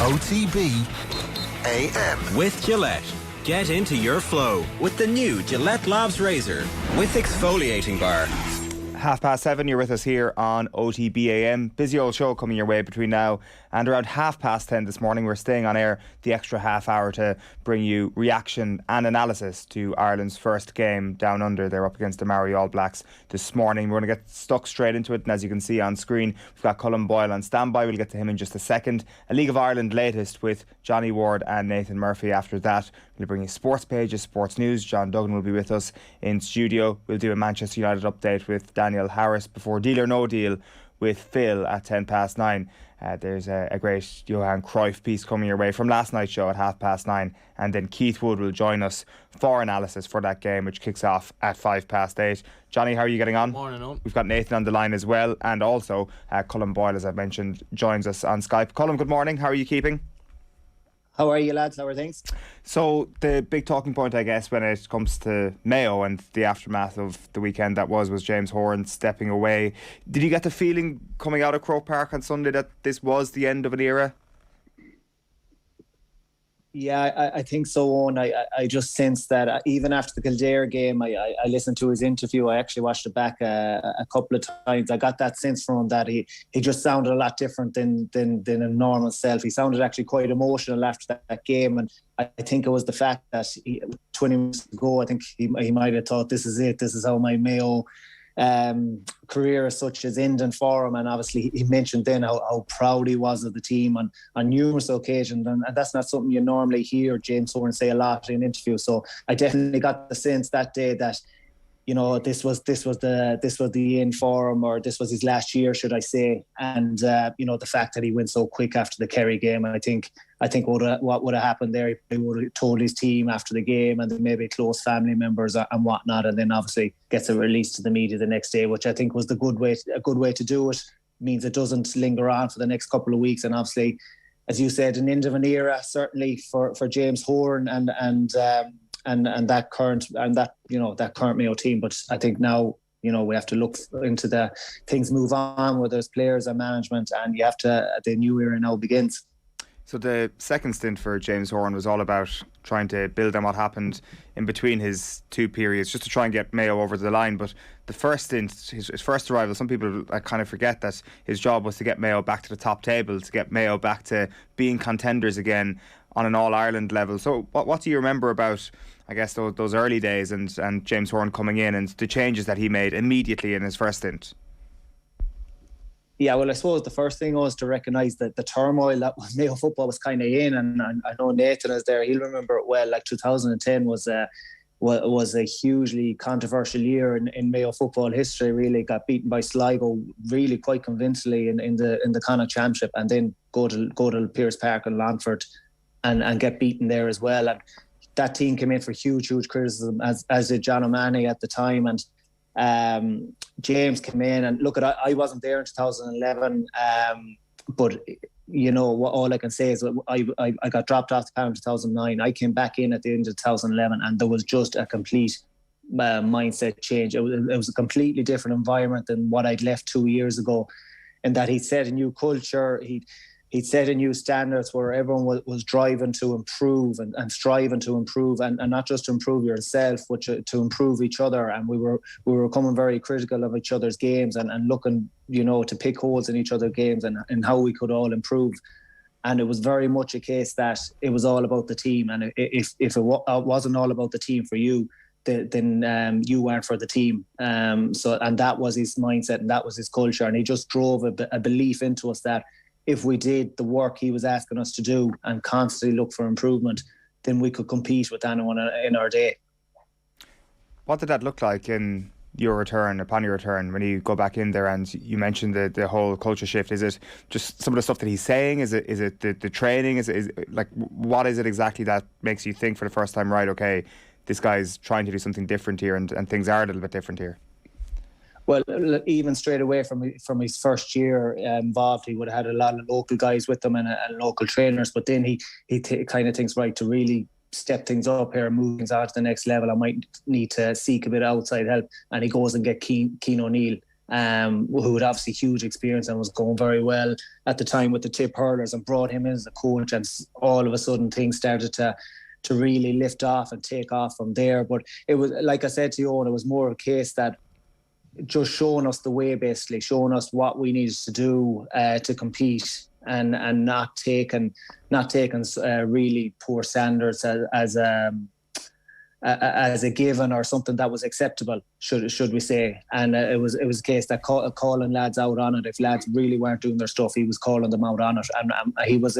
OTB AM. With Gillette. Get into your flow with the new Gillette Labs Razor with exfoliating bar. 7:30, you're with us here on OTB AM. Busy old show coming your way between now and around 10:30 this morning. We're staying on air the extra half hour to bring you reaction and analysis to Ireland's first game down under. They're up against the Maori All Blacks this morning. We're going to get stuck straight into it, and as you can see on screen, we've got Colm Boyle on standby. We'll get to him in just a second. A League of Ireland latest with Johnny Ward and Nathan Murphy. After that, we'll bring you sports pages, sports news. John Duggan will be with us in studio. We'll do a Manchester United update with Daniel Harris before Deal or No Deal with Phil at 9:10. There's a great Johan Cruyff piece coming your way from last night's show at 9:30, and then Keith Wood will join us for analysis for that game, which kicks off at 8:05. Johnny, how are you getting on? Morning, Eoin. We've got Nathan on the line as well, and also Colm Boyle, as I've mentioned, joins us on Skype. Colm, good morning. How are you keeping? How are you, lads? How are things? So the big talking point, I guess, when it comes to Mayo and the aftermath of the weekend that was James Horan stepping away. Did you get the feeling coming out of Croke Park on Sunday that this was the end of an era? Yeah, I think so, and I just sensed that even after the Kildare game, I listened to his interview. I actually watched it back a couple of times. I got that sense from him that he just sounded a lot different than a normal self. He sounded actually quite emotional after that game, and I think it was the fact that 20 minutes ago, I think he might have thought, this is it. This is how my Mayo career as such is ending for him. And obviously he mentioned then how proud he was of the team on numerous occasions, and that's not something you normally hear James Horan say a lot in interviews. So I definitely got the sense that day that, you know, this was the end for him, or this was his last year, should I say. And you know, the fact that he went so quick after the Kerry game, I think what would have happened there, he would have told his team after the game, and then maybe close family members and whatnot, and then obviously gets a release to the media the next day, which I think was a good way to do it. Means it doesn't linger on for the next couple of weeks, and obviously, as you said, an end of an era certainly for James Horan and that current Mayo team. But I think now, you know, we have to look into the things move on, whether it's players and management, and the new era now begins. So the second stint for James Horan was all about trying to build on what happened in between his two periods, just to try and get Mayo over the line. But the first stint, his first arrival, some people kind of forget that his job was to get Mayo back to the top table, to get Mayo back to being contenders again on an All-Ireland level. So what do you remember about, I guess, those early days and James Horan coming in and the changes that he made immediately in his first stint? Yeah, well, I suppose the first thing was to recognise that the turmoil that Mayo football was kind of in, and I know Nathan is there, he'll remember it well. Like 2010 was a hugely controversial year in Mayo football history. Really got beaten by Sligo really quite convincingly in the Connacht Championship, and then go to Pearse Park and Longford and get beaten there as well. And that team came in for huge criticism, as did John O'Mahony at the time, and James came in, and look, I wasn't there in 2011, but you know what, all I can say is that I got dropped off the panel in 2009. I came back in at the end of 2011, and there was just a complete mindset change. It was a completely different environment than what I'd left 2 years ago, and that he'd set a new culture. He'd set a new standards where everyone was driving to improve and striving to improve, and not just to improve yourself, but to improve each other. And we were becoming very critical of each other's games and looking, you know, to pick holes in each other's games and how we could all improve. And it was very much a case that it was all about the team. And if it wasn't all about the team for you, then you weren't for the team. And that was his mindset, and that was his culture. And he just drove a belief into us that if we did the work he was asking us to do and constantly look for improvement, then we could compete with anyone in our day. What did that look like upon your return, when you go back in there? And you mentioned the whole culture shift. Is it just some of the stuff that he's saying? Is it the training? Is it like, what is it exactly that makes you think for the first time, right, okay, this guy's trying to do something different here, and things are a little bit different here? Well, even straight away from his first year involved, he would have had a lot of local guys with him and local trainers. But then he kind of thinks, right, to really step things up here and move things on to the next level, I might need to seek a bit of outside help. And he goes and get Keane O'Neill who had obviously huge experience and was going very well at the time with the tip hurlers, and brought him in as a coach, and all of a sudden things started to really lift off and take off from there. But it was, like I said to you, Eoin, it was more a case that just showing us the way, basically showing us what we needed to do to compete, and not taking really poor standards as a given or something that was acceptable, should we say. And it was a case that calling lads out on it. If lads really weren't doing their stuff, he was calling them out on it, and he was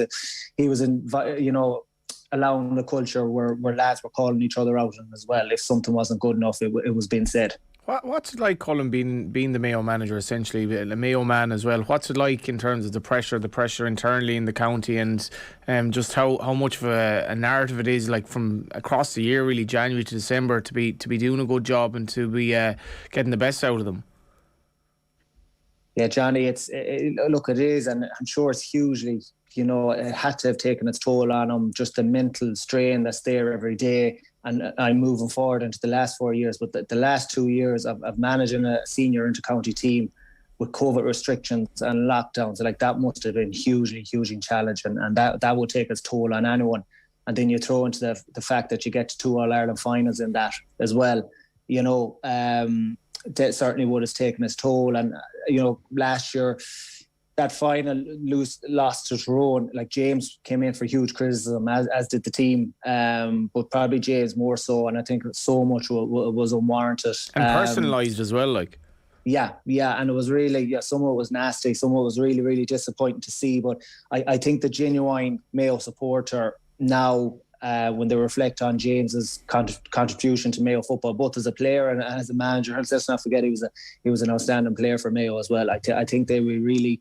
allowing the culture where lads were calling each other out on as well. If something wasn't good enough, it was being said. What's it like, Colm, being the Mayo manager, essentially, the Mayo man as well? What's it like in terms of the pressure internally in the county, and just how much of a narrative it is, like from across the year, really, January to December, to be doing a good job and to be getting the best out of them? Yeah, Johnny, it is, and I'm sure it's hugely, it had to have taken its toll on him, just the mental strain that's there every day. And I'm moving forward into the last 4 years, but the last 2 years of managing a senior inter-county team with COVID restrictions and lockdowns, like that must have been hugely challenging, and that would take its toll on anyone. And then you throw into the fact that you get to 2 All-Ireland finals in that as well. That certainly would have taken its toll. And last year, that final lost to Tyrone, like James came in for huge criticism, as did the team, but probably James more so, and I think so much was unwarranted. And personalised as well, like. Yeah, and it was really, some of it was nasty, some of it was really, really disappointing to see, but I think the genuine Mayo supporter now, when they reflect on James's contribution to Mayo football, both as a player and as a manager, and let's not forget he was an outstanding player for Mayo as well. I think they were really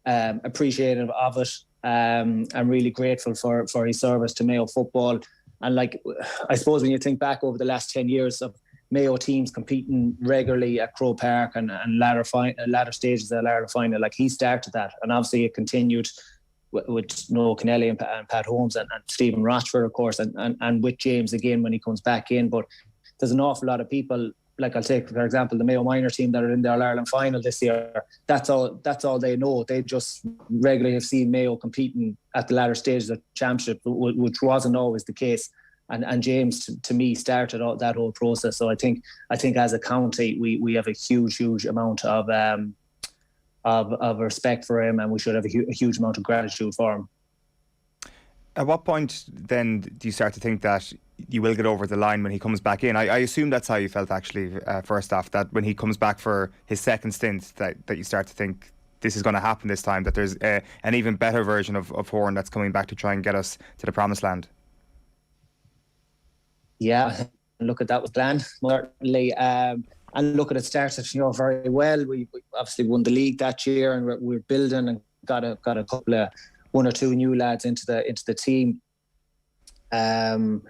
appreciative of it, and really grateful for his service to Mayo football. And I suppose when you think back over the last 10 years of Mayo teams competing regularly at Croke Park and latter stages of the Ireland final, like he started that, and obviously it continued with Noel Kennelly and Pat Holmes and Stephen Rochford, of course, and with James again when he comes back in. But there's an awful lot of people, like I'll take, for example, the Mayo minor team that are in the All-Ireland final this year. That's all they know. They just regularly have seen Mayo competing at the latter stages of the championship, which wasn't always the case. And James, to me, started that whole process. So I think as a county, we have a huge amount of respect for him, and we should have a huge amount of gratitude for him. At what point then do you start to think that you will get over the line when he comes back in? I assume that's how you felt, actually, first off, that when he comes back for his second stint, that you start to think this is going to happen this time, that there's an even better version of Horan that's coming back to try and get us to the promised land. Yeah, look at that was planned, certainly. And look at it started, very well. We obviously won the league that year, and we're building and got a couple of 1 or 2 new lads into the team. Then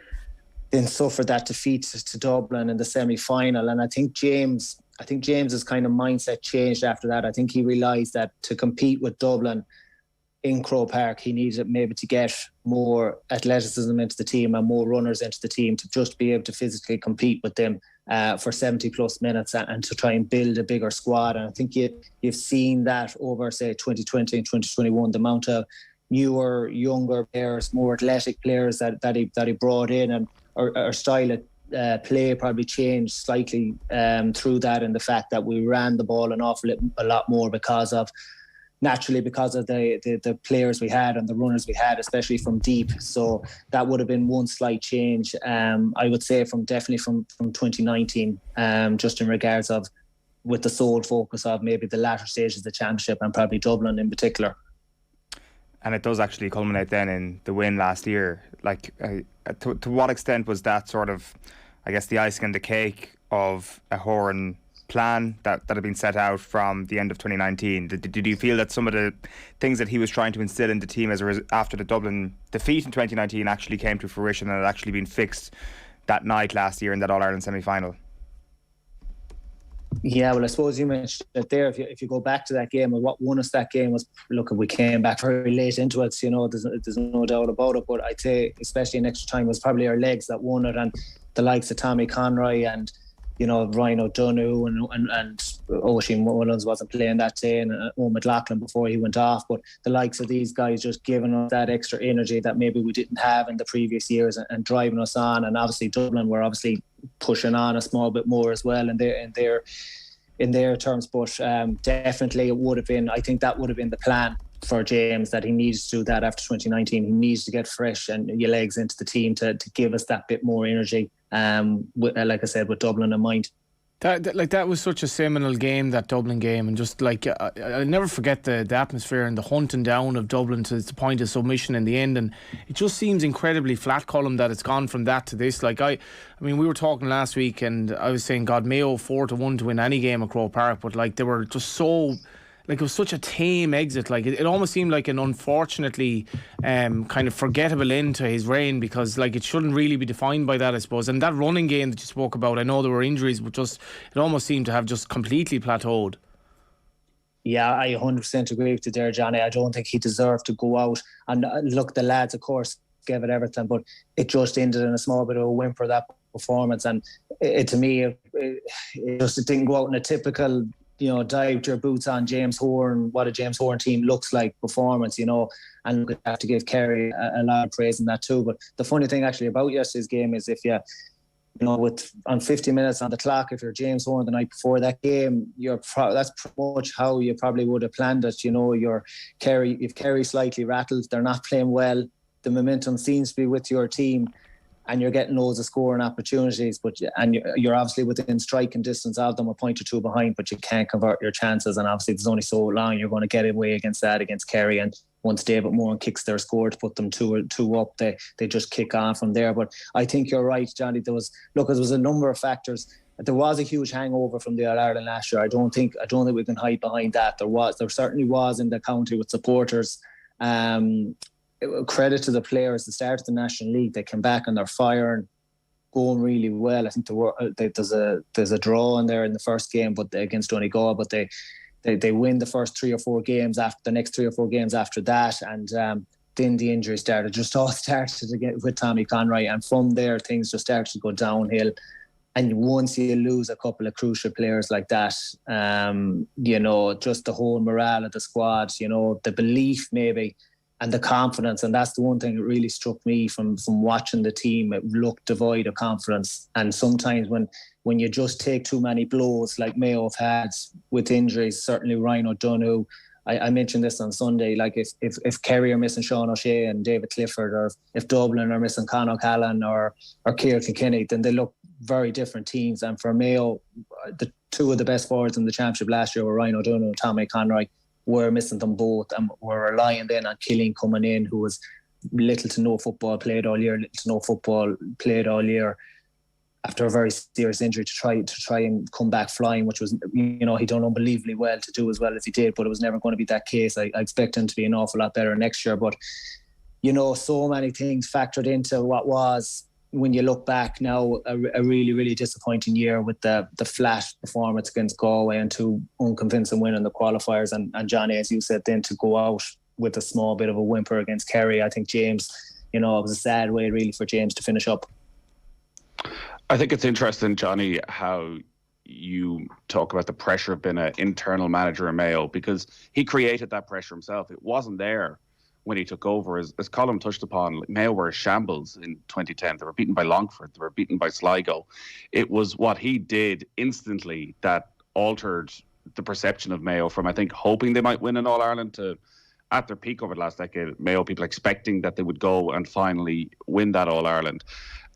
suffered that defeat to Dublin in the semi-final, and I think James's kind of mindset changed after that. I think he realised that to compete with Dublin in Croke Park, he needed maybe to get more athleticism into the team and more runners into the team to just be able to physically compete with them for 70 plus minutes and to try and build a bigger squad. And I think you've seen that over, say, 2020 and 2021, the amount of newer, younger players, more athletic players that he brought in, and our style of play probably changed slightly through that, and the fact that we ran the ball a lot more because of the players we had and the runners we had, especially from deep. So that would have been one slight change, I would say, definitely from 2019, just in regards of with the sole focus of maybe the latter stages of the championship and probably Dublin in particular. And it does actually culminate then in the win last year. To what extent was that sort of, I guess, the icing on the cake of a Horan plan that had been set out from the end of 2019? Did you feel that some of the things that he was trying to instill in the team after the Dublin defeat in 2019 actually came to fruition and had actually been fixed that night last year in that All-Ireland semi-final? Yeah, well, I suppose you mentioned it there. If you go back to that game, and what won us that game was, look, we came back very late into it. There's no doubt about it. But I'd say, especially in extra time, was probably our legs that won it, and the likes of Tommy Conroy and Ryan O'Donoghue and Oisin Mullins wasn't playing that day, and Owen McLaughlin before he went off. But the likes of these guys just giving us that extra energy that maybe we didn't have in the previous years, and driving us on. And obviously Dublin were obviously pushing on a small bit more as well in their terms. But definitely it would have been. I think that would have been the plan for James, that he needs to do that after 2019. He needs to get fresh and your legs into the team to give us that bit more energy. Like I said, with Dublin in mind. That was such a seminal game, that Dublin game, and just like I'll never forget the atmosphere and the hunting down of Dublin to the point of submission in the end. And it just seems incredibly flat, Colm, that it's gone from that to this. Like I mean, we were talking last week, and I was saying, God, Mayo 4-1 to win any game at Croke Park, but like they were just so. Like it was such a tame exit. Like it almost seemed like an unfortunately kind of forgettable end to his reign, because like it shouldn't really be defined by that, I suppose. And that running game that you spoke about, I know there were injuries, but just it almost seemed to have just completely plateaued. Yeah, I 100% agree with you there, Johnny. I don't think he deserved to go out. And look, the lads, of course, gave it everything, but it just ended in a small bit of a whimper, that performance. And to me, it didn't go out in a typical, dive your boots on James Horan, what a James Horan team looks like performance, and we have to give Kerry a lot of praise in that too. But the funny thing actually about yesterday's game is, if with on 50 minutes on the clock, if you're James Horan the night before that game, that's pretty much how you probably would have planned it. You've Kerry slightly rattled, they're not playing well, the momentum seems to be with your team, and you're getting loads of scoring opportunities, and you're obviously within striking distance of them, a point or two behind, but you can't convert your chances. And obviously there's only so long you're going to get away against Kerry. And once David Moran kicks their score to put them two up, they just kick on from there. But I think you're right, Johnny. There was a number of factors. There was a huge hangover from the All-Ireland last year. I don't think we can hide behind that. There certainly was in the county with supporters. Credit to the players. The start of the National League, they came back and they're firing, going really well. I think there's a draw in there in the first game, but against Donegal, but they win the first 3 or 4 games after the next 3 or 4 games after that, and then the injury started. Just all started again with Tommy Conroy, and from there things just started to go downhill. And once you lose a couple of crucial players like that, just the whole morale of the squad, the belief maybe, and the confidence. And that's the one thing that really struck me from watching the team. It looked devoid of confidence. And sometimes when you just take too many blows, like Mayo have had with injuries, certainly Ryan O'Donoghue, I mentioned this on Sunday, like if Kerry are missing Sean O'Shea and David Clifford, or if Dublin are missing Con O'Callaghan or Ciara Kilkenny, then they look very different teams. And for Mayo, the two of the best forwards in the championship last year were Ryan O'Donoghue and Tommy Conroy. We're missing them both, and we're relying then on Killeen coming in, who was little to no football played all year, after a very serious injury, to try and come back flying, which was, he done unbelievably well to do as well as he did, but it was never going to be that case. I expect him to be an awful lot better next year, but so many things factored into what was, when you look back now, a really, really disappointing year with the flat performance against Galway and 2 unconvincing win in the qualifiers. And Johnny, as you said, then to go out with a small bit of a whimper against Kerry. I think James, it was a sad way really for James to finish up. I think it's interesting, Johnny, how you talk about the pressure of being an internal manager in Mayo, because he created that pressure himself. It wasn't there when he took over. As Colm touched upon, Mayo were a shambles in 2010. They were beaten by Longford. They were beaten by Sligo. It was what he did instantly that altered the perception of Mayo from, I think, hoping they might win in All-Ireland to, at their peak over the last decade, Mayo people expecting that they would go and finally win that All-Ireland.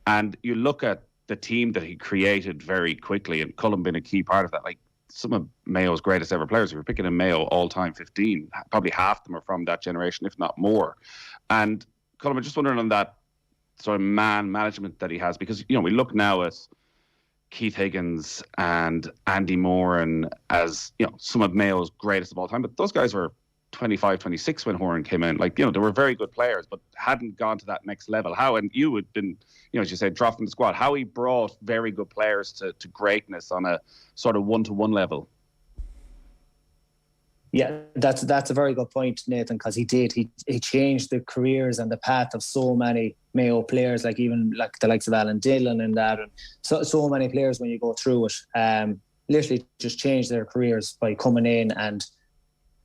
And you look at the team that he created very quickly, and Colm being a key part of that, like some of Mayo's greatest ever players. If you're picking in Mayo all-time 15, probably half of them are from that generation, if not more. And Colm, I'm just wondering on that sort of man management that he has, because, we look now at Keith Higgins and Andy Moore and as, some of Mayo's greatest of all time, but those guys were 25, 26 when Horan came in. Like, they were very good players, but hadn't gone to that next level. How, and you had been, as you said, dropped from the squad, how he brought very good players to greatness on a sort of one-to-one level. Yeah, that's a very good point, Nathan, because he changed the careers and the path of so many Mayo players, like even like the likes of Alan Dillon and that, and so many players when you go through it, literally just changed their careers by coming in and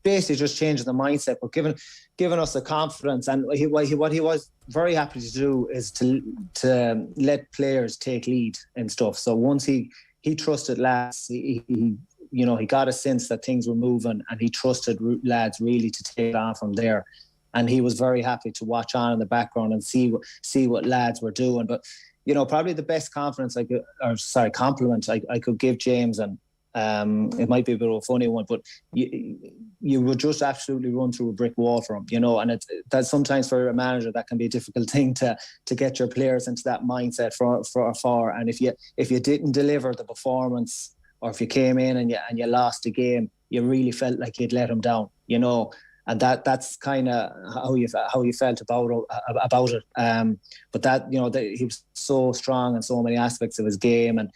basically just changing the mindset, but giving us the confidence. And what he was very happy to do is to let players take lead and stuff. So once he trusted lads, he got a sense that things were moving, and he trusted lads really to take on from there. And he was very happy to watch on in the background and see what lads were doing. But probably the best compliment I could give James, and it might be a bit of a funny one, but you would just absolutely run through a brick wall for him, and that's sometimes for a manager that can be a difficult thing to get your players into that mindset for. And if you didn't deliver the performance, or if you came in and you lost a game, you really felt like you'd let him down, and that's kind of how you felt about it. But that he was so strong in so many aspects of his game, and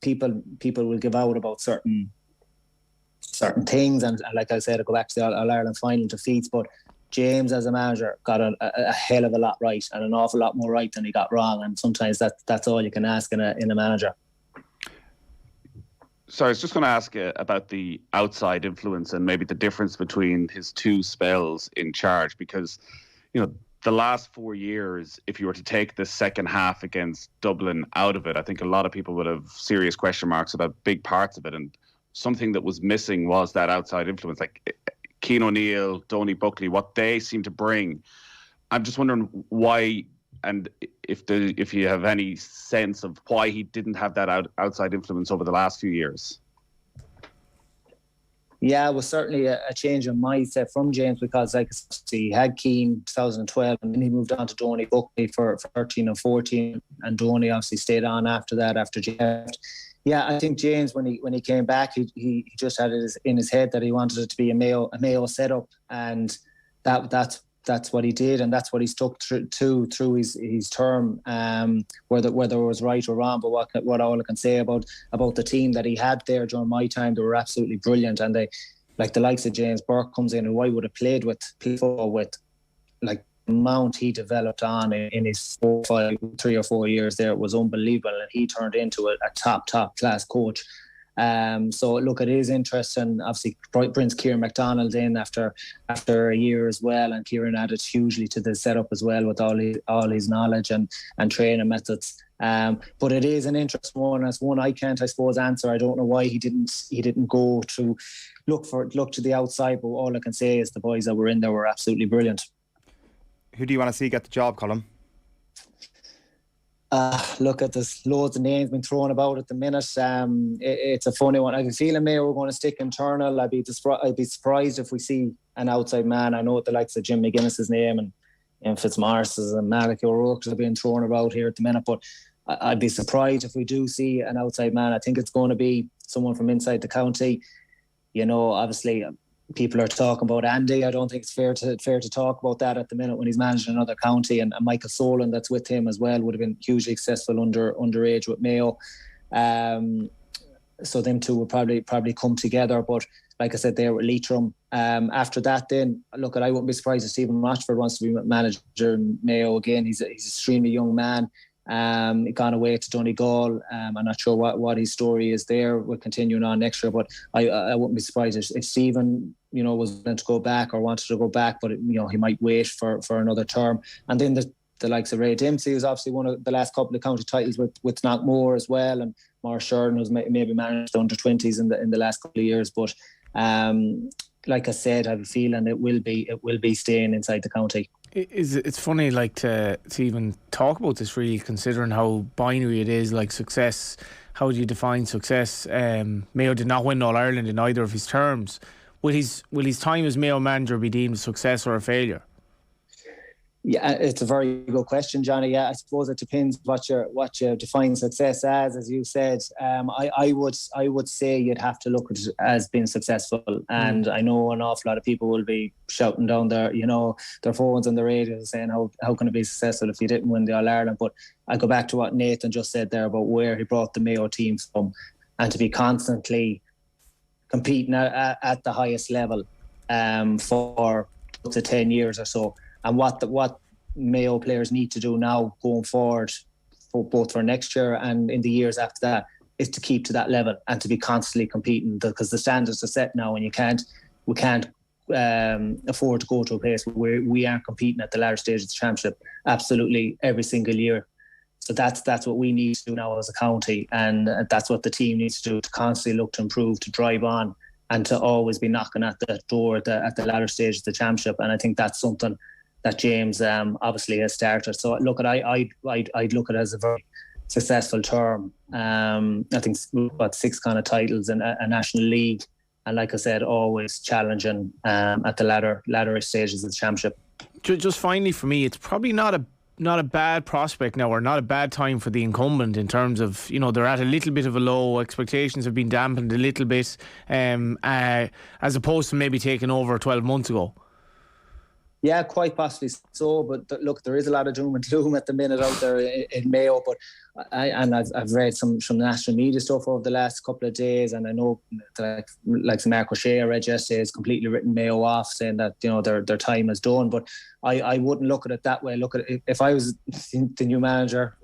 people will give out about certain things, and like I said, I go back to the All-Ireland final defeats, but James as a manager got a hell of a lot right, and an awful lot more right than he got wrong, and sometimes that's all you can ask in a manager. So I was just going to ask about the outside influence and maybe the difference between his two spells in charge, because the last 4 years, if you were to take the second half against Dublin out of it, I think a lot of people would have serious question marks about big parts of it. And something that was missing was that outside influence, like Cian O'Neill, Donny Buckley, what they seem to bring. I'm just wondering why, and if you have any sense of why he didn't have that outside influence over the last few years. Yeah, it was certainly a change in mindset from James, because like he had Keane 2012, and then he moved on to Donny Buckley for 13 and 14, and Donny obviously stayed on after that, after James left. Yeah, I think James, when he came back, he just had it in his head that he wanted it to be a Mayo setup, and that's what he did, and that's what he stuck through his term. Whether it was right or wrong, but what all I can say about the team that he had there during my time, they were absolutely brilliant. And they, like the likes of James Burke comes in, who I would have played with like the amount he developed on in his 3 or 4 years there, it was unbelievable, and he turned into a top class coach. So look, it is interesting. Obviously, brings Kieran MacDonald in after a year as well, and Kieran added hugely to the setup as well with all his knowledge and training methods. But it is an interesting one. As one I can't, I suppose, answer. I don't know why he didn't go to look to the outside. But all I can say is the boys that were in there were absolutely brilliant. Who do you want to see get the job, Colm? Look, there's loads of names being thrown about at the minute. It's a funny one. I have a feeling Mayo we're going to stick internal. I'd be surprised if we see an outside man. I know the likes of Jim McGuinness's name and Fitzmaurice's and Malachy O'Rourke's are being thrown about here at the minute, but I'd be surprised if we do see an outside man. I think it's going to be someone from inside the county. Obviously, people are talking about Andy. I don't think it's fair to talk about that at the minute when he's managing another county, and Michael Solan that's with him as well would have been hugely successful underage with Mayo. So them two will probably come together. But like I said, there with Leitrim. After that, then look, I wouldn't be surprised if Stephen Rochford wants to be manager in Mayo again. He's an extremely young man. He gone away to Donegal. I'm not sure what his story is there. We're continuing on next year, but I wouldn't be surprised if Stephen was going to go back or wanted to go back, but he might wait for another term. And then the likes of Ray Dempsey, who's obviously won the last couple of county titles with Knockmore as well, and Maurice Sheridan, who's maybe managed the under-20s in the last couple of years. But like I said, I have a feeling it will be staying inside the county. It's funny, like to even talk about this, really, considering how binary it is. Like success, how do you define success? Mayo did not win All Ireland in either of his terms. Will his time as Mayo manager be deemed a success or a failure? Yeah, it's a very good question, Johnny. Yeah, I suppose it depends what you define success as you said. I would say you'd have to look at it as being successful, and I know an awful lot of people will be shouting down their phones and their radios saying how can it be successful if you didn't win the All Ireland. But I go back to what Nathan just said there about where he brought the Mayo team from, and to be constantly competing at the highest level for up to 10 years or so. And what Mayo players need to do now going forward, both for next year and in the years after that, is to keep to that level and to be constantly competing, because the standards are set now, and we can't afford to go to a place where we aren't competing at the latter stage of the championship absolutely every single year. So that's what we need to do now as a county, and that's what the team needs to do, to constantly look to improve, to drive on, and to always be knocking at the door at the latter stage of the championship. And I think that's something that James obviously has started. So look, I'd look at it as a very successful term. I think 6 kind of titles in a national league, and like I said, always challenging at the latter stages of the championship. Just finally, for me, it's probably not a bad prospect now, or not a bad time for the incumbent, in terms of, they're at a little bit of a low. Expectations have been dampened a little bit, as opposed to maybe taking over 12 months ago. Yeah, quite possibly so. But look, there is a lot of doom and gloom at the minute out there in Mayo. But I've read some national media stuff over the last couple of days, and I know that like Mark O'Shea I read yesterday has completely written Mayo off, saying that their time is done. But I wouldn't look at it that way. Look at it, if I was the new manager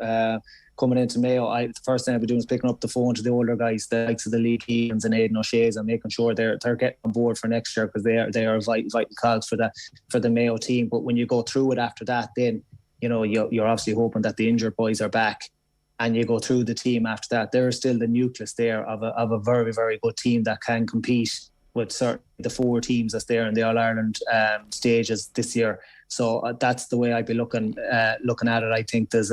coming into Mayo, the first thing I'd be doing is picking up the phone to the older guys, the likes of the Lee Keegans and Aidan O'Shea's, and making sure they're getting on board for next year, because they are vital cogs for the Mayo team. But when you go through it after that, then you're obviously hoping that the injured boys are back, and you go through the team after that. There is still the nucleus there of a very, very good team that can compete with certainly the 4 teams that's there in the All-Ireland stages this year. So that's the way I'd be looking at it. I think there's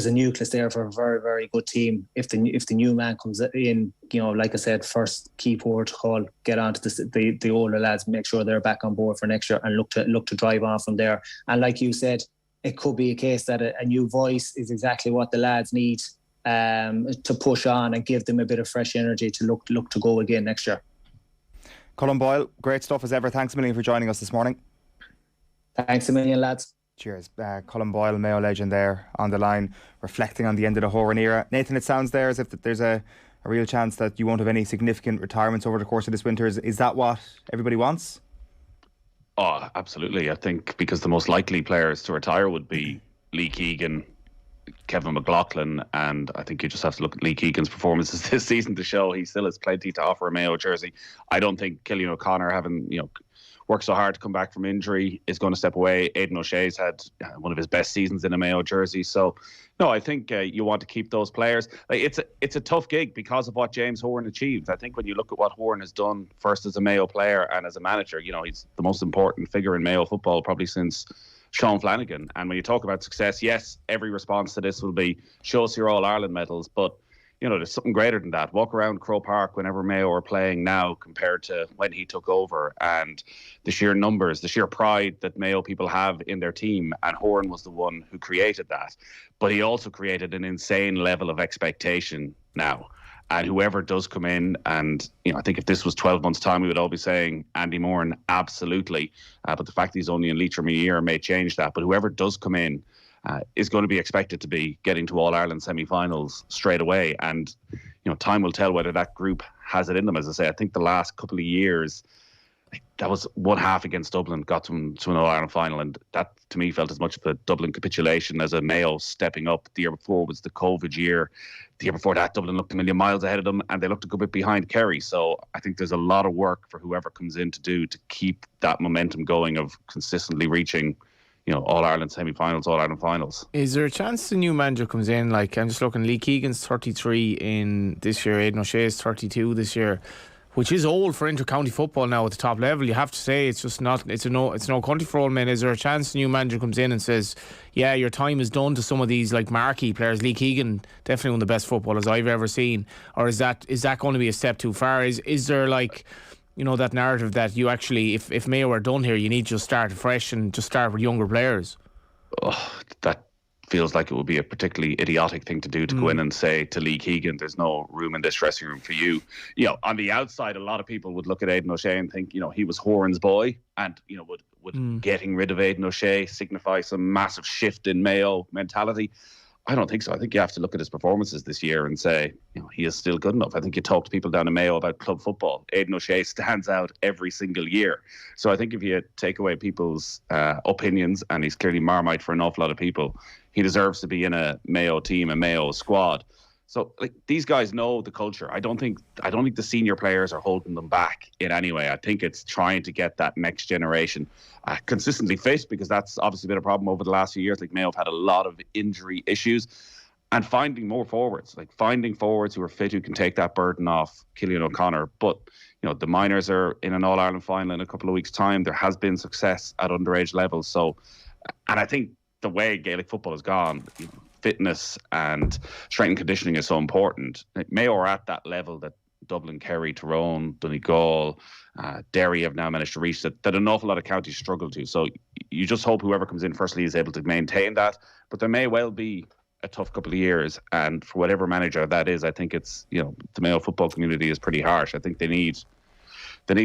a nucleus there for a very, very good team. If the new man comes in, like I said, first key protocol, get on to the older lads, make sure they're back on board for next year, and look to drive on from there. And like you said, it could be a case that a new voice is exactly what the lads need to push on and give them a bit of fresh energy to look to go again next year. Colm Boyle, great stuff as ever. Thanks a million for joining us this morning. Thanks a million, lads. Cheers. Colm Boyle, Mayo legend, there on the line, reflecting on the end of the Horan era. Nathan, it sounds there as if there's a real chance that you won't have any significant retirements over the course of this winter. Is that what everybody wants? Oh, absolutely. I think because the most likely players to retire would be Lee Keegan, Kevin McLaughlin, and I think you just have to look at Lee Keegan's performances this season to show he still has plenty to offer a Mayo jersey. I don't think Cillian O'Connor, having worked so hard to come back from injury, is going to step away. Aidan O'Shea's had one of his best seasons in a Mayo jersey. So, no, I think you want to keep those players. It's a tough gig because of what James Horan achieved. I think when you look at what Horan has done, first as a Mayo player and as a manager, he's the most important figure in Mayo football probably since Sean Flanagan. And when you talk about success, yes, every response to this will be show us your All-Ireland medals, but there's something greater than that. Walk around Croke Park whenever Mayo are playing now compared to when he took over, and the sheer numbers, the sheer pride that Mayo people have in their team. And Horan was the one who created that. But he also created an insane level of expectation now. And whoever does come in, and I think if this was 12 months' time, we would all be saying Andy Moran, absolutely. But the fact he's only in Leitrim a year may change that. But whoever does come in, is going to be expected to be getting to All-Ireland semi-finals straight away. And, time will tell whether that group has it in them. As I say, I think the last couple of years, that was one half against Dublin, got them to an All-Ireland final. And that, to me, felt as much of a Dublin capitulation as a Mayo stepping up. The year before was the COVID year. The year before that, Dublin looked a million miles ahead of them, and they looked a good bit behind Kerry. So I think there's a lot of work for whoever comes in to do to keep that momentum going of consistently reaching All-Ireland semi-finals, All-Ireland finals. Is there a chance the new manager comes in? Like, I'm just looking, Lee Keegan's 33 in this year, Aidan O'Shea's 32 this year, which is old for inter-county football now at the top level. You have to say it's just not. It's no country for old men. Is there a chance the new manager comes in and says, "Yeah, your time is done" to some of these like marquee players? Lee Keegan, definitely one of the best footballers I've ever seen. Or is that going to be a step too far? Is there like, that narrative that you actually, if Mayo are done here, you need to just start fresh and just start with younger players? Oh, that feels like it would be a particularly idiotic thing to do, to go in and say to Lee Keegan, there's no room in this dressing room for you. On the outside, a lot of people would look at Aidan O'Shea and think, he was Horan's boy, and would getting rid of Aidan O'Shea signify some massive shift in Mayo mentality? I don't think so. I think you have to look at his performances this year and say, he is still good enough. I think you talk to people down in Mayo about club football. Aidan O'Shea stands out every single year. So I think if you take away people's opinions, and he's clearly Marmite for an awful lot of people, he deserves to be in a Mayo team, a Mayo squad. So these guys know the culture. I don't think the senior players are holding them back in any way. I think it's trying to get that next generation consistently fit, because that's obviously been a problem over the last few years. Mayo have had a lot of injury issues, and finding more forwards, finding forwards who are fit, who can take that burden off Cillian O'Connor. But the minors are in an All-Ireland final in a couple of weeks' time. There has been success at underage levels. So, and I think the way Gaelic football has gone, fitness and strength and conditioning is so important. Mayo are at that level that Dublin, Kerry, Tyrone, Donegal, Derry have now managed to reach that an awful lot of counties struggle to. So you just hope whoever comes in firstly is able to maintain that. But there may well be a tough couple of years, and for whatever manager that is, I think it's the Mayo football community is pretty harsh. I think they need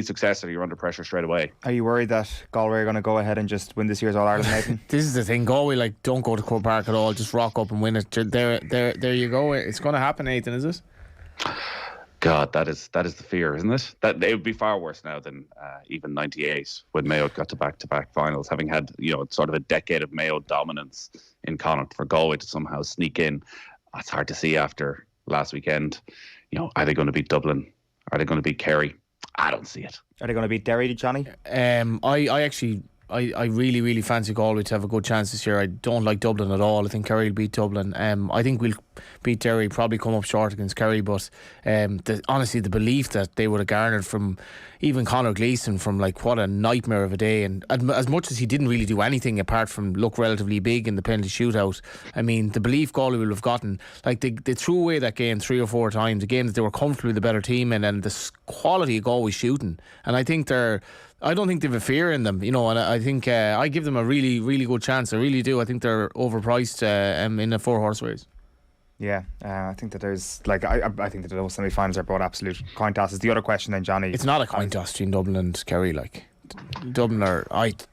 success, or you're under pressure straight away. Are you worried that Galway are going to go ahead and just win this year's All-Ireland, Nathan? This is the thing. Galway, don't go to Croke Park at all. Just rock up and win it. There you go. It's going to happen, Nathan, is it? God, that is the fear, isn't it? That it would be far worse now than even '98 when Mayo got to back-to-back finals, having had sort of a decade of Mayo dominance in Connacht. For Galway to somehow sneak in, it's hard to see after last weekend. Are they going to beat Dublin? Are they going to beat Kerry? I don't see it. Are they going to beat Derry, Johnny? I really, really fancy Galway to have a good chance this year. I don't like Dublin at all. I think Kerry will beat Dublin. I think we'll beat Derry, probably come up short against Kerry, but honestly, the belief that they would have garnered from even Conor Gleeson, from what a nightmare of a day, and as much as he didn't really do anything apart from look relatively big in the penalty shootout, I mean, the belief Galway will have gotten, they threw away that game 3 or 4 times, a game that they were comfortably the better team in, and the quality of Galway shooting, and I don't think they've a fear in them, and I think I give them a really, really good chance. I really do. I think they're overpriced in a 4-horse race. Yeah, I think that there's I think that those semi-finals are both absolute coin tosses. The other question then, Johnny, it's not a coin toss between Dublin and Kerry. Dublin or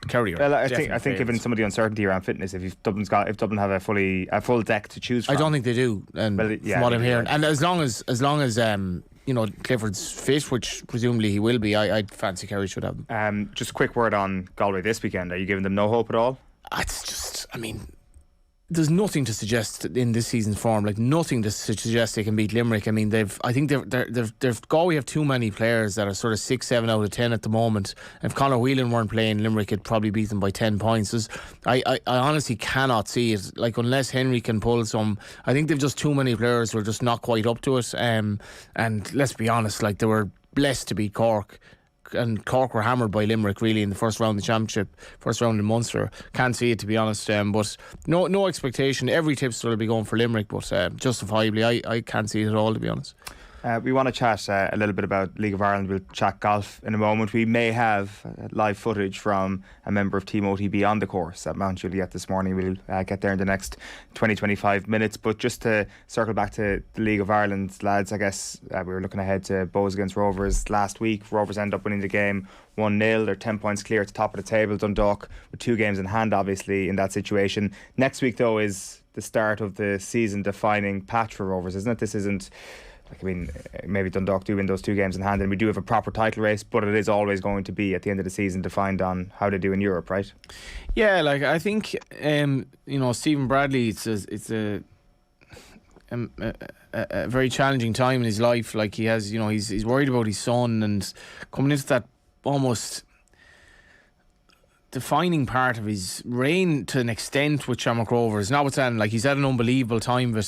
Kerry. Well, I think given some of the uncertainty around fitness, if Dublin have a full deck to choose from, I don't think they do. And from what I'm hearing, and as long as Clifford's fit, which presumably he will be, I'd fancy Kerry should have them. Just a quick word on Galway this weekend. Are you giving them no hope at all? It's just, there's nothing to suggest in this season's form, nothing to suggest they can beat Limerick. I think Galway have too many players that are sort of 6, 7 out of 10 at the moment. If Conor Whelan weren't playing, Limerick could probably beat them by 10 points. I honestly cannot see it. Unless Henry can pull some, I think they've just too many players who are just not quite up to it. And let's be honest, they were blessed to beat Cork. And Cork were hammered by Limerick really in the first round of the championship, first round in Munster. Can't see it, to be honest, but no expectation. Every tipster will be going for Limerick, but justifiably I can't see it at all, to be honest. We want to chat a little bit about League of Ireland. We'll chat golf in a moment. We may have live footage from a member of Team OTB on the course at Mount Juliet this morning. We'll get there in the next 20-25 minutes. But just to circle back to the League of Ireland, lads, I guess we were looking ahead to Bohs against Rovers last week. Rovers end up winning the game 1-0. They're 10 points clear at the top of the table. Dundalk with 2 games in hand, obviously, in that situation. Next week, though, is the start of the season-defining patch for Rovers, isn't it? This isn't... maybe Dundalk do win those 2 games in hand and we do have a proper title race, but it is always going to be at the end of the season defined on how they do in Europe, right? Yeah, I think Stephen Bradley, it's a very challenging time in his life. He has, he's worried about his son, and coming into that almost defining part of his reign to an extent with Shamrock Rovers. Notwithstanding, he's had an unbelievable time, but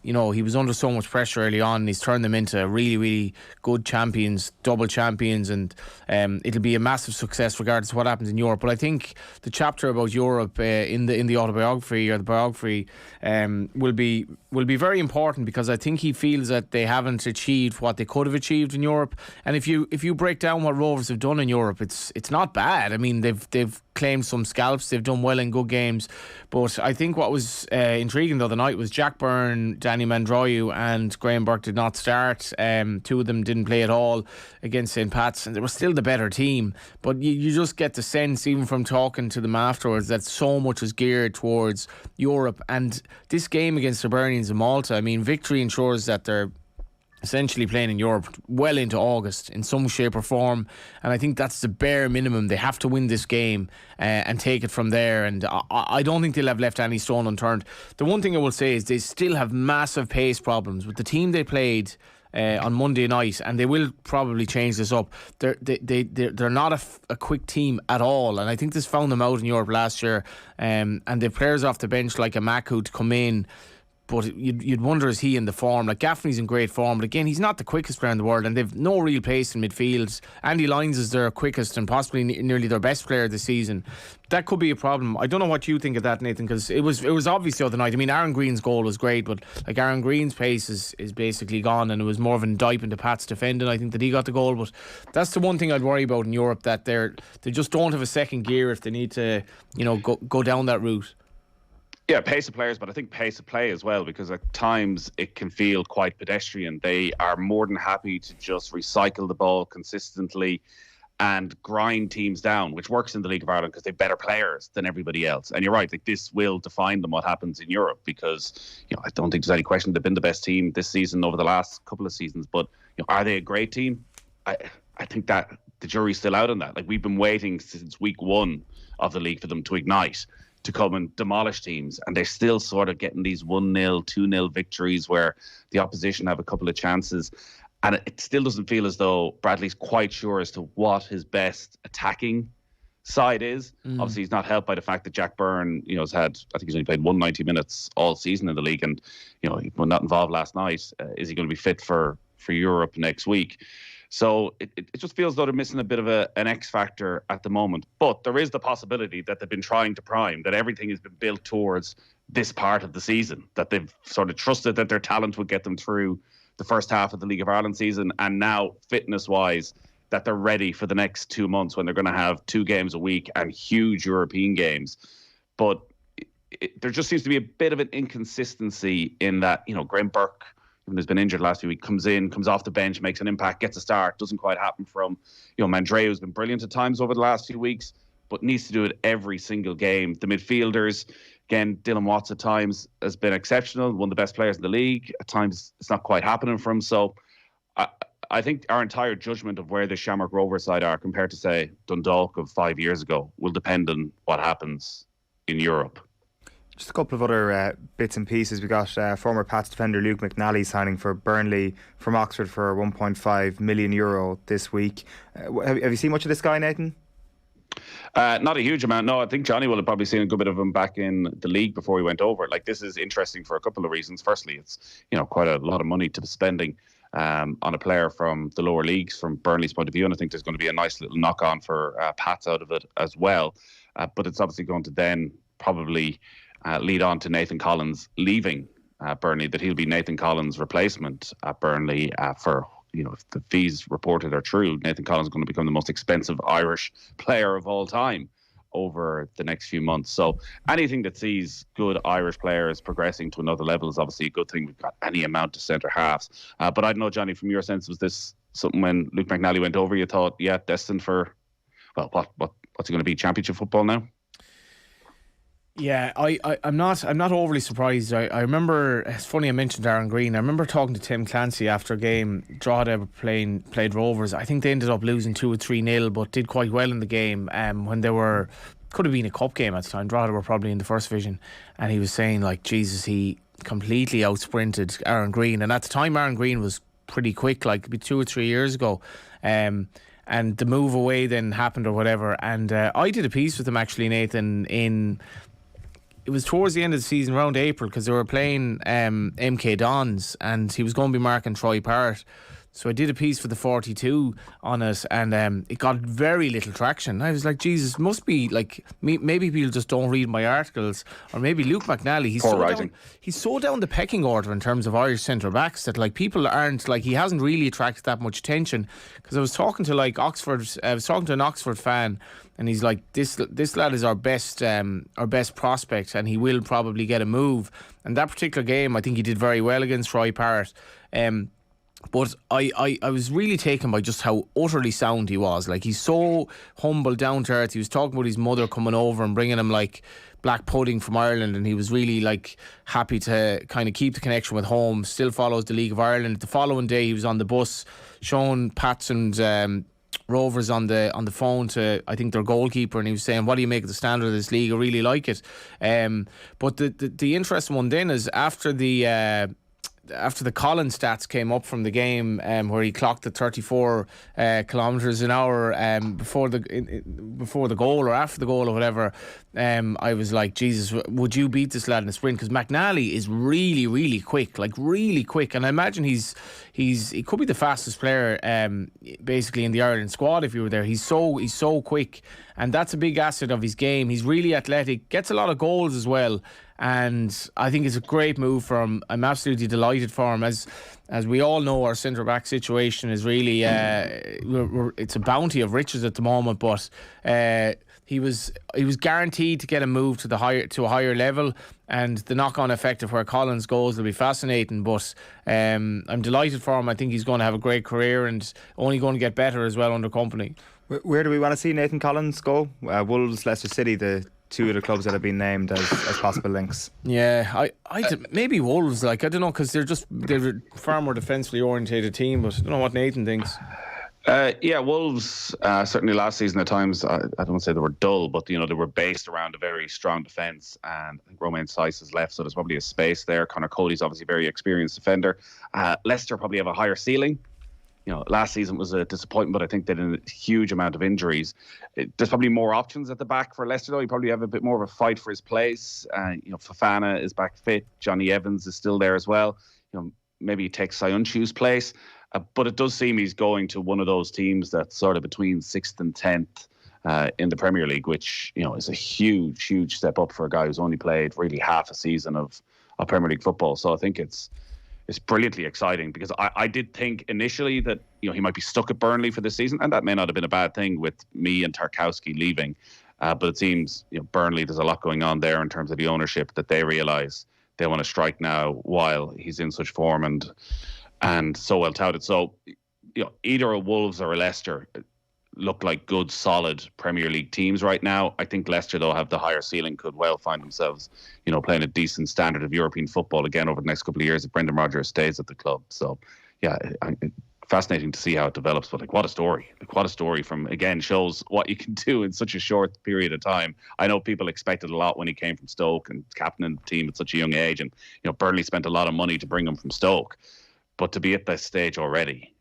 he was under so much pressure early on, and he's turned them into really, really good champions, double champions, and it'll be a massive success regardless of what happens in Europe. But I think the chapter about Europe in the autobiography or the biography will be very important, because I think he feels that they haven't achieved what they could have achieved in Europe. And if you break down what Rovers have done in Europe, it's not bad. They've they've claimed some scalps. They've done well in good games. But I think what was intriguing the other night was Jack Byrne, Danny Mandroiu and Graham Burke did not start. Two of them didn't play at all against St. Pat's, and they were still the better team. But you just get the sense, even from talking to them afterwards, that so much is geared towards Europe. And this game against the Hibernians in Malta, I mean, victory ensures that they're essentially playing in Europe well into August in some shape or form, and I think that's the bare minimum. They have to win this game and take it from there, and I don't think they'll have left any stone unturned. The one thing I will say is they still have massive pace problems with the team they played on Monday night, and they will probably change this up. They're not a quick team at all, and I think this found them out in Europe last year, and they've players off the bench like a Maku to come in. But you'd wonder, is he in the form? Like, Gaffney's in great form, but again, he's not the quickest player in the world, and they've no real pace in midfield. Andy Lyons is their quickest and possibly nearly their best player this season. That could be a problem. I don't know what you think of that, Nathan, because it was obvious the other night. I mean, Aaron Green's goal was great, but like, Aaron Green's pace is basically gone, and it was more of an indictment to Pat's defending. I think that he got the goal, but that's the one thing I'd worry about in Europe, that they just don't have a second gear if they need to, go down that route. Yeah, pace of players, but I think pace of play as well, because at times it can feel quite pedestrian. They are more than happy to just recycle the ball consistently and grind teams down, which works in the League of Ireland because they're better players than everybody else. And you're right, like, this will define them what happens in Europe, because I don't think there's any question they've been the best team this season over the last couple of seasons. But are they a great team? I think that the jury's still out on that. Like, we've been waiting since week 1 of the league for them to ignite, to come and demolish teams, and they're still sort of getting these 1-0, 2-0 victories where the opposition have a couple of chances, and it still doesn't feel as though Bradley's quite sure as to what his best attacking side is. Obviously, he's not helped by the fact that Jack Byrne, has had, I think he's only played 190 minutes all season in the league, and he was not involved last night. Is he going to be fit for Europe next week? So it just feels though they're missing a bit of an X factor at the moment. But there is the possibility that they've been trying to prime, that everything has been built towards this part of the season, that they've sort of trusted that their talent would get them through the first half of the League of Ireland season, and now fitness-wise that they're ready for the next 2 months when they're going to have 2 games a week and huge European games. But there just seems to be a bit of an inconsistency in that, Graham Burke, who's been injured last few weeks, comes off the bench, makes an impact, gets a start. Doesn't quite happen from, Mandreu, who's been brilliant at times over the last few weeks, but needs to do it every single game. The midfielders, again, Dylan Watts at times has been exceptional, one of the best players in the league. At times, it's not quite happening for him. So I think our entire judgment of where the Shamrock Rovers side are compared to, say, Dundalk of 5 years ago will depend on what happens in Europe. Just a couple of other bits and pieces. We got former Pats defender Luke McNally signing for Burnley from Oxford for €1.5 million this week. Have you seen much of this guy, Nathan? Not a huge amount. No, I think Johnny will have probably seen a good bit of him back in the league before he went over. Like, this is interesting for a couple of reasons. Firstly, it's quite a lot of money to be spending on a player from the lower leagues from Burnley's point of view, and I think there's going to be a nice little knock on for Pats out of it as well. But it's obviously going to then probably lead on to Nathan Collins leaving Burnley, that he'll be Nathan Collins' replacement at Burnley for, if the fees reported are true, Nathan Collins is going to become the most expensive Irish player of all time over the next few months. So anything that sees good Irish players progressing to another level is obviously a good thing. We've got any amount of centre halves. But I don't know, Johnny, from your sense, was this something when Luke McNally went over, you thought, yeah, destined for, well, what's it going to be, championship football now? Yeah, I'm not overly surprised. I remember, it's funny I mentioned Aaron Green. I remember talking to Tim Clancy after a game. Drogheda played Rovers. I think they ended up losing 2 or 3-0, but did quite well in the game. When they could have been a cup game at the time. Drogheda were probably in the first division, and he was saying, like, Jesus, he completely outsprinted Aaron Green. And at the time, Aaron Green was pretty quick, like 2 or 3 years ago. And the move away then happened or whatever. And I did a piece with him actually, Nathan, it was towards the end of the season, around April, because they were playing MK Dons, and he was going to be marking Troy Parrott. So I did a piece for the 42 on it, and it got very little traction. I was like, Jesus, must be like maybe people just don't read my articles, or maybe Luke McNally. He's so down the pecking order in terms of Irish centre backs that like people aren't like, he hasn't really attracted that much attention. Because I was talking to like an Oxford fan, and he's like, this lad is our best prospect, and he will probably get a move. And that particular game, I think he did very well against Roy Parrott. But I was really taken by just how utterly sound he was. Like, he's so humble, down to earth. He was talking about his mother coming over and bringing him like black pudding from Ireland, and he was really like happy to kind of keep the connection with home. Still follows the League of Ireland. The following day he was on the bus showing Pats and Rovers on the phone to, I think, their goalkeeper, and he was saying, what do you make of the standard of this league? I really like it. But the interesting one then is after the Collins stats came up from the game, where he clocked at 34 kilometres an hour before the goal or after the goal or whatever, I was like, Jesus, would you beat this lad in a sprint? Because McNally is really, really quick, and I imagine he could be the fastest player basically in the Ireland squad if you were there. He's so quick, and that's a big asset of his game. He's really athletic, gets a lot of goals as well. And I think it's a great move for him. I'm absolutely delighted for him. As we all know, our centre back situation is really it's a bounty of riches at the moment. But he was guaranteed to get a move to a higher level, and the knock-on effect of where Collins goes will be fascinating. But I'm delighted for him. I think he's going to have a great career, and only going to get better as well under company. Where do we want to see Nathan Collins go? Wolves, Leicester City, the two of the clubs that have been named as possible links. Yeah, maybe Wolves. Like, I don't know, because they're a far more defensively orientated team. But I don't know what Nathan thinks. Wolves certainly last season at times, I don't want to say they were dull, but they were based around a very strong defence, and I think Romain Saiss has left, so there's probably a space there. Connor Cody's obviously a very experienced defender. Leicester probably have a higher ceiling. Last season was a disappointment, but I think they had a huge amount of injuries. There's probably more options at the back for Leicester, though. You probably have a bit more of a fight for his place. Fofana is back fit. Johnny Evans is still there as well. Maybe he takes Sayunchu's place. But it does seem he's going to one of those teams that's sort of between 6th and 10th in the Premier League, which, is a huge, huge step up for a guy who's only played really half a season of Premier League football. So I think it's brilliantly exciting, because I did think initially that he might be stuck at Burnley for this season, and that may not have been a bad thing with me and Tarkowski leaving. But it seems Burnley, there's a lot going on there in terms of the ownership, that they realise they want to strike now while he's in such form and so well touted. So either a Wolves or a Leicester look like good, solid Premier League teams right now. I think Leicester, though, have the higher ceiling, could well find themselves, playing a decent standard of European football again over the next couple of years if Brendan Rodgers stays at the club. So, fascinating to see how it develops. But what a story! What a story from, again, shows what you can do in such a short period of time. I know people expected a lot when he came from Stoke and captaining the team at such a young age, and Burnley spent a lot of money to bring him from Stoke. But to be at this stage already,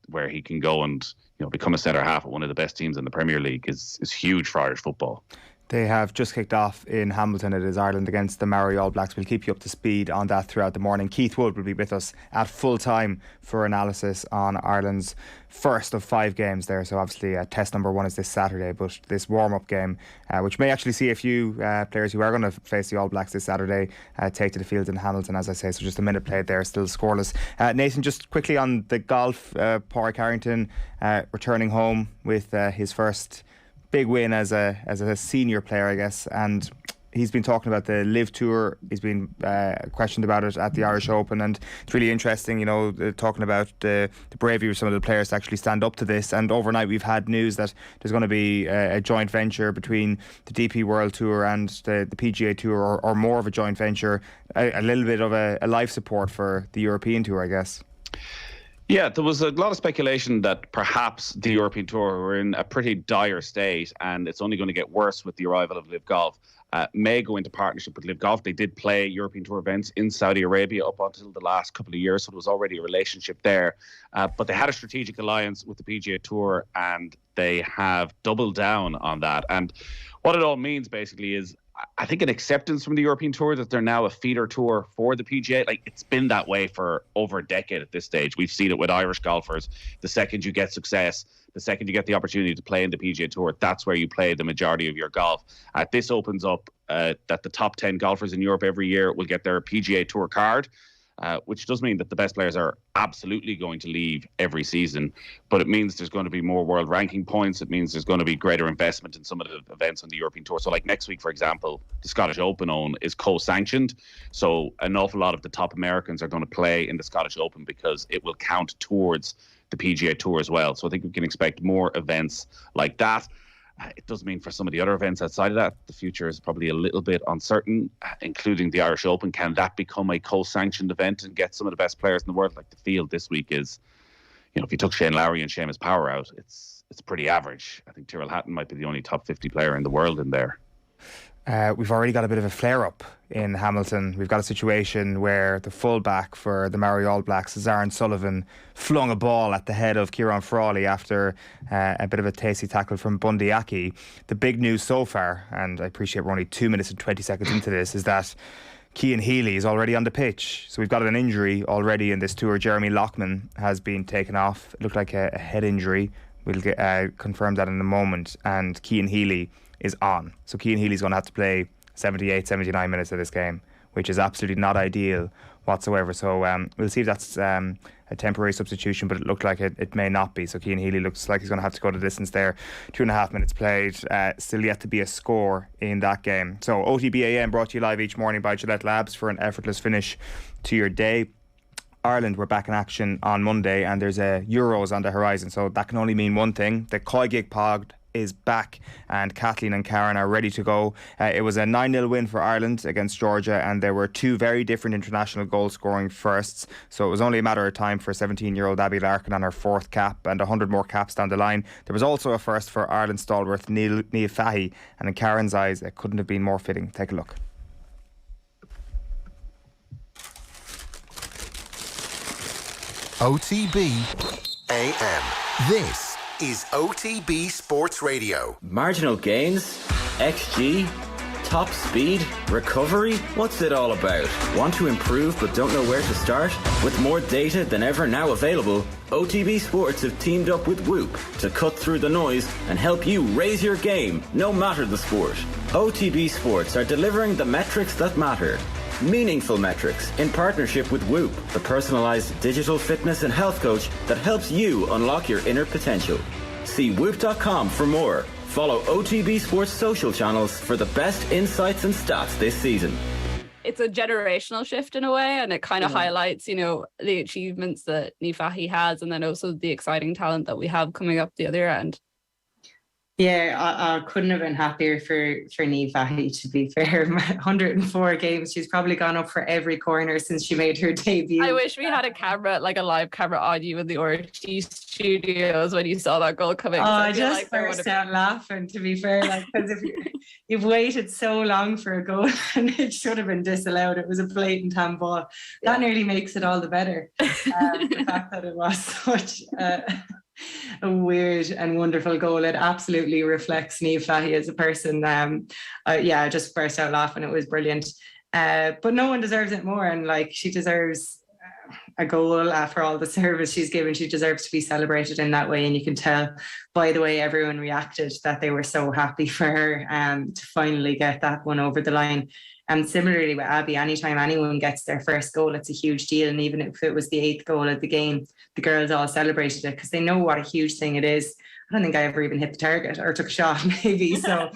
where he can go and become a centre half at one of the best teams in the Premier League is huge for Irish football. They have just kicked off in Hamilton. It is Ireland against the Maori All Blacks. We'll keep you up to speed on that throughout the morning. Keith Wood will be with us at full time for analysis on Ireland's first of 5 games there. So obviously test number 1 is this Saturday, but this warm-up game, which may actually see a few players who are going to face the All Blacks this Saturday take to the field in Hamilton, as I say. So just a minute played there, still scoreless. Nathan, just quickly on the golf, Pádraig Harrington returning home with his first big win as a senior player, I guess, and he's been talking about the Live Tour. He's been questioned about it at the Irish Open, and it's really interesting, talking about the bravery of some of the players to actually stand up to this. And overnight we've had news that there's going to be a joint venture between the DP World Tour and the PGA Tour, or more of a joint venture, a little bit of a life support for the European Tour, I guess. Yeah, there was a lot of speculation that perhaps the European Tour were in a pretty dire state, and it's only going to get worse with the arrival of Live Golf. May go into partnership with Live Golf. They did play European Tour events in Saudi Arabia up until the last couple of years, so there was already a relationship there. But they had a strategic alliance with the PGA Tour, and they have doubled down on that. And what it all means basically is I think an acceptance from the European Tour that they're now a feeder tour for the PGA. Like, it's been that way for over a decade at this stage. We've seen it with Irish golfers. The second you get success, the second you get the opportunity to play in the PGA Tour, that's where you play the majority of your golf. This opens up that the top 10 golfers in Europe every year will get their PGA Tour card. Which does mean that the best players are absolutely going to leave every season, but it means there's going to be more world ranking points. It means there's going to be greater investment in some of the events on the European Tour. So like next week, for example, the Scottish Open is co-sanctioned. So an awful lot of the top Americans are going to play in the Scottish Open because it will count towards the PGA Tour as well. So I think we can expect more events like that. It does mean for some of the other events outside of that, the future is probably a little bit uncertain, including the Irish Open. Can that become a co-sanctioned event and get some of the best players in the world? Like the field this week is, if you took Shane Lowry and Seamus Power out, it's pretty average. I think Tyrrell Hatton might be the only top 50 player in the world in there. We've already got a bit of a flare-up in Hamilton. We've got a situation where the full-back for the Maori All Blacks, Aaron Sullivan, flung a ball at the head of Kieran Frawley after a bit of a tasty tackle from Bundy Aki. The big news so far, and I appreciate we're only 2 minutes and 20 seconds into this, is that Cian Healy is already on the pitch. So we've got an injury already in this tour. Jeremy Loughman has been taken off. It looked like a head injury. We'll confirm that in a moment. And Cian Healy is on. So Cian Healy's going to have to play 78, 79 minutes of this game, which is absolutely not ideal whatsoever. So we'll see if that's a temporary substitution, but it looked like it may not be. So Cian Healy looks like he's going to have to go the distance there. 2.5 minutes played. Still yet to be a score in that game. So OTB AM brought to you live each morning by Gillette Labs for an effortless finish to your day. Ireland were back in action on Monday, and there's a Euros on the horizon, so that can only mean one thing. The Coigig Pod is back, and Kathleen and Karen are ready to go. It was a 9-0 win for Ireland against Georgia, and there were two very different international goal scoring firsts, so it was only a matter of time for 17-year-old Abby Larkin on her fourth cap and 100 more caps down the line. There was also a first for Ireland stalwart Niamh Fahey, and in Karen's eyes it couldn't have been more fitting. Take a look. OTB AM. This is OTB Sports Radio. Marginal gains, XG, top speed, recovery. What's it all about? Want to improve but don't know where to start? With more data than ever now available, OTB Sports have teamed up with Whoop to cut through the noise and help you raise your game, no matter the sport. OTB Sports are delivering the metrics that matter. Meaningful metrics in partnership with Whoop, the personalised digital fitness and health coach that helps you unlock your inner potential. See whoop.com for more. Follow OTB Sports social channels for the best insights and stats this season. It's a generational shift in a way, and it kind of highlights, the achievements that Niamh Fahey has, and then also the exciting talent that we have coming up the other end. Yeah, I couldn't have been happier for Niamh Fahey, to be fair. 104 games. She's probably gone up for every corner since she made her debut. I wish we had a camera, like a live camera on you in the RT studios when you saw that goal coming. Oh, I just burst out laughing, to be fair, because if you've waited so long for a goal and it should have been disallowed. It was a blatant handball. That nearly makes it all the better. The fact that it was such a weird and wonderful goal. It absolutely reflects Niamh Fahey as a person. I just burst out laughing. It was brilliant. But no one deserves it more, and she deserves a goal for all the service she's given. She deserves to be celebrated in that way, and you can tell by the way everyone reacted that they were so happy for her to finally get that one over the line. And similarly with Abby, anytime anyone gets their first goal, it's a huge deal. And even if it was the 8th goal of the game, the girls all celebrated it because they know what a huge thing it is. I don't think I ever even hit the target or took a shot, maybe. So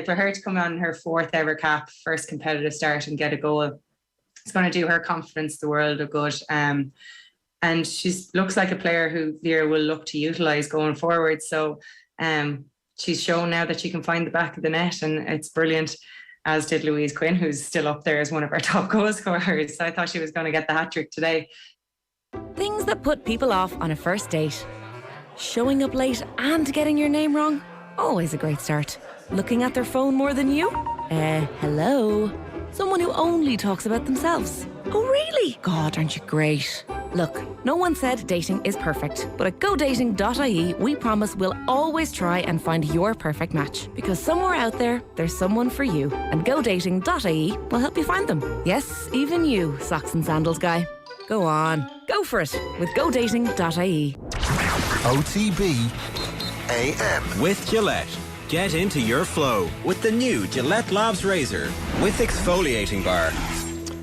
for her to come on her 4th ever cap, first competitive start, and get a goal, it's going to do her confidence the world of good. And she looks like a player who Vera will look to utilise going forward. So she's shown now that she can find the back of the net, and it's brilliant. As did Louise Quinn, who's still up there as one of our top goal scorers. So I thought she was going to get the hat-trick today. Things that put people off on a first date. Showing up late and getting your name wrong. Always a great start. Looking at their phone more than you? Hello? Someone who only talks about themselves. Oh, really? God, aren't you great? Look, no one said dating is perfect, but at godating.ie, we promise we'll always try and find your perfect match. Because somewhere out there, there's someone for you. And godating.ie will help you find them. Yes, even you, socks and sandals guy. Go on, go for it with godating.ie. OTB AM. With Gillette. Get into your flow with the new Gillette Labs Razor with exfoliating bar.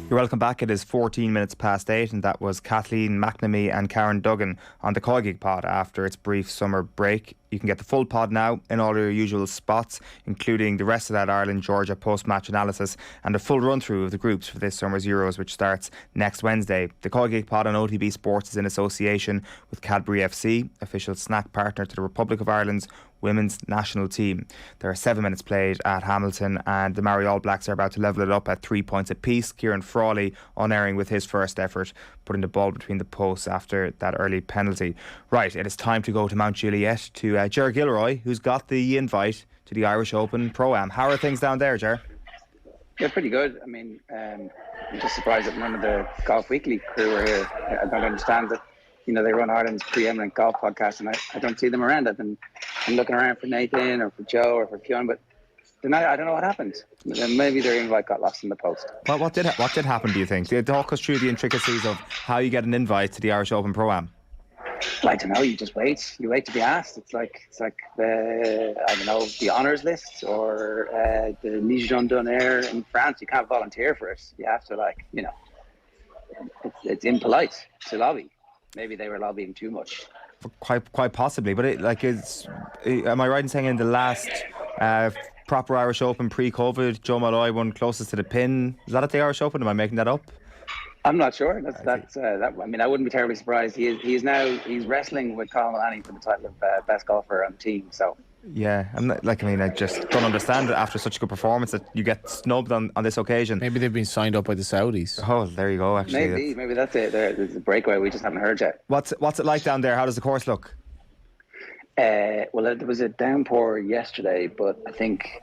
You're welcome back. It is 14 minutes past 8, and that was Kathleen McNamee and Karen Duggan on the Coigig pod after its brief summer break. You can get the full pod now in all your usual spots, including the rest of that Ireland-Georgia post-match analysis and a full run-through of the groups for this summer's Euros, which starts next Wednesday. The Coigig pod on OTB Sports is in association with Cadbury FC, official snack partner to the Republic of Ireland's women's national team. There are 7 minutes played at Hamilton, and the Maori All Blacks are about to level it up at 3 points apiece. Kieran Frawley unerring with his first effort, putting the ball between the posts after that early penalty. Right, it is time to go to Mount Juliet to Ger Gilroy, who's got the invite to the Irish Open Pro-Am. How are things down there, Ger? Yeah, pretty good. I mean, I'm just surprised that none of the Golf Weekly crew are here. I don't understand that. You know, they run Ireland's preeminent golf podcast, and I don't see them around. I'm looking around for Nathan or for Joe or for Eoin, but I don't know what happened. Maybe their invite got lost in the post. Well, what did happen, do you think? Talk us through the intricacies of how you get an invite to the Irish Open Pro-Am. I don't know. You just wait. You wait to be asked. It's like the honours list or the Légion d'honneur in France. You can't volunteer for it. You have to it's impolite to lobby. Maybe they were lobbying too much. Quite possibly, but am I right in saying in the last proper Irish Open pre-COVID, Joe Malloy won closest to the pin? Is that at the Irish Open? Am I making that up? I'm not sure. I mean, I wouldn't be terribly surprised. He's wrestling with Colm Boyle for the title of best golfer on the team. So yeah, I just don't understand it after such a good performance that you get snubbed on this occasion. Maybe they've been signed up by the Saudis. Oh, there you go. Actually, maybe that's it. There's a breakaway we just haven't heard yet. What's it like down there? How does the course look? Well, there was a downpour yesterday, but I think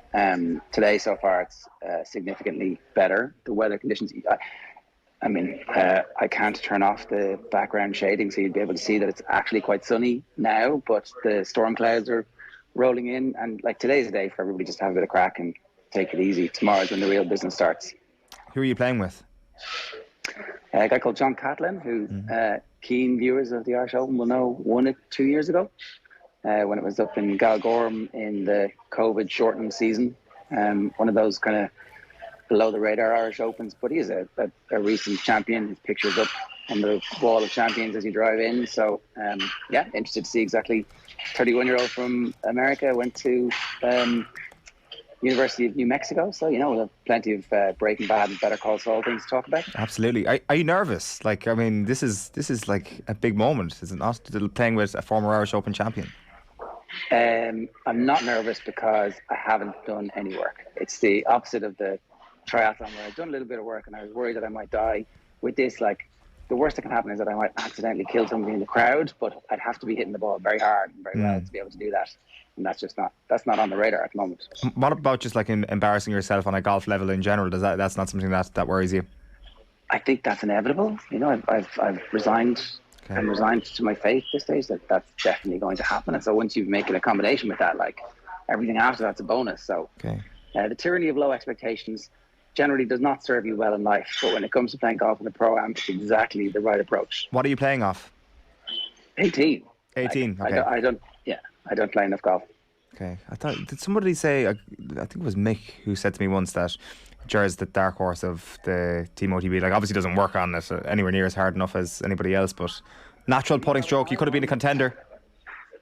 today so far it's significantly better. The weather conditions. I can't turn off the background shading, so you'd be able to see that it's actually quite sunny now, but the storm clouds are rolling in, and today's a day for everybody just to have a bit of crack and take it easy. Tomorrow's when the real business starts. Who are you playing with? A guy called John Catlin, who keen viewers of the Irish Open will know won it 2 years ago when it was up in Galgorm in the COVID shortened season. One of those kind of below the radar Irish Opens, but he is a recent champion. His picture's up on the wall of champions as you drive in. So interested to see exactly. 31-year-old from America, went to University of New Mexico, so we'll have plenty of Breaking Bad and Better Call Saul things to talk about. Absolutely. Are you nervous? This is like a big moment, is it not? Playing with a former Irish Open champion. I'm not nervous because I haven't done any work. It's the opposite of the triathlon where I've done a little bit of work and I was worried that I might die. With this, the worst that can happen is that I might accidentally kill somebody in the crowd, but I'd have to be hitting the ball very hard and very well to be able to do that. And that's not on the radar at the moment. What about just embarrassing yourself on a golf level in general? That's not something that worries you? I think that's inevitable. I've resigned. Okay. I'm resigned to my fate at this stage that that's definitely going to happen. And so once you make an accommodation with that, everything after that's a bonus. So the tyranny of low expectations generally does not serve you well in life, but when it comes to playing golf in the Pro-Am, it's exactly the right approach. What are you playing off? 18. Okay. I don't play enough golf. Okay. Did somebody say, I think it was Mick who said to me once that Ger's the dark horse of the Team OTB. Obviously doesn't work on it anywhere near as hard enough as anybody else, but natural putting stroke, you could have been a contender.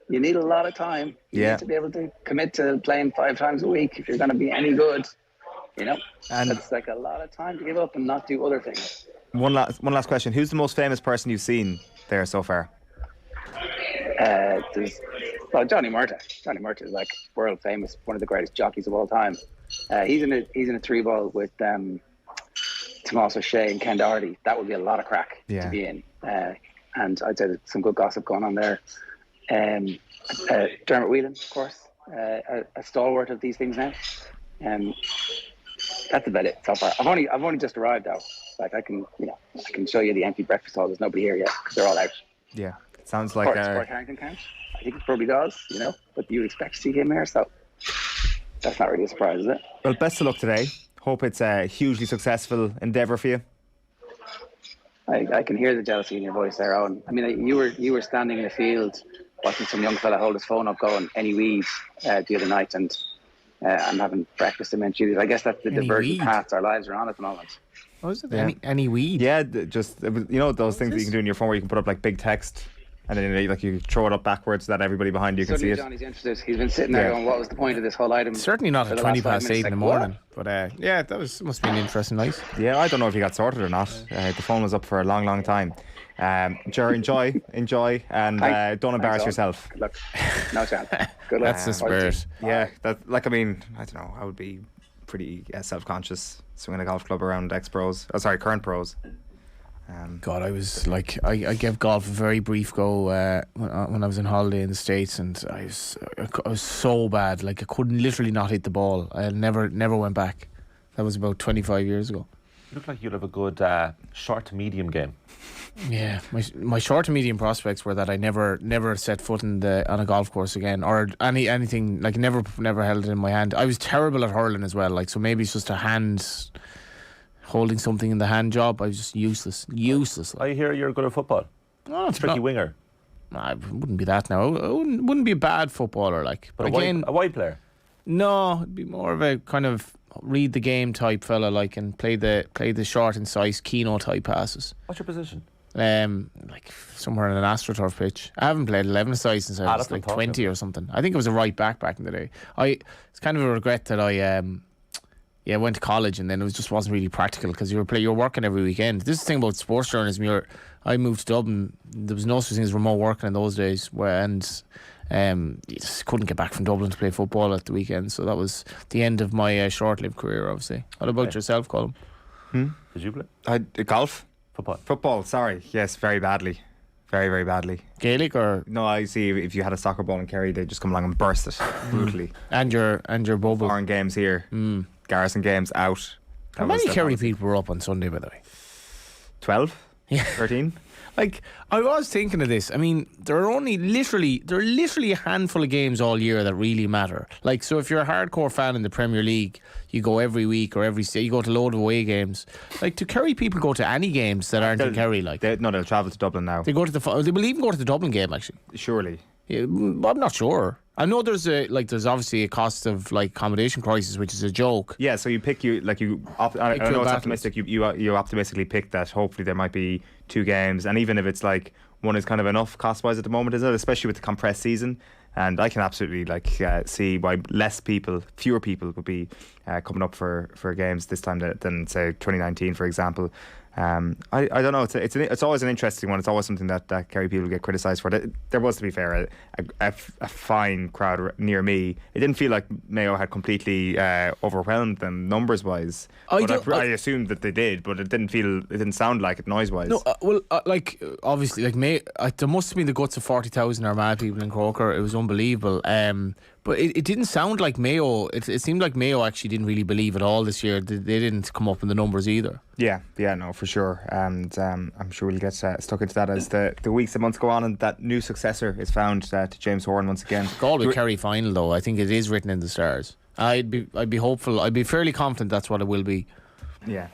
You need a lot of time. You need to be able to commit to playing 5 times a week if you're going to be any good. And it's a lot of time to give up and not do other things. One last question. Who's the most famous person you've seen there so far? Johnny Murtagh. Johnny Murtagh is world famous, one of the greatest jockeys of all time. He's in a 3-ball with Tomás O'Shea and Ken Doherty. That would be a lot of crack to be in. And I'd say there's some good gossip going on there. Dermot Whelan, of course, a stalwart of these things now. that's about it so far. I've only just arrived out. Like I can show you the empty breakfast hall. There's nobody here yet because they're all out. Yeah, it sounds like Sport Harrington count. I think it probably does, but you would expect to see him here, so that's not really a surprise, is it? Well, best of luck today. Hope it's a hugely successful endeavour for you. I can hear the jealousy in your voice there, Owen. I mean, you were standing in the field watching some young fella hold his phone up going, any weed, the other night, and I'm having breakfast in Tuesdays. I guess that's the divergent paths our lives are on at the moment. Oh, is it? Yeah. Any weed? Yeah, just those things that you can do on your phone where you can put up like big text, and then like you throw it up backwards so that everybody behind you can see it. Johnny's interested. He's been sitting there going, what was the point of this whole item? Certainly not at 20 past 8 in the morning. What? But must be an interesting night. Yeah, I don't know if he got sorted or not. The phone was up for a long, long time. Ger, enjoy, and don't embarrass yourself. Good luck. No chance. Good luck. That's the spirit. Yeah, I don't know. I would be pretty self-conscious swinging a golf club around current pros. God, I was like, I gave golf a very brief go when I was on holiday in the States, and I was so bad. Like I couldn't literally not hit the ball. I never went back. That was about 25 years ago. You look like you'd have a good short to medium game. Yeah, my short to medium prospects were that I never set foot on a golf course again, or anything like never held it in my hand. I was terrible at hurling as well. Like, so maybe it's just a hand holding something in the hand job. I was just useless. I hear you're good at football. Oh, it's tricky winger. I wouldn't be that now. I wouldn't be a bad footballer, like. But again, a wide player. No, it'd be more of a kind of read the game type fella, like, and play the short and size Keno type passes. What's your position? Like somewhere on an AstroTurf pitch. I haven't played 11 size since I was like 20 or something. I think it was a right back in the day. It's kind of a regret that I went to college and then it just wasn't really practical because you're working every weekend. This is the thing about sports journalism. I moved to Dublin. There was no such thing as remote working in those days, you just couldn't get back from Dublin to play football at the weekend. So that was the end of my short-lived career, obviously. What about yourself, Colm? Did you play? Golf? Football, sorry. Yes, very badly. Very, very badly. Gaelic or? No, I see if you had a soccer ball in Kerry, they'd just come along and burst it brutally. And your bubble. Foreign games here. Garrison games out. How many Kerry people were up on Sunday, by the way? 12? Yeah. 13? Like, I was thinking of this. I mean, there are literally a handful of games all year that really matter. Like, so if you're a hardcore fan in the Premier League, you go every week or you go to a load of away games. Like, do Kerry people go to any games that aren't in Kerry? Like, they'll travel to Dublin now. They will even go to the Dublin game, actually. Surely. Yeah, I'm not sure. I know there's obviously a cost of like accommodation crisis, which is a joke. Yeah, so I know it's optimistic. You optimistically pick that hopefully there might be 2 games, and even if it's like one is kind of enough cost wise at the moment, isn't it? Especially with the compressed season. And I can absolutely see why fewer people would be coming up for games this time than say 2019, for example. I don't know. It's always an interesting one. It's always something that Kerry people get criticised for. There was, to be fair, a fine crowd near me. It didn't feel like Mayo had completely overwhelmed them numbers wise. I assumed that they did, but it didn't sound like it noise wise. No, obviously, like Mayo, there must have been the guts of 40,000 Armagh people in Croker. It was unbelievable. But it didn't sound like Mayo. It seemed like Mayo actually didn't really believe at all this year. They didn't come up in the numbers either. Yeah, no, for sure. And I'm sure we'll get stuck into that as the weeks and months go on, and that new successor is found to James Horan once again. Galway Kerry final, though. I think it is written in the stars. I'd be hopeful. I'd be fairly confident that's what it will be. Yeah.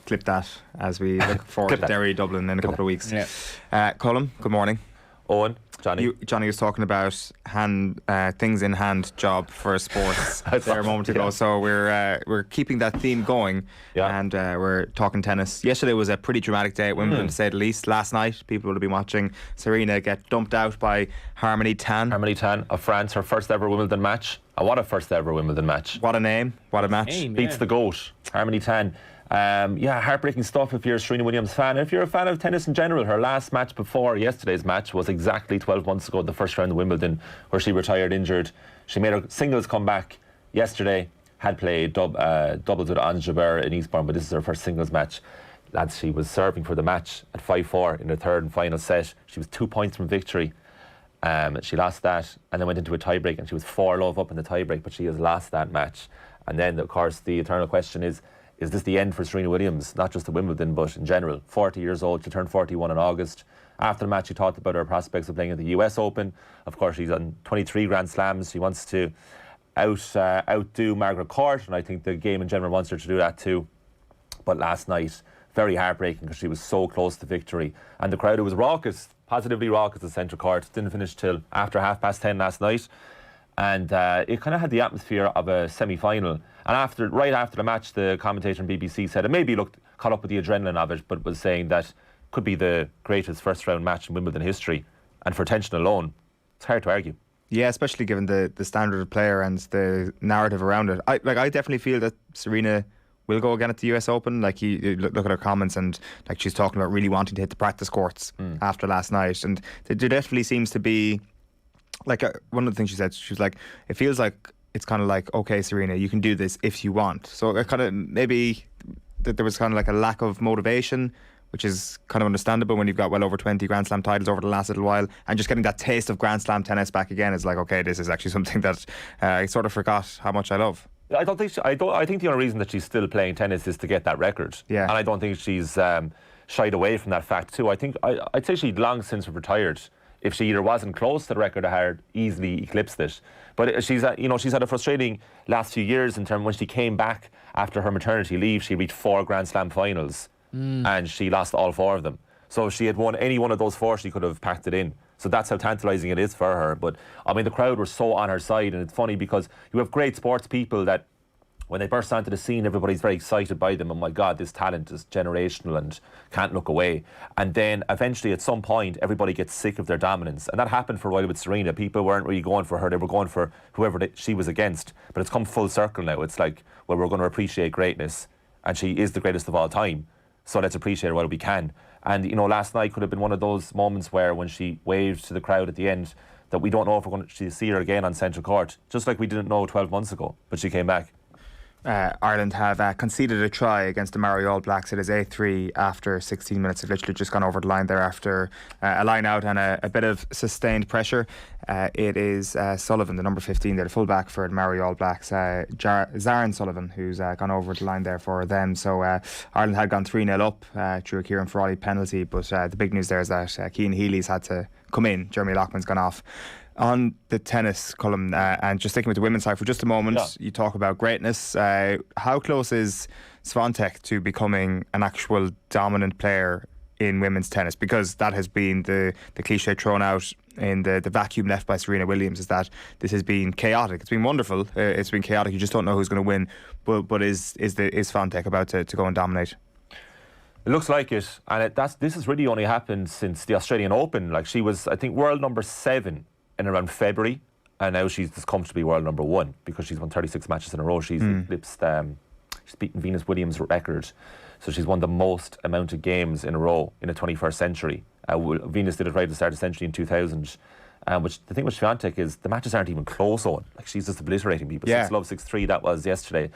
Clip that as we look forward to Derry, Dublin in a couple of weeks. Yeah. Colm, good morning. Owen, Johnny. Johnny was talking about things in hand job for sports there a moment ago. So we're keeping that theme going, and we're talking tennis. Yesterday was a pretty dramatic day at Wimbledon, to say the least. Last night, people would have been watching Serena get dumped out by Harmony Tan. Harmony Tan of France, her first ever Wimbledon match. What a first ever Wimbledon match! What a name! What a match! Beats the GOAT, Harmony Tan. Heartbreaking stuff if you're a Serena Williams fan. If you're a fan of tennis in general, her last match before yesterday's match was exactly 12 months ago, the first round of Wimbledon, where she retired injured. She made her singles comeback yesterday, had played doubles with Ons Jabeur in Eastbourne, but this is her first singles match. Lads, she was serving for the match at 5-4 in the third and final set. She was 2 points from victory. She lost that and then went into a tiebreak, and she was 4-love up in the tiebreak, but she has lost that match. And then, of course, the eternal question is, is this the end for Serena Williams, not just at Wimbledon, but in general? 40 years old, she turned 41 in August. After the match, she talked about her prospects of playing at the US Open. Of course, she's on 23 Grand Slams. She wants to outdo Margaret Court, and I think the game in general wants her to do that too. But last night, very heartbreaking because she was so close to victory. And the crowd, it was raucous, positively raucous at Central Court. Didn't finish till after 10:30 last night. And it kind of had the atmosphere of a semi-final. And right after the match, the commentator on BBC said it maybe looked caught up with the adrenaline of it, but was saying that could be the greatest first-round match in Wimbledon history. And for tension alone, it's hard to argue. Yeah, especially given the standard of player and the narrative around it. I definitely feel that Serena will go again at the US Open. Like, you look at her comments, and like she's talking about really wanting to hit the practice courts after last night. And there definitely seems to be, like, one of the things she said, she was like, it feels like it's kind of like, okay, Serena, you can do this if you want. So it kind of maybe that there was kind of like a lack of motivation, which is kind of understandable when you've got well over 20 Grand Slam titles over the last little while, and just getting that taste of Grand Slam tennis back again is like, okay, this is actually something that I sort of forgot how much I love. I think the only reason that she's still playing tennis is to get that record. Yeah. And I don't think she's shied away from that fact too. I'd say she'd long since retired if she either wasn't close to the record or had easily eclipsed it. But she's had a frustrating last few years in terms when she came back after her maternity leave. She reached 4 Grand Slam finals and she lost all 4 of them. So if she had won any one of those 4, she could have packed it in. So that's how tantalising it is for her. But I mean, the crowd were so on her side, and it's funny because you have great sports people that when they burst onto the scene, everybody's very excited by them. Oh my God, this talent is generational and can't look away. And then eventually at some point, everybody gets sick of their dominance. And that happened for a while with Serena. People weren't really going for her. They were going for whoever she was against. But it's come full circle now. It's like, well, we're going to appreciate greatness. And she is the greatest of all time. So let's appreciate her while we can. And, last night could have been one of those moments where when she waved to the crowd at the end, that we don't know if we're going to see her again on Central Court. Just like we didn't know 12 months ago. But she came back. Ireland have conceded a try against the Maori All Blacks. It is 8-3 after 16 minutes. They've literally just gone over the line there after a line out and a bit of sustained pressure. It is Sullivan, the number 15 there, the fullback for the Maori All Blacks, Zarin Sullivan, who's gone over the line there for them. So Ireland had gone 3-0 up through a Kieran Frawley penalty, but the big news there is that Cian Healy's had to come in. Jeremy Loughman's gone off. On the tennis column, and just sticking with the women's side for just a moment, you talk about greatness. How close is Swiatek to becoming an actual dominant player in women's tennis? Because that has been the cliche thrown out in the vacuum left by Serena Williams, is that this has been chaotic. It's been wonderful. It's been chaotic. You just don't know who's going to win. But is Swiatek about to go and dominate? It looks like it, and this has really only happened since the Australian Open. Like, she was, I think, world number 7 in around February, and now she's just comfortably world number 1 because she's won 36 matches in a row. She's eclipsed, she's beaten Venus Williams' record, so she's won the most amount of games in a row in the 21st century. Venus did it right at the start of the century in 2000. Which the thing with Swiatek is the matches aren't even close on. Like, she's just obliterating people. 6-love, 6-3, that was yesterday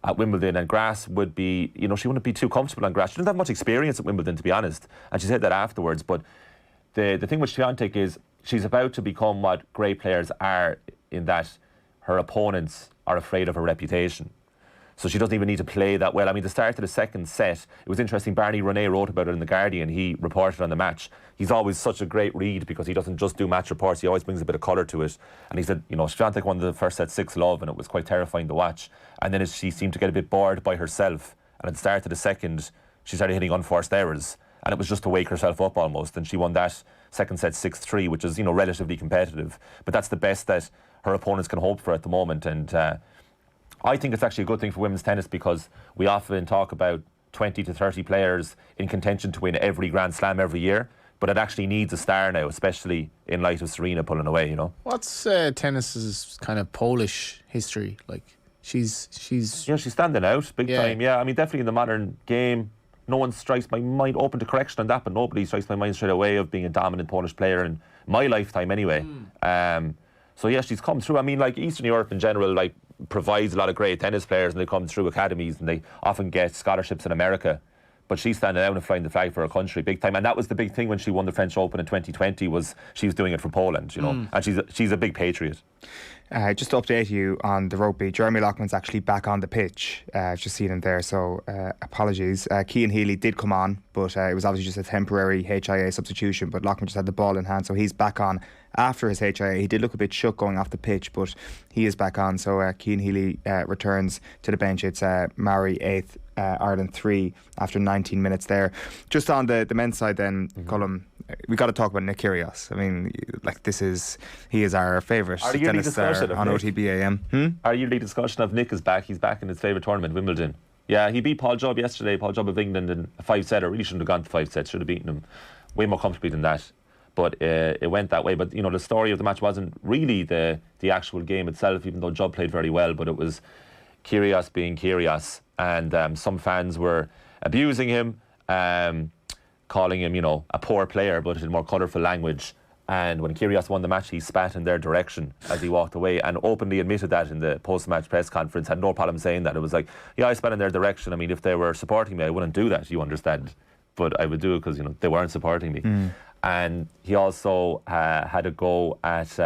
at Wimbledon, and grass would be, she wouldn't be too comfortable on grass. She didn't have much experience at Wimbledon, to be honest, and she said that afterwards. But the thing with Swiatek is she's about to become what great players are, in that her opponents are afraid of her reputation. So she doesn't even need to play that well. I mean, the start of the second set, it was interesting. Barney Ronay wrote about it in The Guardian. He reported on the match. He's always such a great read because he doesn't just do match reports. He always brings a bit of colour to it. And he said, Swiatek won the first set 6-love, and it was quite terrifying to watch. And then she seemed to get a bit bored by herself. And at the start of the second, she started hitting unforced errors. And it was just to wake herself up almost. And she won that second set 6-3, which is, relatively competitive. But that's the best that her opponents can hope for at the moment. And I think it's actually a good thing for women's tennis because we often talk about 20 to 30 players in contention to win every Grand Slam every year. But it actually needs a star now, especially in light of Serena pulling away, What's tennis's kind of Polish history? Like, she's standing out big time, yeah. I mean, definitely in the modern game, no one strikes my mind, open to correction on that, but nobody strikes my mind straight away of being a dominant Polish player in my lifetime anyway. So yeah, she's come through. I mean, like, Eastern Europe in general, like, provides a lot of great tennis players, and they come through academies and they often get scholarships in America. but she's standing out and flying the flag for her country big time. And that was the big thing when she won the French Open in 2020, was she was doing it for Poland, you know. And she's a big patriot. Just to update you on the rugby, Jeremy Loughman's actually back on the pitch. I've just seen him there, so apologies. Cian Healy did come on, but it was obviously just a temporary HIA substitution, but Loughman just had the ball in hand, so he's back on after his HIA. He did look a bit shook going off the pitch, but he is back on, so Cian Healy returns to the bench. It's Maori 8th, Ireland 3 after 19 minutes there. Just on the men's side then, Colm, we got to talk about Nick Kyrgios. I mean, like, he is our favourite tennis star on OTB AM. Our yearly discussion of Nick is back. He's back in his favourite tournament, Wimbledon. Yeah, he beat Paul Jubb yesterday. Paul Jubb of England in a 5-setter. Really shouldn't have gone to 5 sets. Should have beaten him way more comfortably than that. But it went that way. But, you know, the story of the match wasn't really the actual game itself, even though Jubb played very well. But it was Kyrgios being Kyrgios. And some fans were abusing him, calling him, you know, a poor player, but in more colourful language. And when Kyrgios won the match, he spat in their direction as he walked away, and openly admitted that in the post-match press conference. Had no problem saying that. It was like, yeah, I spat in their direction. I mean, if they were supporting me, I wouldn't do that, you understand. But I would do it because, you know, they weren't supporting me. And he also had a go at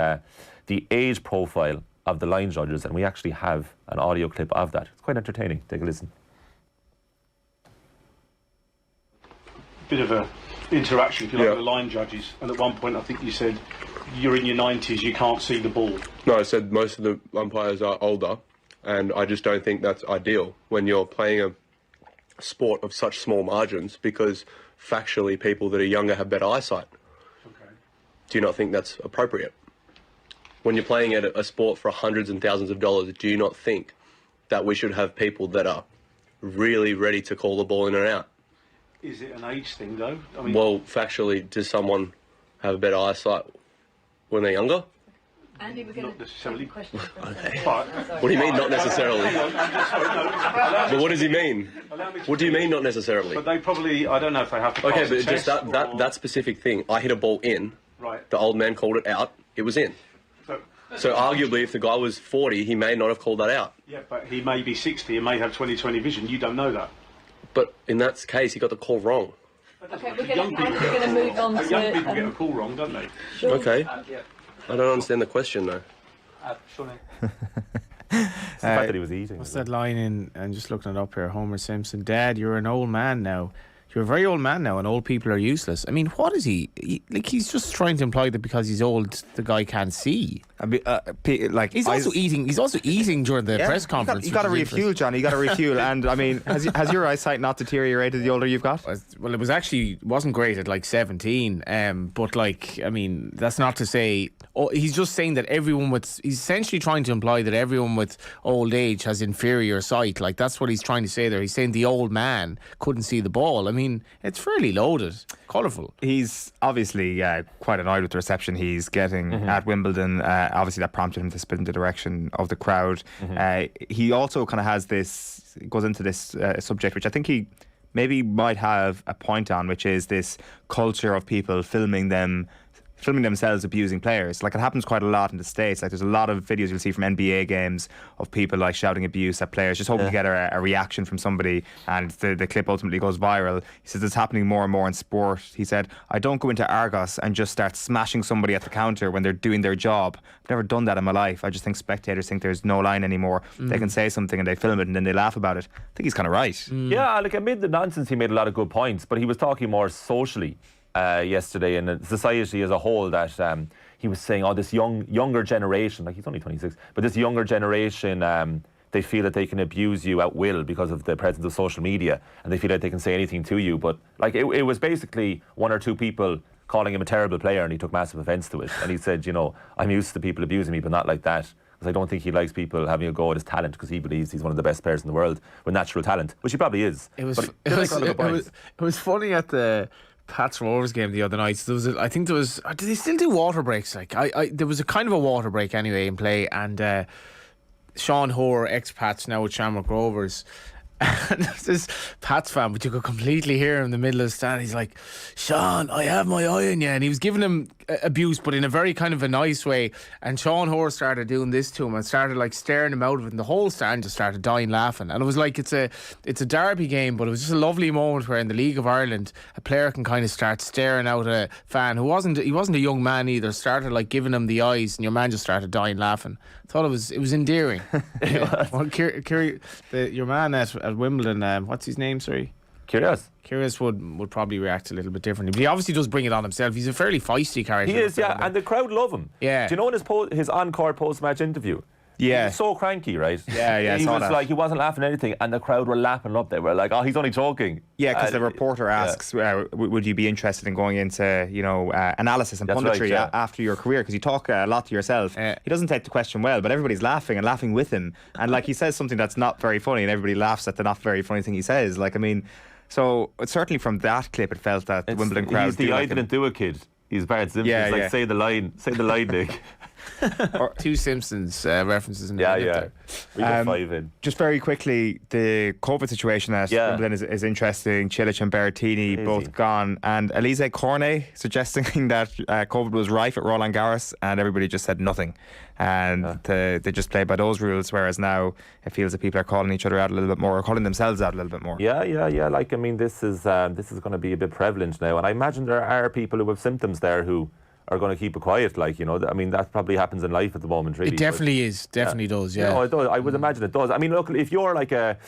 the age profile of the line judges, and we actually have an audio clip of that. It's quite entertaining. Take a listen. Bit of a interaction, if you like, with the line judges. And at one point, I think you said you're in your 90s, you can't see the ball. No, I said most of the umpires are older, and I just don't think that's ideal when you're playing a sport of such small margins, because factually people that are younger have better eyesight. Okay. Do you not think that's appropriate? When you're playing at a sport for hundreds and thousands of dollars, do you not think that we should have people that are really ready to call the ball in and out? Is it an age thing, though? I mean, well, factually, does someone have a better eyesight when they're younger? Andy, we're not necessarily. Okay. What do you mean, not necessarily? But what does he mean? What do you mean, not necessarily? But they probably, I don't know if they have to Okay, pass but a just test that specific thing. I hit a ball in. Right. The old man called it out. It was in. So arguably, if the guy was 40, he may not have called that out. Yeah, but he may be 60 and may have 20/20 vision. You don't know that. But in that case, he got the call wrong. Okay, we're going to move on to... Young people get a call wrong, don't they? Sure. Okay. I don't understand the question, though. The fact that he was eating. What's that line in, and just looking it up here, Homer Simpson, Dad, you're an old man now. You're a very old man now, and old people are useless. I mean, what is he? Like, he's just trying to imply that because he's old, the guy can't see. I mean, like, he's also eating. He's also eating during the press conference. You got to refuel, John. You got to refuel. And I mean, has your eyesight not deteriorated the older you've got? Well, it wasn't great at like 17. But like, I mean, that's not to say. Oh, he's just saying that he's essentially trying to imply that everyone with old age has inferior sight. Like, that's what he's trying to say there. He's saying the old man couldn't see the ball. I mean, it's fairly loaded, colourful. He's obviously quite annoyed with the reception he's getting at Wimbledon. Obviously, that prompted him to spin in the direction of the crowd. He also kind of goes into this subject, which I think he maybe might have a point on, which is this culture of people filming themselves abusing players. Like, it happens quite a lot in the States. Like, there's a lot of videos you'll see from NBA games of people like shouting abuse at players, just hoping to get a reaction from somebody, and the clip ultimately goes viral. He says it's happening more and more in sport. He said, I don't go into Argos and just start smashing somebody at the counter when they're doing their job. I've never done that in my life. I just think spectators think there's no line anymore. They can say something and they film it and then they laugh about it. I think he's kind of right. Yeah, like, amid the nonsense, he made a lot of good points, but he was talking more socially yesterday in society as a whole, that he was saying, this younger generation, like, he's only 26, but this younger generation, they feel that they can abuse you at will because of the presence of social media, and they feel like they can say anything to you. But like, it was basically one or two people calling him a terrible player, and he took massive offence to it. And he said, I'm used to people abusing me, but not like that. Because I don't think he likes people having a go at his talent, because he believes he's one of the best players in the world with natural talent, which he probably is. It was funny at the Pats Rovers game the other night. So did they still do water breaks? Like, there was a kind of a water break anyway in play, and Sean Hoare, ex-Pats, now with Shamrock Rovers, And there's this Pats fan, but you could completely hear him in the middle of the stand. He's like, Sean, I have my eye on you. And he was giving him abuse, but in a very kind of a nice way. And Sean Hoare started doing this to him and started like staring him out of it. And the whole stand just started dying laughing. And it was like, it's a derby game, but it was just a lovely moment where in the League of Ireland, a player can kind of start staring out a fan who wasn't a young man either, started like giving him the eyes, and your man just started dying laughing. I thought it was endearing. Well, your man at Wimbledon, what's his name, sorry? Curious would probably react a little bit differently, but he obviously does bring it on himself. He's a fairly feisty character. He is, yeah, and the crowd love him. Yeah. Do you know in his encore post-match interview? Yeah. He was so cranky, right? Yeah, he was like, he wasn't laughing at anything, and the crowd were lapping up. They were like, oh, he's only joking. Yeah, because the reporter asks, would you be interested in going into, analysis and punditry after your career? Because you talk a lot to yourself. He doesn't take the question well, but everybody's laughing and laughing with him. And like he says something that's not very funny, and everybody laughs at the not very funny thing he says. Like, I mean, so certainly from that clip, it felt that the Wimbledon crowd. He's the I didn't do it kid. He's Bart Simpson. Yeah, he's like, say the line, Nick. Or two Simpsons references in there. We got 5 in. Just very quickly, the COVID situation at Wimbledon is interesting. Chilich and Berrettini both gone, and Elise Cornet suggesting that COVID was rife at Roland Garros, and everybody just said nothing, and they just played by those rules. Whereas now it feels that people are calling each other out a little bit more, or calling themselves out a little bit more. Yeah. Like, I mean, this is going to be a bit prevalent now, and I imagine there are people who have symptoms there who are going to keep it quiet, I mean, that probably happens in life at the moment, really. It definitely does, yeah. It does. I would imagine it does. I mean, look, if you're like a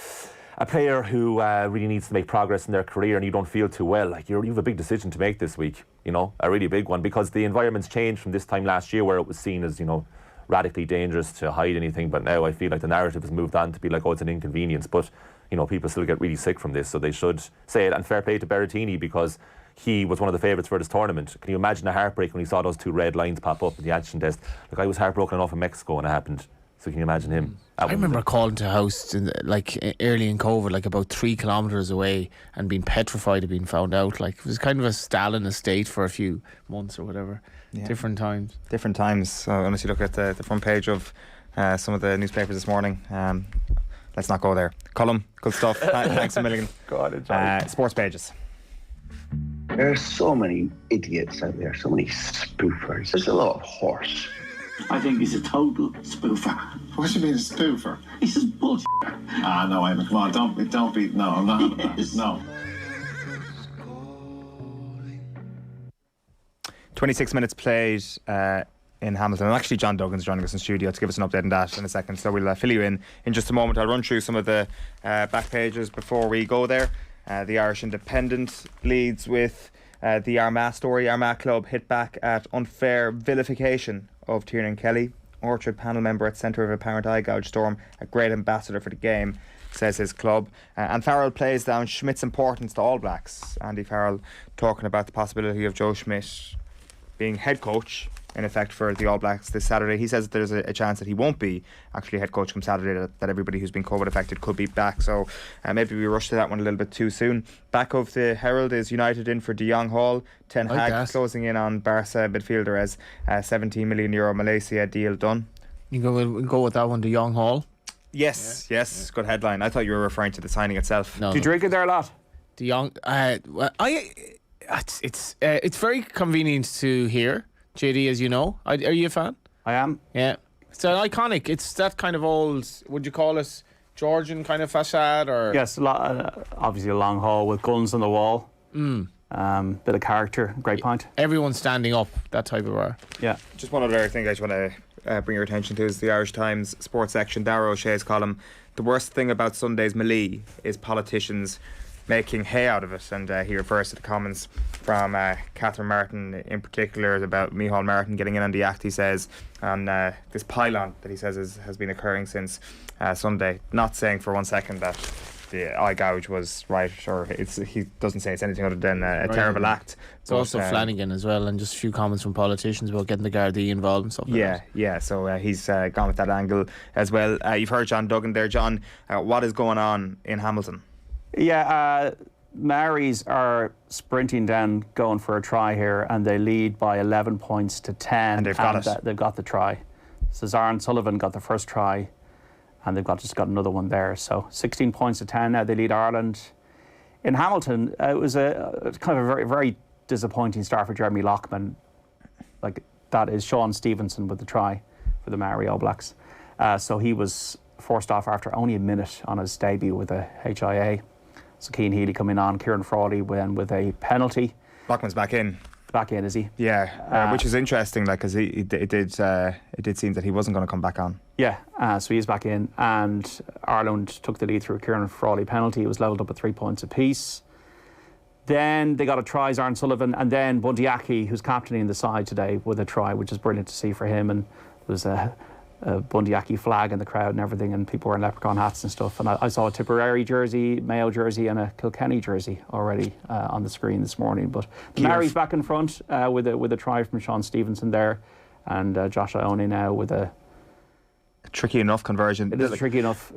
player who really needs to make progress in their career and you don't feel too well, you have a big decision to make this week, a really big one, because the environment's changed from this time last year where it was seen as, radically dangerous to hide anything, but now I feel like the narrative has moved on to be like, oh, it's an inconvenience, but, people still get really sick from this, so they should say it, and fair play to Berrettini, because he was one of the favourites for this tournament. Can you imagine the heartbreak when he saw those 2 red lines pop up in the antigen test? Like, I was heartbroken enough in Mexico when it happened. So can you imagine him? I remember calling to a house early in COVID, about 3 kilometres away, and being petrified of being found out. It was kind of a Stalin estate for a few months or whatever. Yeah. Different times. So unless you look at the front page of some of the newspapers this morning, let's not go there. Colm, good stuff. Thanks a million. Sports pages. There are so many idiots out there, so many spoofers. There's a lot of horse. I think he's a total spoofer. What do you mean a spoofer? He's just bullshit. No, Eamon, come on, don't be, no, I'm not, yes. No. 26 minutes played in Hamilton. And actually John Duggan's joining us in studio to give us an update on that in a second, so we'll fill you in just a moment. I'll run through some of the back pages before we go there. The Irish Independent leads with the Armagh story. Armagh Club hit back at unfair vilification of Tiernan Kelly. Orchard panel member at centre of apparent eye gouge storm, a great ambassador for the game, says his club. And Farrell plays down Schmidt's importance to All Blacks. Andy Farrell talking about the possibility of Joe Schmidt being head coach in effect for the All Blacks this Saturday. He says that there's a chance that he won't be actually head coach come Saturday, that everybody who's been COVID affected could be back, so maybe we rushed to that one a little bit too soon. Back of the Herald is United in for De Jong Hall. Ten Hag closing in on Barca midfielder as €17 million Malaysia deal done. You go with that one, De Jong Hall? Yes, good headline. I thought you were referring to the signing itself. No, Do you drink it there a lot? De Jong, it's very convenient to hear, JD, as you know. Are you a fan? I am. Yeah. It's iconic. It's that kind of old, would you call it Georgian kind of facade? Or yes, obviously a long hall with guns on the wall. Bit of character. Great point. Everyone standing up, that type of bar. Yeah. Just one other thing I just want to bring your attention to is the Irish Times sports section. Darragh O'Shea's column. The worst thing about Sunday's melee is politicians making hay out of it, and he refers to the comments from Catherine Martin in particular about Micheál Martin getting in on the act, he says, on this pylon that he says has been occurring since Sunday, not saying for 1 second that the eye gouge was right, or he doesn't say it's anything other than a terrible act. It's also Flanagan as well, and just a few comments from politicians about getting the Gardaí involved and stuff like that. Yeah, so he's gone with that angle as well. You've heard John Duggan there. John, what is going on in Hamilton? Yeah, Maoris are sprinting down, going for a try here, and they lead by 11 points to 10. And they've got it. They've got the try. So Zaran Sullivan got the first try, and they've just got another one there. So 16 points to 10 now. They lead Ireland. In Hamilton, it was kind of a very, very disappointing start for Jeremy Loughman. Like, that is Sean Stevenson with the try for the Maori All Blacks. So he was forced off after only a minute on his debut with a HIA. So Cian Healy coming on, Kieran Frawley went with a penalty. Loughman's back in. Back in, is he? Yeah, which is interesting, like, because it did seem that he wasn't going to come back on. Yeah, so he's back in, and Ireland took the lead through a Kieran Frawley penalty. It was levelled up at 3 points apiece. Then they got a try, Aaron Sullivan, and then Bundy Aki, who's captaining the side today, with a try, which is brilliant to see for him. And there was a Bundy Aki flag in the crowd and everything, and people wearing leprechaun hats and stuff. And I saw a Tipperary jersey, Mayo jersey, and a Kilkenny jersey already on the screen this morning. But Mary's back in front with a try from Sean Stevenson there, and Josh Eoin now with a tricky enough conversion. It is tricky enough.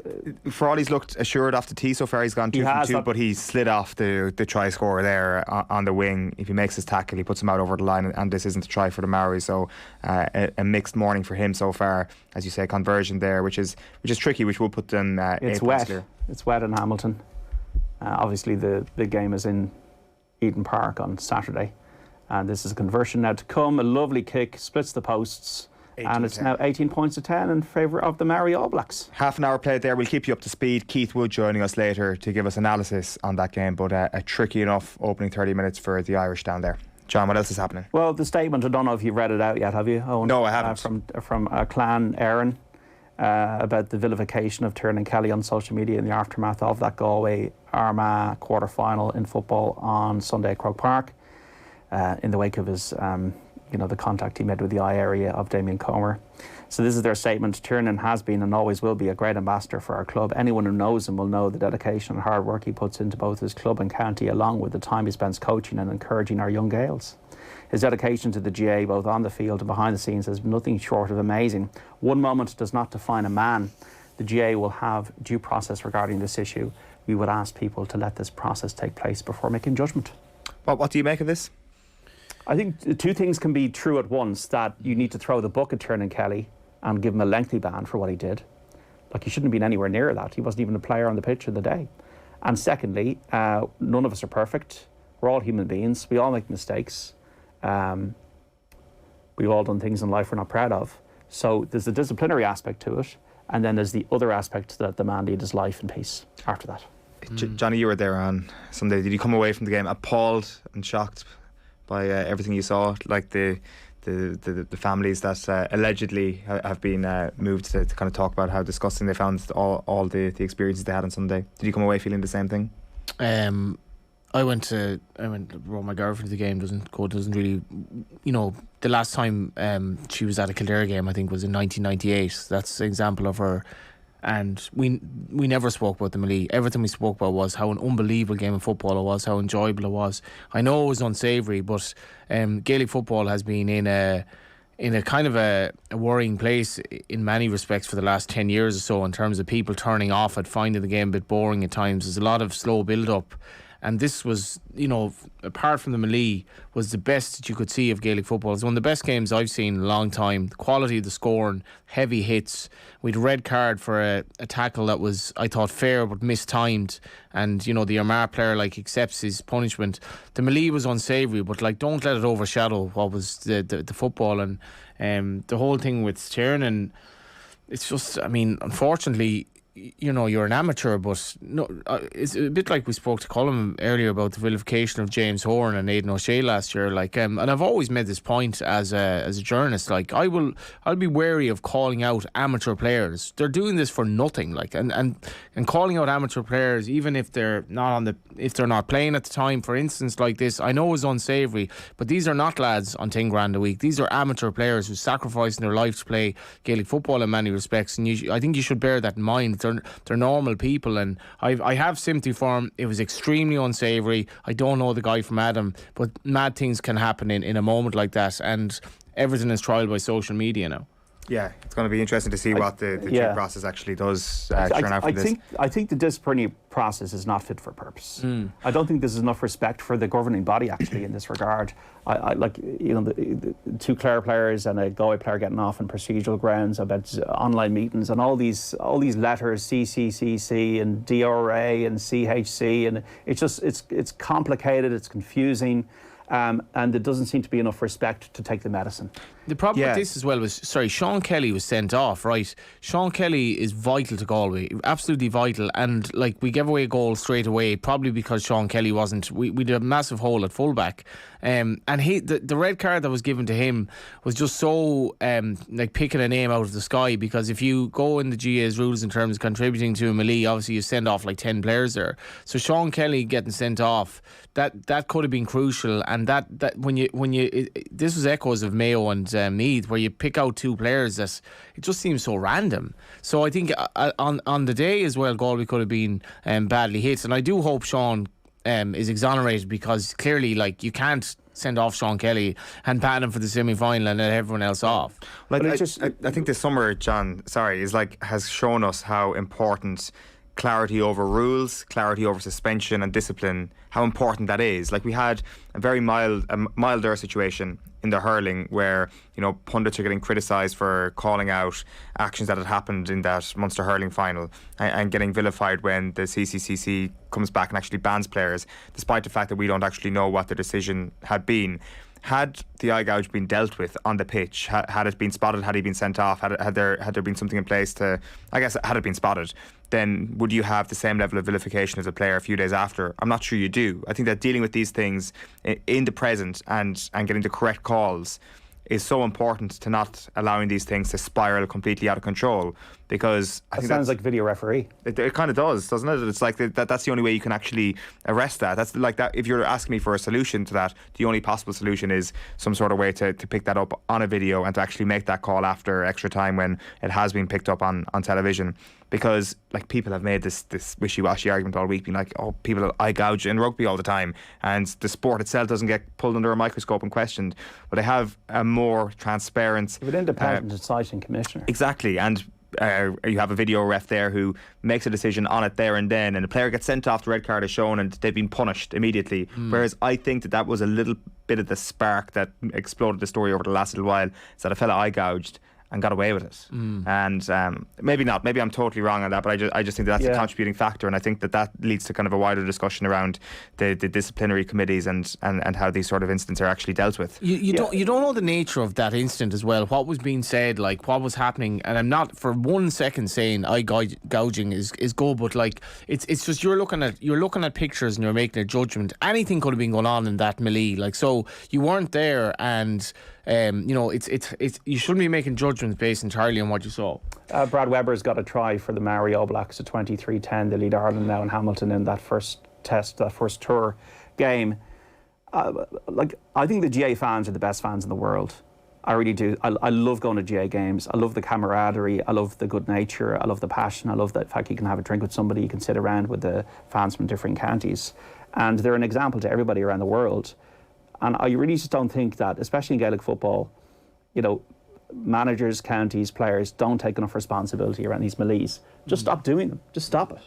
Frawley's looked assured off the tee so far. He's gone 2 from 2, but he slid off the try scorer there on the wing. If he makes his tackle, he puts him out over the line, and this isn't a try for the Maori. So a mixed morning for him so far. As you say, conversion there, which is tricky, which will put them. It's wet. It's wet in Hamilton. Obviously, the big game is in Eden Park on Saturday, and this is a conversion now to come. A lovely kick, splits the posts. And it's now 18 points to 10 in favour of the Maori All Blacks. Half an hour played there. We'll keep you up to speed. Keith Wood joining us later to give us analysis on that game, but a tricky enough opening 30 minutes for the Irish down there. John, what else is happening? Well, the statement, I don't know if you've read it out yet, have you, Owen? No, I haven't. From Clan Eoin about the vilification of Tiernan Kelly on social media in the aftermath of that Galway Armagh quarter-final in football on Sunday at Croke Park, in the wake of his... the contact he made with the eye area of Damien Comer. So this is their statement. Tiernan has been and always will be a great ambassador for our club. Anyone who knows him will know the dedication and hard work he puts into both his club and county, along with the time he spends coaching and encouraging our young Gaels. His dedication to the GA, both on the field and behind the scenes, has been nothing short of amazing. One moment does not define a man. The GA will have due process regarding this issue. We would ask people to let this process take place before making judgment. What do you make of this? I think two things can be true at once, that you need to throw the book at Tiernan Kelly and give him a lengthy ban for what he did. Like, he shouldn't have been anywhere near that. He wasn't even a player on the pitch of the day. And secondly, none of us are perfect. We're all human beings. We all make mistakes. We've all done things in life we're not proud of. So there's the disciplinary aspect to it, and then there's the other aspect that the man lead his life in peace after that. Johnny, you were there on Sunday. Did you come away from the game appalled and shocked by everything you saw, like the families that allegedly have been moved to kind of talk about how disgusting they found all the experiences they had on Sunday? Did you come away feeling the same thing? I went brought my girlfriend to the game. Doesn't really, the last time she was at a Kildare game, I think, was in 1998. That's an example of her. And we never spoke about the Melee. Everything we spoke about was how an unbelievable game of football it was, how enjoyable it was. I know it was unsavoury, but Gaelic football has been in a kind of a worrying place in many respects for the last 10 years or so, in terms of people turning off it, finding the game a bit boring at times. There's a lot of slow build-up. And this was, apart from the Melee, was the best that you could see of Gaelic football. It's one of the best games I've seen in a long time. The quality of the scoring, heavy hits. We had a red card for a tackle that was, I thought, fair but mistimed. And, the Armagh player, accepts his punishment. The Melee was unsavoury, but, don't let it overshadow what was the football. And the whole thing with Tiernan, it's just, unfortunately... you're an amateur, but no, it's a bit like we spoke to Colm earlier about the vilification of James Horan and Aidan O'Shea last year. And I've always made this point as a journalist. I'll be wary of calling out amateur players. They're doing this for nothing. And calling out amateur players, even if they're not playing at the time, for instance, like this, I know is unsavoury. But these are not lads on 10 grand a week. These are amateur players who sacrificing their life to play Gaelic football in many respects. And I think you should bear that in mind. They're normal people, and I have sympathy for him. It was extremely unsavoury. I don't know the guy from Adam, but mad things can happen in a moment like that, and everything is trialed by social media now. Yeah, it's going to be interesting to see what the due process actually does turn out from this. I think the disciplinary process is not fit for purpose. I don't think there's enough respect for the governing body actually in this regard. I like, you know, the two Clare players and a Galway player getting off on procedural grounds about online meetings and all these letters, CCCC and DRA and CHC, and it's complicated, it's confusing. And there doesn't seem to be enough respect to take the medicine. The problem with this as well was, Sean Kelly was sent off, right? Sean Kelly is vital to Galway, absolutely vital. And like, we gave away a goal straight away, probably because Sean Kelly wasn't. We did a massive hole at fullback, and the red card that was given to him was just so like picking a name out of the sky. Because if you go in the GA's rules in terms of contributing to a melee, obviously you send off like 10 players there. So Sean Kelly getting sent off, that could have been crucial. And that this was echoes of Mayo and Meath, where you pick out two players that it just seems so random. So I think on the day as well, Galway could have been badly hit, and I do hope Sean is exonerated, because clearly, like, you can't send off Sean Kelly and ban him for the semi-final and let everyone else off. Like, I think this summer, John, has shown us how important clarity over rules, clarity over suspension and discipline, how important that is. Like, we had a very milder situation in the hurling where, you know, pundits are getting criticised for calling out actions that had happened in that Munster hurling final and getting vilified when the CCCC comes back and actually bans players, despite the fact that we don't actually know what the decision had been. Had the eye gouge been dealt with on the pitch, had it been spotted, had he been sent off, had there been something in place to, I guess, had it been spotted, then would you have the same level of vilification as a player a few days after? I'm not sure you do. I think that dealing with these things in the present and getting the correct calls is so important to not allowing these things to spiral completely out of control, because I think sounds like video referee. It kind of does, doesn't it? It's like that's the only way you can actually arrest that. That's like that. If you're asking me for a solution to that, the only possible solution is some sort of way to pick that up on a video and to actually make that call after extra time when it has been picked up on television. Because like, people have made this wishy-washy argument all week, being like, oh, people eye gouge in rugby all the time, and the sport itself doesn't get pulled under a microscope and questioned. But they have a more transparent, with an independent deciding commissioner. Exactly, and you have a video ref there who makes a decision on it there and then, and the player gets sent off, the red card is shown, and they've been punished immediately. Whereas I think that was a little bit of the spark that exploded the story over the last little while, is that a fella eye gouged and got away with it. And maybe not, maybe I'm totally wrong on that, but I just think that's a contributing factor, and I think that leads to kind of a wider discussion around the disciplinary committees and how these sort of incidents are actually dealt with. You don't know the nature of that incident as well, what was being said, like what was happening. And I'm not for 1 second saying eye gouging is good, but like it's just you're looking at pictures and you're making a judgment. Anything could have been going on in that melee, like, so you weren't there, and you know, it's you shouldn't be making judgments based entirely on what you saw. Brad Webber's got a try for the Maori All Blacks at 23-10. They lead Ireland now in Hamilton in that first tour game. I think the GA fans are the best fans in the world. I really do. I love going to GA games. I love the camaraderie. I love the good nature. I love the passion. I love the fact you can have a drink with somebody. You can sit around with the fans from different counties, and they're an example to everybody around the world. And I really just don't think that, especially in Gaelic football, you know, managers, counties, players don't take enough responsibility around these melees. Just stop doing them. Just stop it.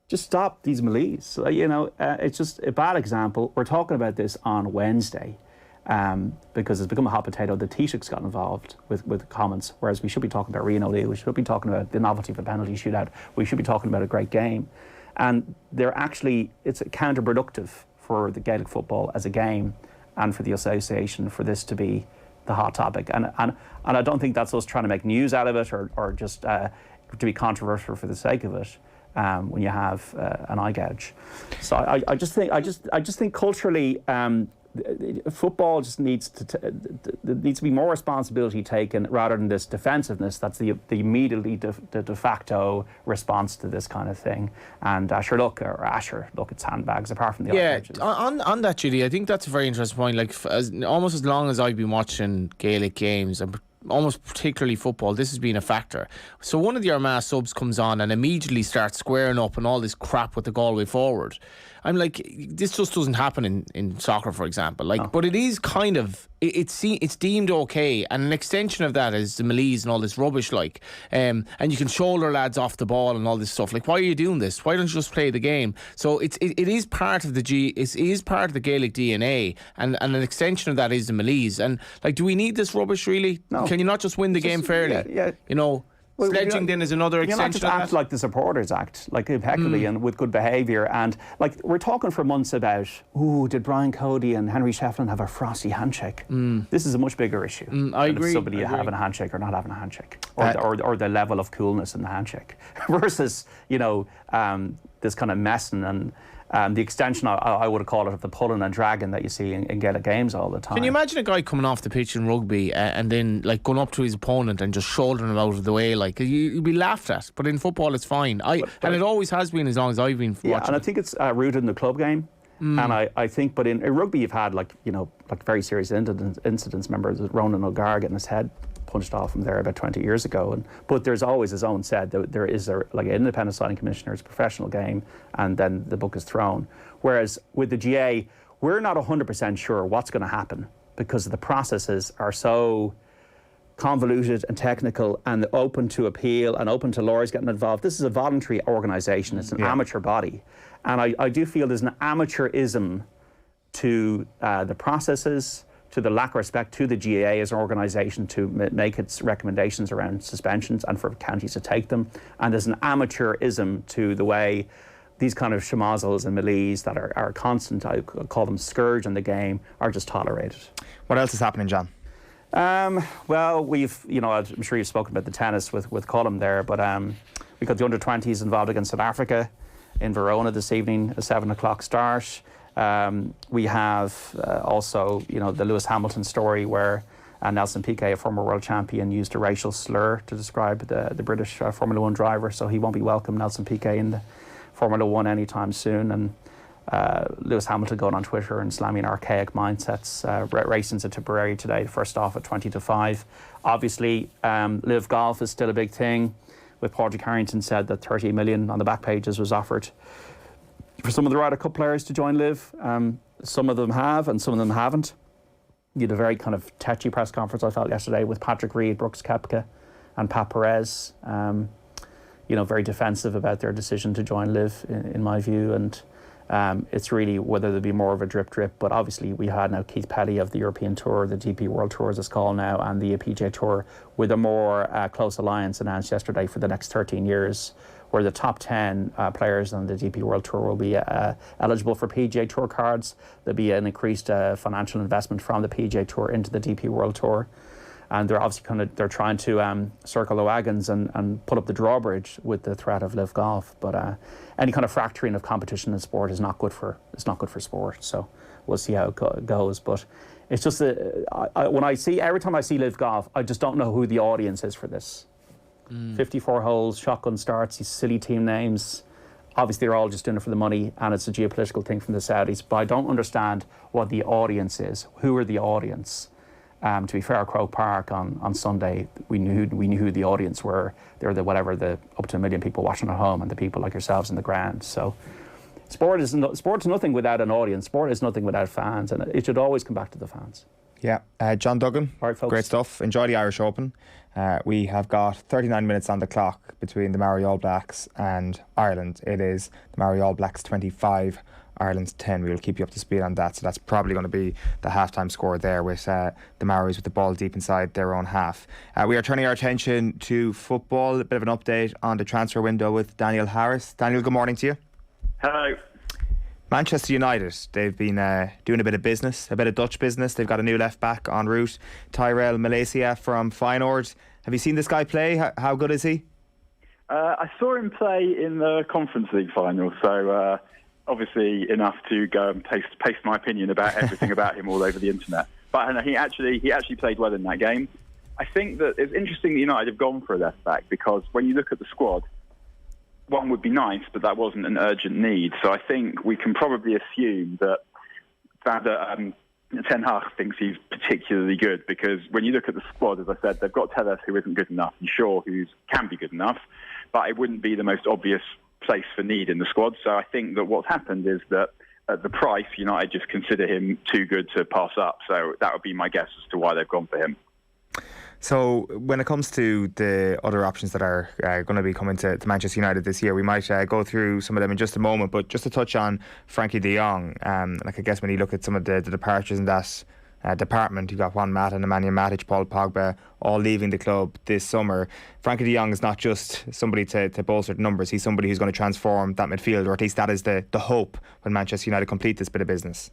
Just stop these melees. You know, it's just a bad example. We're talking about this on Wednesday because it's become a hot potato. The Taoiseach's got involved with comments, whereas we should be talking about Rian O'Leary. We should be talking about the novelty of a penalty shootout. We should be talking about a great game. And it's counterproductive for the Gaelic football as a game and for the association for this to be the hot topic. And I don't think that's us trying to make news out of it or just to be controversial for the sake of it when you have an eye gouge. So I just think culturally football just needs to be more responsibility taken rather than this defensiveness. That's the immediately de facto response to this kind of thing. And Asher, look, it's handbags apart from the eye gouges. On that, Judy, I think that's a very interesting point. Like, almost as long as I've been watching Gaelic games, and almost particularly football, this has been a factor. So one of the Armagh subs comes on and immediately starts squaring up and all this crap with the Galway forward. I'm like, this just doesn't happen in soccer, for example. Like, but it is kind of, it's deemed okay, and an extension of that is the Malaise and all this rubbish, like, and you can shoulder lads off the ball and all this stuff. Like, why are you doing this? Why don't you just play the game? So it is part of the part of the Gaelic DNA, and an extension of that is the Malaise. And like, do we need this rubbish really? No. Can you not just win the game fairly? Yeah. You know. Well, Sledging then is another extension. You not just act like the supporters act, like impeccably and with good behaviour. And like we're talking for months about, did Brian Cody and Henry Shefflin have a frosty handshake? This is a much bigger issue. I agree. Somebody having a handshake or not having a handshake, or the level of coolness in the handshake, versus this kind of messing and the extension, I would have called it, of the pulling and dragging that you see in Gaelic games all the time. Can you imagine a guy coming off the pitch in rugby and then like going up to his opponent and just shouldering him out of the way? Like, you'd be laughed at. But in football, it's fine. And it always has been as long as I've been watching. Yeah, and I think it's rooted in the club game. And I think, but in rugby, you've had like very serious incidents. Remember, Ronan O'Gara getting his head punched off him there about 20 years ago. But there's always, as Eoin said, there is an independent signing commissioner. It's a professional game, and then the book is thrown. Whereas with the GA, we're not 100% sure what's going to happen because the processes are so convoluted and technical and open to appeal and open to lawyers getting involved. This is a voluntary organisation. It's an amateur body. And I do feel there's an amateurism to the processes, to the lack of respect to the GAA as an organisation to make its recommendations around suspensions and for counties to take them. And there's an amateurism to the way these kind of schmozzles and malaise that are constant, I call them scourge in the game, are just tolerated. What else is happening, John? Well, we've, I'm sure you've spoken about the tennis with Colm there, but we've got the under-20s involved against South Africa in Verona this evening, a 7 o'clock start. We have also, the Lewis Hamilton story where Nelson Piquet, a former world champion, used a racial slur to describe the British Formula 1 driver, so he won't be welcome, Nelson Piquet, in the Formula 1 anytime soon. And Lewis Hamilton going on Twitter and slamming archaic mindsets. Racing's at Tipperary today, first off at 20-5. Obviously, Live Golf is still a big thing, with Padraig Harrington said that 30 million on the back pages was offered for some of the Ryder Cup players to join Live. Some of them have and some of them haven't. You had a very kind of tetchy press conference, I felt, yesterday with Patrick Reed, Brooks Koepka and Pat Perez. Very defensive about their decision to join Live, in my view. And it's really whether there'd be more of a drip, but obviously we had now Keith Petty of the European Tour, the DP World Tour as it's called now, and the PGA Tour with a more close alliance announced yesterday for the next 13 years, where the top 10 players on the DP World Tour will be eligible for PGA Tour cards. There'll be an increased financial investment from the PGA Tour into the DP World Tour. And they're obviously they're trying to circle the wagons and put up the drawbridge with the threat of Live Golf. But any kind of fracturing of competition in sport is not good for sport. So we'll see how it goes. But it's just every time I see Live Golf, I just don't know who the audience is for this. 54 holes, shotgun starts, these silly team names. Obviously, they're all just doing it for the money, and it's a geopolitical thing from the Saudis. But I don't understand what the audience is. Who are the audience? To be fair, Croke Park on Sunday, we knew who the audience were. They're up to 1 million people watching at home, and the people like yourselves in the ground. So, sport's nothing without an audience. Sport is nothing without fans, and it should always come back to the fans. Yeah, John Duggan, all right, folks. Great stuff. Enjoy the Irish Open. We have got 39 minutes on the clock between the Maori All Blacks and Ireland. It is the Maori All Blacks 25, Ireland's 10. We will keep you up to speed on that. So that's probably going to be the halftime score there, with the Maoris with the ball deep inside their own half. We are turning our attention to football. A bit of an update on the transfer window with Daniel Harris. Daniel, good morning to you. Hello. Manchester United, they've been doing a bit of business, a bit of Dutch business. They've got a new left back en route, Tyrell Malacia from Feyenoord. Have you seen this guy play? How good is he? I saw him play in the Conference League final, so obviously enough to go and paste my opinion about everything about him all over the internet. But he actually played well in that game. I think that it's interesting that United have gone for a left back, because when you look at the squad, one would be nice, but that wasn't an urgent need. So I think we can probably assume that Ten Hag thinks he's particularly good, because when you look at the squad, as I said, they've got Tellez, who isn't good enough, and Shaw, who can be good enough, but it wouldn't be the most obvious place for need in the squad. So I think that what's happened is that at the price, United just consider him too good to pass up. So that would be my guess as to why they've gone for him. So when it comes to the other options that are going to be coming to Manchester United this year, we might go through some of them in just a moment, but just to touch on Frankie de Jong, like I guess when you look at some of the departures in that department, you've got Juan Mata, Nemanja Matic, Paul Pogba all leaving the club this summer. Frankie de Jong is not just somebody to bolster the numbers, he's somebody who's going to transform that midfield, or at least that is the hope when Manchester United complete this bit of business.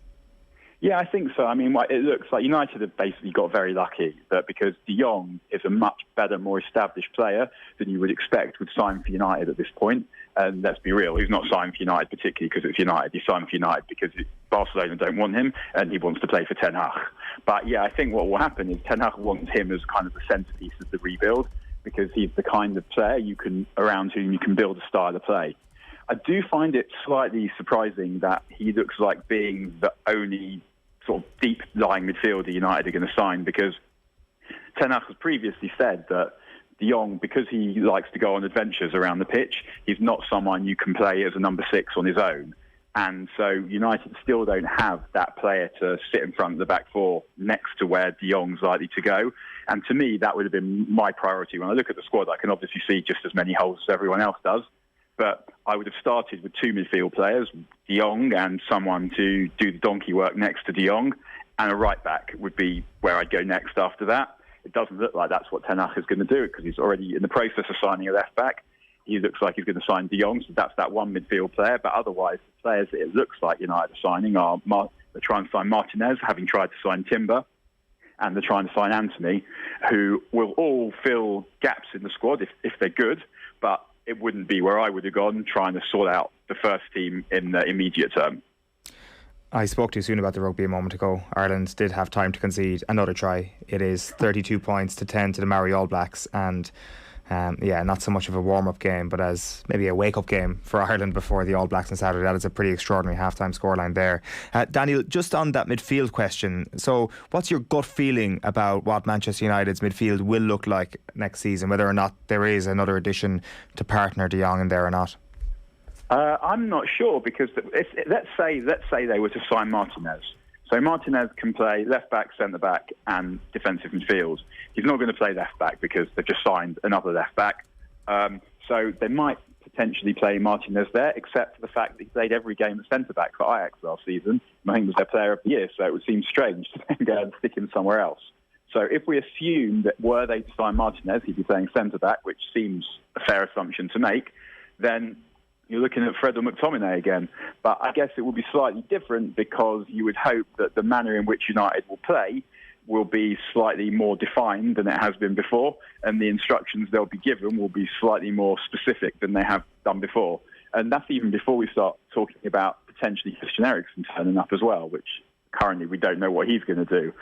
Yeah, I think so. I mean, it looks like United have basically got very lucky that because de Jong is a much better, more established player than you would expect would sign for United at this point. And let's be real, he's not signed for United particularly because it's United. He's signed for United because Barcelona don't want him and he wants to play for Ten Hag. But yeah, I think what will happen is Ten Hag wants him as kind of the centrepiece of the rebuild because he's the kind of player around whom you can build a style of play. I do find it slightly surprising that he looks like being the only sort of deep-lying midfielder United are going to sign, because Ten Hag has previously said that de Jong, because he likes to go on adventures around the pitch, he's not someone you can play as a number 6 on his own. And so United still don't have that player to sit in front of the back four next to where de Jong's likely to go. And to me, that would have been my priority. When I look at the squad, I can obviously see just as many holes as everyone else does. But I would have started with 2 midfield players, de Jong and someone to do the donkey work next to de Jong, and a right back would be where I'd go next after that. It doesn't look like that's what Ten Hag is going to do because he's already in the process of signing a left back. He looks like he's going to sign de Jong, so that's that one midfield player. But otherwise, the players that it looks like United are signing are they're trying to sign Martinez, having tried to sign Timber, and they're trying to sign Anthony, who will all fill gaps in the squad if they're good, but it wouldn't be where I would have gone trying to sort out the first team in the immediate term. I spoke too soon about the rugby a moment ago. Ireland did have time to concede another try. It is 32 points to 10 to the Maori All Blacks, and not so much of a warm-up game, but as maybe a wake-up game for Ireland before the All Blacks on Saturday. That is a pretty extraordinary half-time scoreline there. Daniel, just on that midfield question, so what's your gut feeling about what Manchester United's midfield will look like next season, whether or not there is another addition to partner de Jong in there or not? I'm not sure, because let's say they were to sign Martinez. So Martinez can play left back, centre back and defensive midfield. He's not going to play left back because they've just signed another left back. So they might potentially play Martinez there, except for the fact that he played every game at centre back for Ajax last season. I think he was their player of the year, so it would seem strange to then go and stick him somewhere else. So if we assume that were they to sign Martinez, he'd be playing centre back, which seems a fair assumption to make, then you're looking at Fred or McTominay again. But I guess it will be slightly different because you would hope that the manner in which United will play will be slightly more defined than it has been before, and the instructions they'll be given will be slightly more specific than they have done before. And that's even before we start talking about potentially Christian Eriksen turning up as well, which currently we don't know what he's going to do.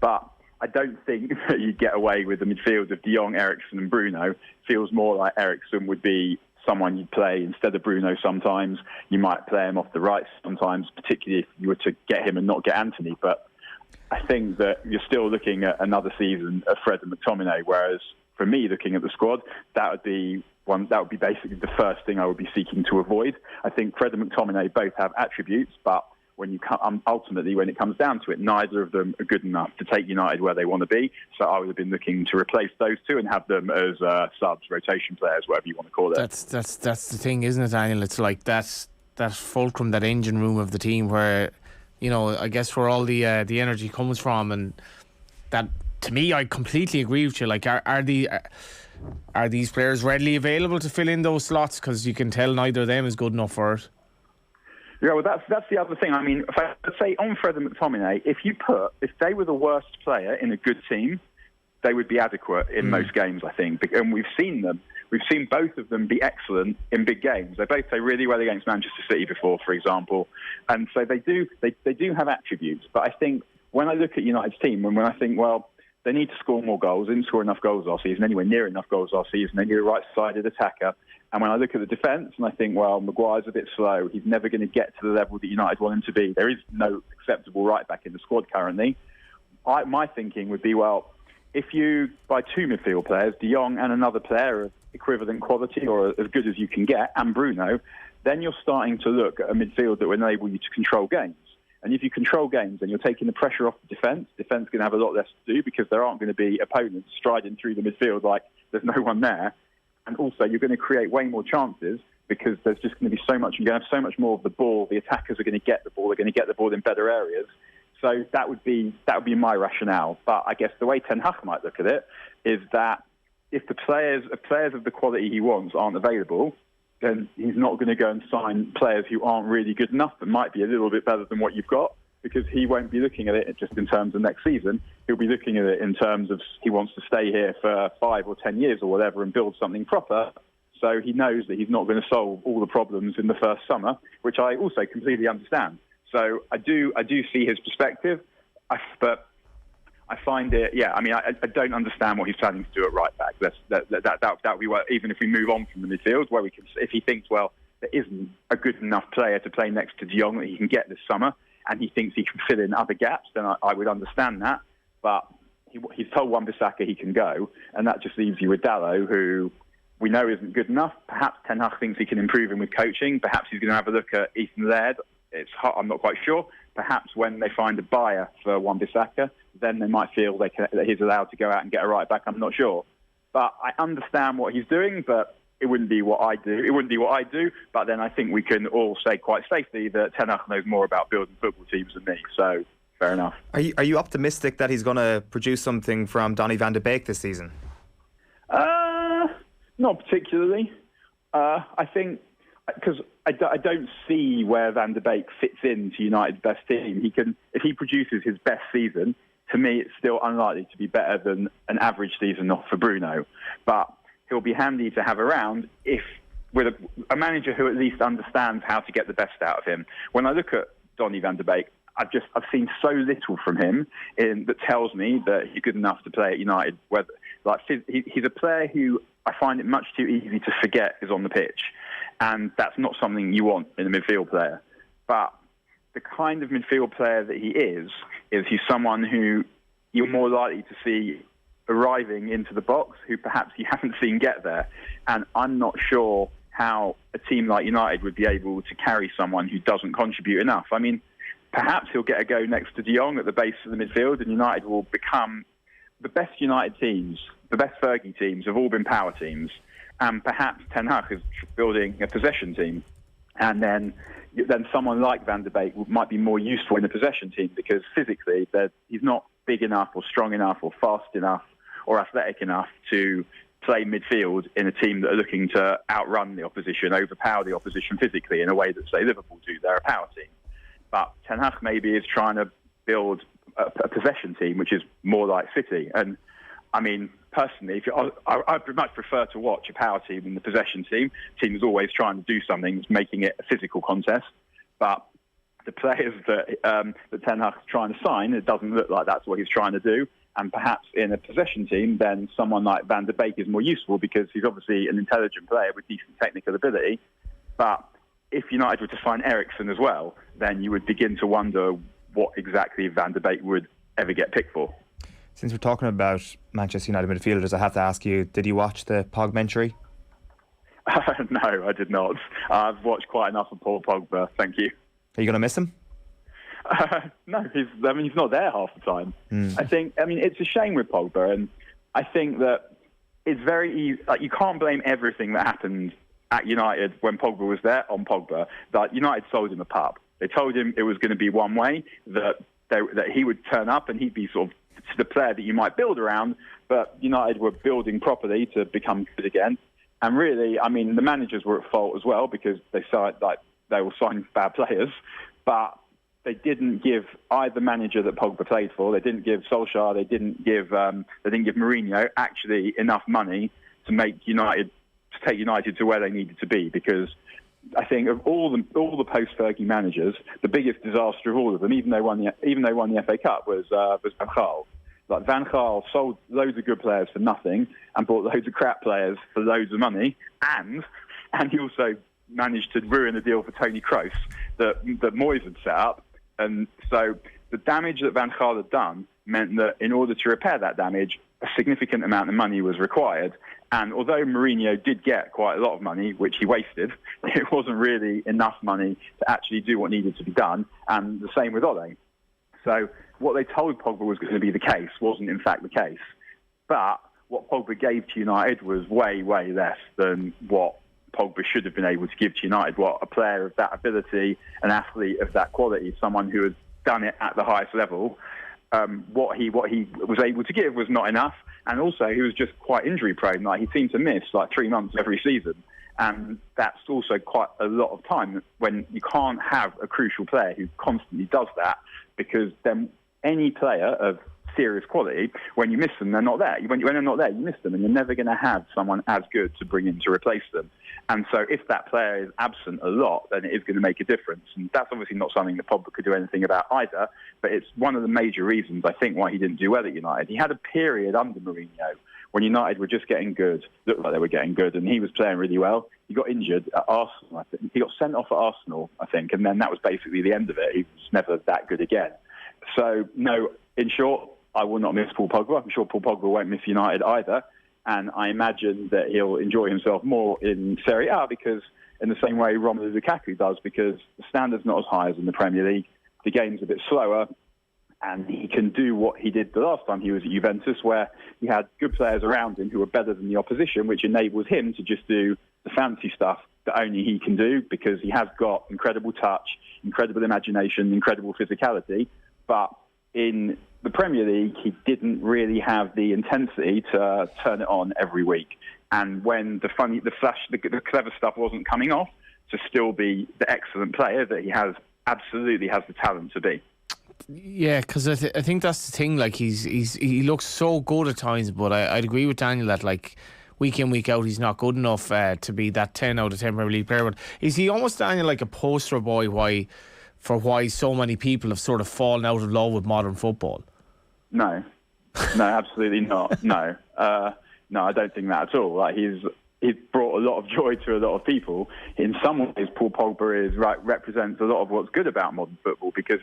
But I don't think that you get away with the midfield of de Jong, Eriksen and Bruno. It feels more like Eriksen would be someone you'd play instead of Bruno sometimes. You might play him off the right sometimes, particularly if you were to get him and not get Anthony. But I think that you're still looking at another season of Fred and McTominay, whereas for me, looking at the squad, that would be basically the first thing I would be seeking to avoid. I think Fred and McTominay both have attributes, but ultimately, when it comes down to it, neither of them are good enough to take United where they want to be. So I would have been looking to replace those two and have them as subs, rotation players, whatever you want to call it. That's the thing, isn't it, Daniel? It's like that fulcrum, that engine room of the team where, you know, I guess where all the energy comes from, and that, to me, I completely agree with you. Like, are these players readily available to fill in those slots? Because you can tell neither of them is good enough for it. Yeah, well, that's the other thing. I mean, if I say on Fred and McTominay, if they were the worst player in a good team, they would be adequate in most games, I think. And we've seen them. We've seen both of them be excellent in big games. They both play really well against Manchester City before, for example. And so they do have attributes. But I think when I look at United's team, and when I think, well, they need to score more goals. They didn't score enough goals last season, anywhere near enough goals last season. They need a right-sided attacker. And when I look at the defence and I think, well, Maguire's a bit slow, he's never going to get to the level that United want him to be. There is no acceptable right-back in the squad currently. My thinking would be, well, if you buy 2 midfield players, de Jong and another player of equivalent quality or as good as you can get, and Bruno, then you're starting to look at a midfield that will enable you to control games. And if you control games and you're taking the pressure off the defence going to have a lot less to do because there aren't going to be opponents striding through the midfield like there's no one there. And also you're going to create way more chances because there's just going to be so much, you're going to have so much more of the ball. The attackers are going to get the ball. They're going to get the ball in better areas. So that would be my rationale. But I guess the way Ten Hag might look at it is that if the players of the quality he wants aren't available, then he's not going to go and sign players who aren't really good enough but might be a little bit better than what you've got, because he won't be looking at it just in terms of next season. He'll be looking at it in terms of he wants to stay here for 5 or 10 years or whatever and build something proper. So he knows that he's not going to solve all the problems in the first summer, which I also completely understand. So I do see his perspective, but I find it, I don't understand what he's planning to do at right back. That we were, even if we move on from the midfield, where we can, if he thinks, well, there isn't a good enough player to play next to De Jong that he can get this summer, and he thinks he can fill in other gaps, then I would understand that. But he's told Wan-Bissaka he can go, and that just leaves you with Dalot, who we know isn't good enough. Perhaps Ten Hag thinks he can improve him with coaching. Perhaps he's going to have a look at Ethan Laird. I'm not quite sure. Perhaps when they find a buyer for Wan-Bissaka, then they might feel that he's allowed to go out and get a right back. I'm not sure. But I understand what he's doing, but it wouldn't be what I do. But then I think we can all say quite safely that Ten Hag knows more about building football teams than me. So fair enough. Are you optimistic that he's going to produce something from Donny van de Beek this season? Not particularly. I think because I don't see where Van de Beek fits into United's best team. If he produces his best season, to me, it's still unlikely to be better than an average season, not for Bruno. But he'll be handy to have around with a manager who at least understands how to get the best out of him. When I look at Donny van de Beek, I've seen so little from him that tells me that he's good enough to play at United. He's a player who I find it much too easy to forget is on the pitch. And that's not something you want in a midfield player. But the kind of midfield player that he is he's someone who you're more likely to see arriving into the box, who perhaps you haven't seen get there. And I'm not sure how a team like United would be able to carry someone who doesn't contribute enough. I mean, perhaps he'll get a go next to De Jong at the base of the midfield, and United will become the best United teams, the best Fergie teams have all been power teams. And perhaps Ten Hag is building a possession team. And then someone like Van de Beek might be more useful in a possession team because physically he's not big enough or strong enough or fast enough or athletic enough to play midfield in a team that are looking to outrun the opposition, overpower the opposition physically in a way that, say, Liverpool do. They're a power team. But Ten Hag maybe is trying to build a possession team, which is more like City. And, I mean, personally, I'd much prefer to watch a power team than the possession team. The team is always trying to do something, making it a physical contest. But the players that Ten Hag's trying to sign, it doesn't look like that's what he's trying to do. And perhaps in a possession team, then someone like Van de Beek is more useful because he's obviously an intelligent player with decent technical ability. But if United were to sign Eriksen as well, then you would begin to wonder what exactly Van de Beek would ever get picked for. Since we're talking about Manchester United midfielders, I have to ask you, did you watch the Pogmentary? No, I did not. I've watched quite enough of Paul Pogba, thank you. Are you going to miss him? No, he's not there half the time. It's a shame with Pogba, and I think that it's very easy. You can't blame everything that happened at United when Pogba was there on Pogba. That United sold him a pup. They told him it was going to be one way, that he would turn up and he'd be sort of the player that you might build around, but United were building properly to become good again. And really, the managers were at fault as well because they were signing bad players, but they didn't give either manager that Pogba played for. They didn't give Solskjaer. They didn't give Mourinho actually enough money to take United to where they needed to be. Because I think of all the post-Fergie managers, the biggest disaster of all of them, even though won the FA Cup, was Van Gaal. Like Van Gaal sold loads of good players for nothing and bought loads of crap players for loads of money, and he also managed to ruin a deal for Tony Cruyff that Moyes had set up. And so the damage that Van Gaal had done meant that in order to repair that damage, a significant amount of money was required. And although Mourinho did get quite a lot of money, which he wasted, it wasn't really enough money to actually do what needed to be done. And the same with Ole. So what they told Pogba was going to be the case wasn't in fact the case. But what Pogba gave to United was way, way less than what Pogba should have been able to give to United. What a player of that ability, an athlete of that quality, someone who has done it at the highest level, what he was able to give was not enough. And also, he was just quite injury prone. Like, he seemed to miss 3 months every season. And that's also quite a lot of time when you can't have a crucial player who constantly does that, because then any player of serious quality, when you miss them, they're not there. When they're not there, you miss them, and you're never going to have someone as good to bring in to replace them. And so if that player is absent a lot, then it is going to make a difference. And that's obviously not something that Pogba could do anything about either, but it's one of the major reasons, I think, why he didn't do well at United. He had a period under Mourinho when United were just getting good, looked like they were getting good, and he was playing really well. He got injured at Arsenal, I think. He got sent off at Arsenal, I think, and then that was basically the end of it. He was never that good again. So, no, in short, I will not miss Paul Pogba. I'm sure Paul Pogba won't miss United either. And I imagine that he'll enjoy himself more in Serie A, because in the same way Romelu Lukaku does, because the standard's not as high as in the Premier League. The game's a bit slower, and he can do what he did the last time he was at Juventus, where he had good players around him who were better than the opposition, which enables him to just do the fancy stuff that only he can do, because he has got incredible touch, incredible imagination, incredible physicality. But in the Premier League, he didn't really have the intensity to turn it on every week. And when the clever stuff wasn't coming off, to still be the excellent player that he absolutely has the talent to be. Yeah, because I think that's the thing. Like, he looks so good at times, but I'd agree with Daniel that, like, week in, week out, he's not good enough to be that 10 out of 10 Premier League player. But is he almost, Daniel, like a poster boy for why so many people have sort of fallen out of love with modern football? No, absolutely not. No, I don't think that at all. Like, he's brought a lot of joy to a lot of people. In some ways, Paul Pogba represents a lot of what's good about modern football, because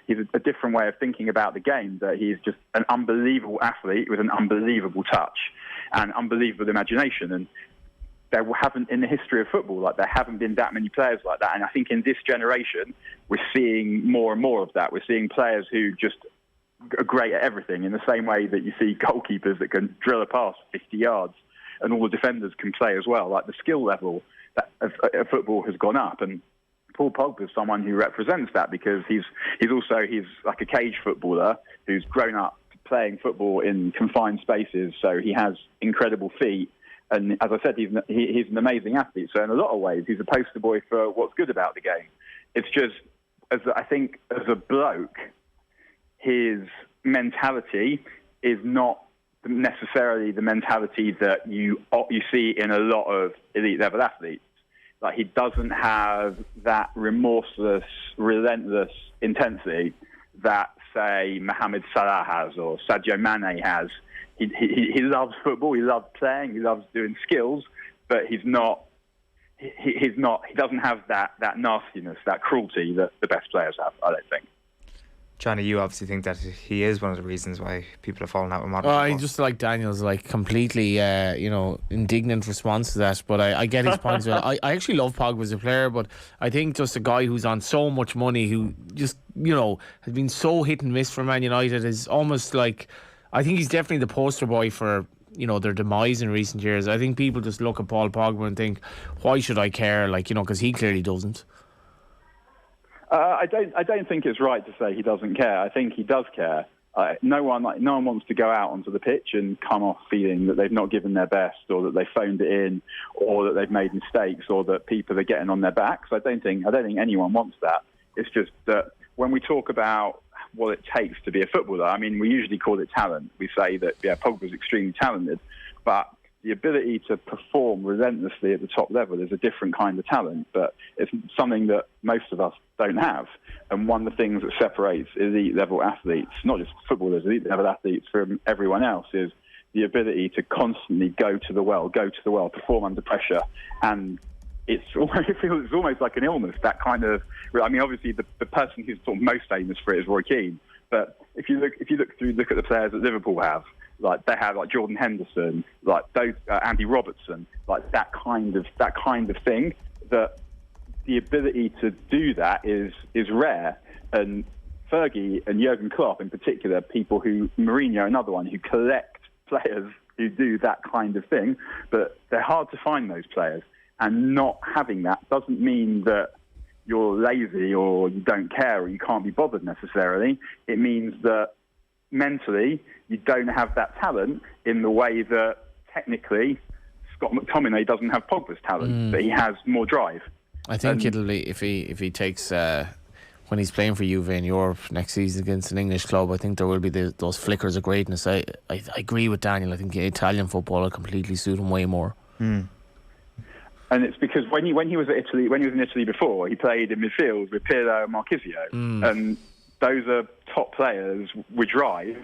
he's a different way of thinking about the game. That he's just an unbelievable athlete with an unbelievable touch and unbelievable imagination. And there haven't, in the history of football, there haven't been that many players like that. And I think in this generation, we're seeing more and more of that. We're seeing players who just are great at everything, in the same way that you see goalkeepers that can drill a pass 50 yards, and all the defenders can play as well. Like, the skill level of football has gone up, and Paul Pogba is someone who represents that, because he's like a cage footballer who's grown up playing football in confined spaces, so he has incredible feet. And as I said, he's an amazing athlete. So in a lot of ways, he's a poster boy for what's good about the game. It's just, I think, as a bloke, his mentality is not necessarily the mentality that you see in a lot of elite level athletes. Like, he doesn't have that remorseless, relentless intensity that, say, Mohamed Salah has or Sadio Mane has. He loves football, he loves playing, he loves doing skills, but he doesn't have that nastiness, that cruelty that the best players have, I don't think. Johnny, you obviously think that he is one of the reasons why people have fallen out with modern football. I just like Daniel's completely indignant response to that, but I get his points. I actually love Pogba as a player, but I think just a guy who's on so much money, who just has been so hit and miss for Man United, is almost like, I think he's definitely the poster boy for their demise in recent years. I think people just look at Paul Pogba and think, why should I care? Because he clearly doesn't. I don't think it's right to say he doesn't care. I think he does care. No one wants to go out onto the pitch and come off feeling that they've not given their best, or that they phoned it in, or that they've made mistakes, or that people are getting on their backs. I don't think anyone wants that. It's just that when we talk about what it takes to be a footballer, I mean, we usually call it talent. We say that Pogba's extremely talented, but the ability to perform relentlessly at the top level is a different kind of talent, but it's something that most of us don't have. And one of the things that separates elite level athletes, not just footballers, elite level athletes from everyone else, is the ability to constantly go to the well, perform under pressure. And it feels almost like an illness, that kind of, I mean, obviously the person who's sort of most famous for it is Roy Keane. But if you look at the players that Liverpool have, Like they have like Jordan Henderson, like those Andy Robertson, like that kind of thing. That the ability to do that is rare. And Fergie and Jurgen Klopp in particular, people who, Mourinho, another one, who collect players who do that kind of thing, but they're hard to find those players. And not having that doesn't mean that you're lazy or you don't care or you can't be bothered necessarily. It means that mentally you don't have that talent in the way that technically Scott McTominay doesn't have Pogba's talent, but he has more drive. I think it'll be if he takes when he's playing for Juve in Europe next season against an English club. I think there will be those flickers of greatness. I agree with Daniel. I think Italian football will completely suit him way more. And it's because when he was at Italy, when he was in Italy before, he played in midfield with Pirlo and Marchisio, and those are top players with drive.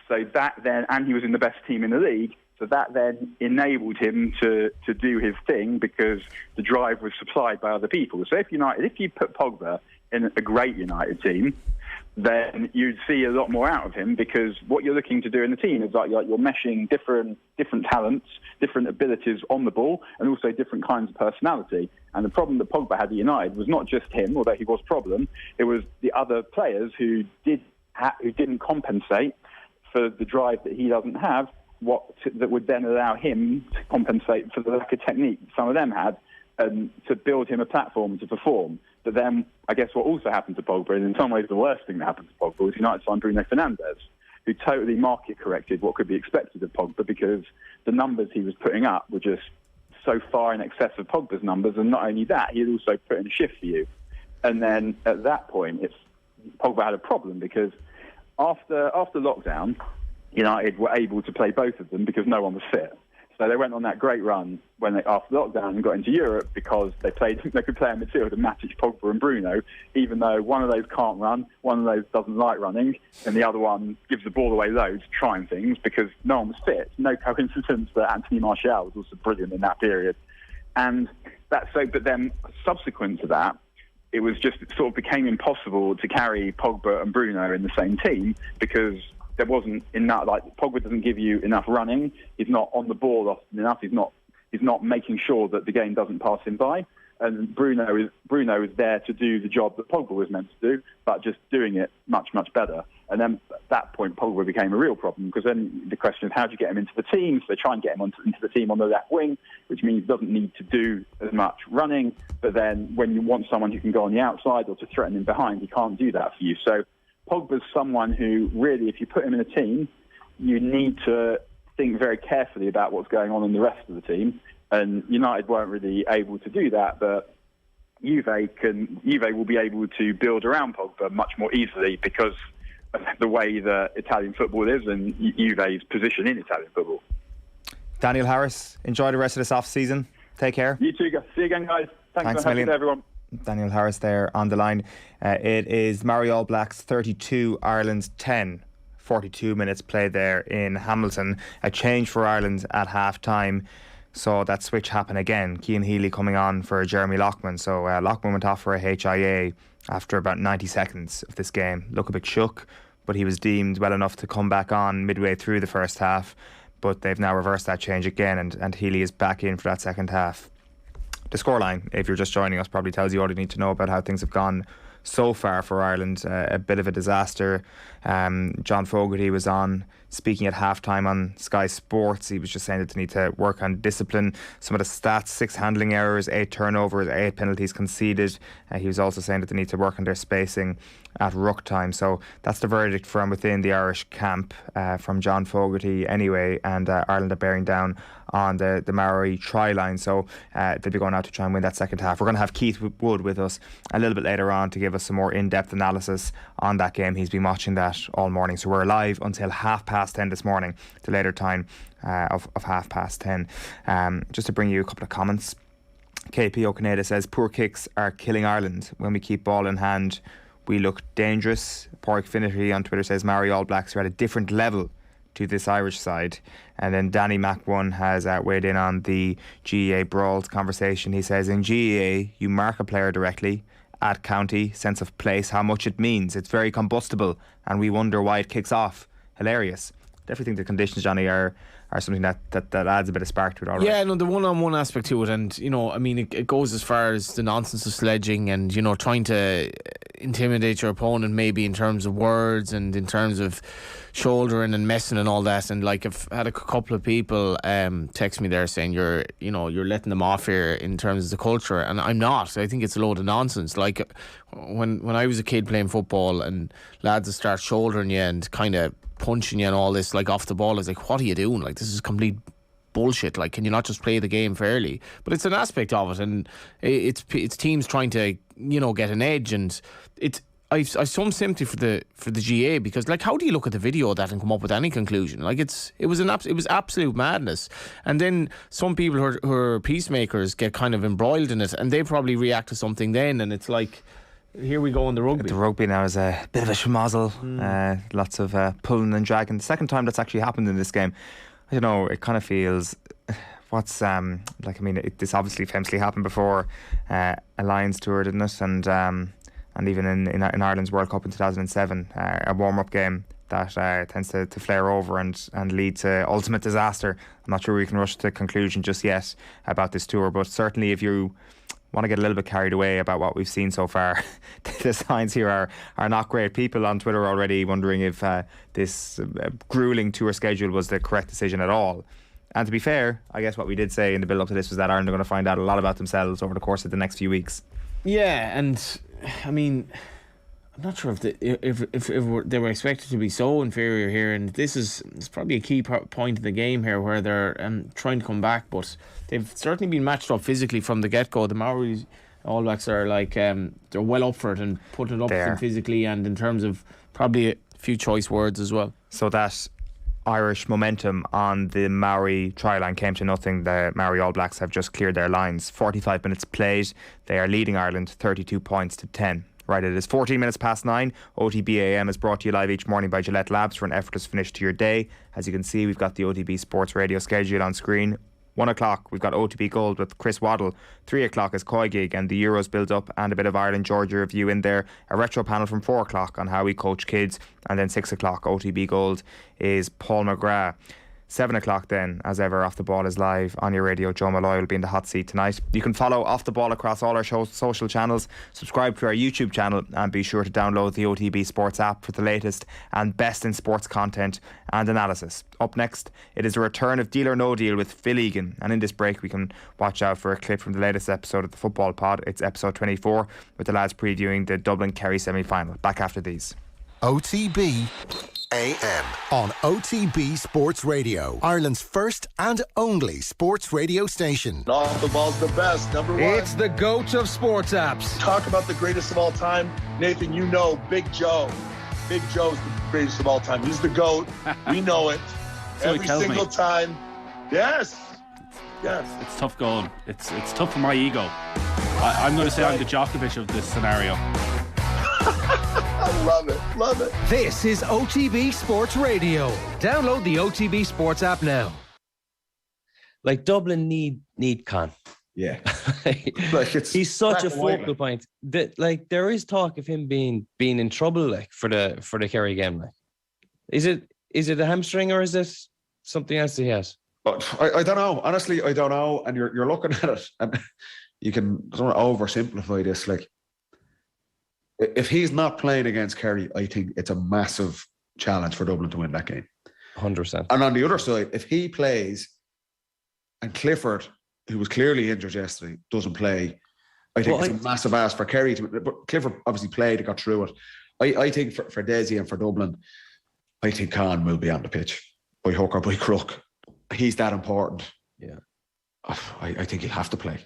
So that then, and he was in the best team in the league. So that then enabled him to do his thing because the drive was supplied by other people. So if you put Pogba in a great United team, then you'd see a lot more out of him, because what you're looking to do in the team is like you're meshing different talents, different abilities on the ball, and also different kinds of personality. And the problem that Pogba had at United was not just him, although he was a problem. It was the other players who didn't compensate for the drive that he doesn't have. That would then allow him to compensate for the lack of technique some of them had, and to build him a platform to perform. But then, I guess what also happened to Pogba, and in some ways the worst thing that happened to Pogba, was United signed Bruno Fernandes, who totally market corrected what could be expected of Pogba, because the numbers he was putting up were just so far in excess of Pogba's numbers. And not only that, he had also put in a shift for you. And then at that point, Pogba had a problem, because after lockdown, United were able to play both of them because no one was fit. So they went on that great run after lockdown and got into Europe because they could play in midfield and match Pogba and Bruno, even though one of those can't run, one of those doesn't like running, and the other one gives the ball away loads, trying things because no one was fit. No coincidence that Anthony Martial was also brilliant in that period. And but then subsequent to that, it sort of became impossible to carry Pogba and Bruno in the same team, because there wasn't enough. Like, Pogba doesn't give you enough running. He's not on the ball often enough. He's not making sure that the game doesn't pass him by. And Bruno is there to do the job that Pogba was meant to do, but just doing it much, much better. And then at that point, Pogba became a real problem, because then the question is, how do you get him into the team? So they try and get him into the team on the left wing, which means he doesn't need to do as much running. But then when you want someone who can go on the outside or to threaten him behind, he can't do that for you. So Pogba's someone who really, if you put him in a team, you need to think very carefully about what's going on in the rest of the team. And United weren't really able to do that, but Juve will be able to build around Pogba much more easily because of the way that Italian football is and Juve's position in Italian football. Daniel Harris, enjoy the rest of this off-season. Take care. You too, guys. See you again, guys. Thanks for having everyone. Daniel Harris there on the line. It is Maori All Blacks 32, Ireland 10. 42 minutes played there in Hamilton. A change for Ireland at half-time. Saw that switch happen again. Cian Healy coming on for Jeremy Loughman. So Loughman went off for a HIA after about 90 seconds of this game. Look a bit shook, but he was deemed well enough to come back on midway through the first half. But they've now reversed that change again, and Healy is back in for that second half. The scoreline, if you're just joining us, probably tells you all you need to know about how things have gone so far for Ireland. A bit of a disaster. John Fogarty was on speaking at halftime on Sky Sports. He was just saying that they need to work on discipline. Some of the stats: 6 handling errors, 8 turnovers, 8 penalties conceded. He was also saying that they need to work on their spacing at ruck time. So that's the verdict from within the Irish camp from John Fogarty anyway, and Ireland are bearing down on the Maori try line. So they'll be going out to try and win that second half. We're going to have Keith Wood with us a little bit later on to give us some more in-depth analysis on that game. He's been watching that all morning. So we're live until 10:30 this morning, the later time of 10:30. Just to bring you a couple of comments. KP O'Canada says, poor kicks are killing Ireland. When we keep ball in hand, we look dangerous. Porrick Finity on Twitter says Maori All Blacks are at a different level to this Irish side. And then Danny Mac1 has weighed in on the GEA Brawls conversation. He says, in GEA, you mark a player directly, add county, sense of place, how much it means. It's very combustible, and we wonder why it kicks off. Hilarious. definitely think the conditions, Johnny, are something that adds a bit of spark to it already. Yeah, no, the one-on-one aspect to it, and I mean, it goes as far as the nonsense of sledging and trying to intimidate your opponent, maybe in terms of words and in terms of shouldering and messing and all that. And like, I've had a couple of people text me there saying you're letting them off here in terms of the culture, and I'm not. I think it's a load of nonsense. Like when I was a kid playing football and lads would start shouldering you and kind of punching you and all this, like off the ball, I was like, what are you doing? Like, this is complete bullshit. Like, can you not just play the game fairly? But it's an aspect of it, and it's teams trying to get an edge, and I've some sympathy for the GA, because like, how do you look at the video of that and come up with any conclusion? Like, it was absolute madness. And then some people who are peacemakers get kind of embroiled in it, and they probably react to something then, and it's like, here we go in the rugby. The rugby now is a bit of a schmozzle. Lots of pulling and dragging. The second time that's actually happened in this game. I don't know, it kind of feels... This obviously famously happened before a Lions tour, didn't it? And even in Ireland's World Cup in 2007, a warm-up game that tends to flare over and lead to ultimate disaster. I'm not sure we can rush to conclusion just yet about this tour, but certainly if you want to get a little bit carried away about what we've seen so far, the signs here are not great. People on Twitter already wondering if this gruelling tour schedule was the correct decision at all. And to be fair, I guess what we did say in the build-up to this was that Ireland are going to find out a lot about themselves over the course of the next few weeks. Yeah, and I mean, I'm not sure if they were expected to be so inferior here, and it's probably a key point in the game here where they're trying to come back, but they've certainly been matched up physically from the get-go. The Maori All Blacks are like, they're well up for it and putting it up to them physically, and in terms of probably a few choice words as well. So that Irish momentum on the Maori try line came to nothing. The Maori All Blacks have just cleared their lines. 45 minutes played. They are leading Ireland 32 points to 10. Right, it is 14 minutes past 9. OTB AM is brought to you live each morning by Gillette Labs for an effortless finish to your day. As you can see, we've got the OTB Sports Radio schedule on screen. 1 o'clock, we've got OTB Gold with Chris Waddle. 3 o'clock is Koi Gig and the Euros build up, and a bit of Ireland-Georgia review in there. A retro panel from 4 o'clock on how we coach kids. And then 6 o'clock, OTB Gold is Paul McGrath. 7 o'clock then, as ever, Off the Ball is live on your radio. Joe Malloy will be in the hot seat tonight. You can follow Off the Ball across all our social channels, subscribe to our YouTube channel, and be sure to download the OTB Sports app for the latest and best in sports content and analysis. Up next, it is a return of Deal or No Deal with Phil Egan, and in this break we can watch out for a clip from the latest episode of the Football Pod. It's episode 24, with the lads previewing the Dublin-Kerry semi-final. Back after these. OTB AM on OTB Sports Radio, Ireland's first and only sports radio station. Off the Ball's the best, number one. It's the GOAT of sports apps. Talk about the greatest of all time. Nathan, you know Big Joe. Big Joe's the greatest of all time. He's the GOAT. We know it. Every single time. Yes. It's tough going. It's tough for my ego. I'm going to say I'm the Djokovic of this scenario. I love it. This is OTB Sports Radio. Download the OTB Sports app now. Like, Dublin need Con. Yeah. He's such a focal point. Like, there is talk of him being in trouble, like, for the Kerry game. Like, is it a hamstring or is it something else he has? I don't know. Honestly, I don't know. And you're looking at it, and you can sort of oversimplify this. Like, if he's not playing against Kerry, I think it's a massive challenge for Dublin to win that game. 100%. And on the other side, if he plays and Clifford, who was clearly injured yesterday, doesn't play, I think it's a massive ask for Kerry. But Clifford obviously played and got through it. I think for Desi and for Dublin, I think Khan will be on the pitch by hook or by crook. He's that important. Yeah. I think he'll have to play.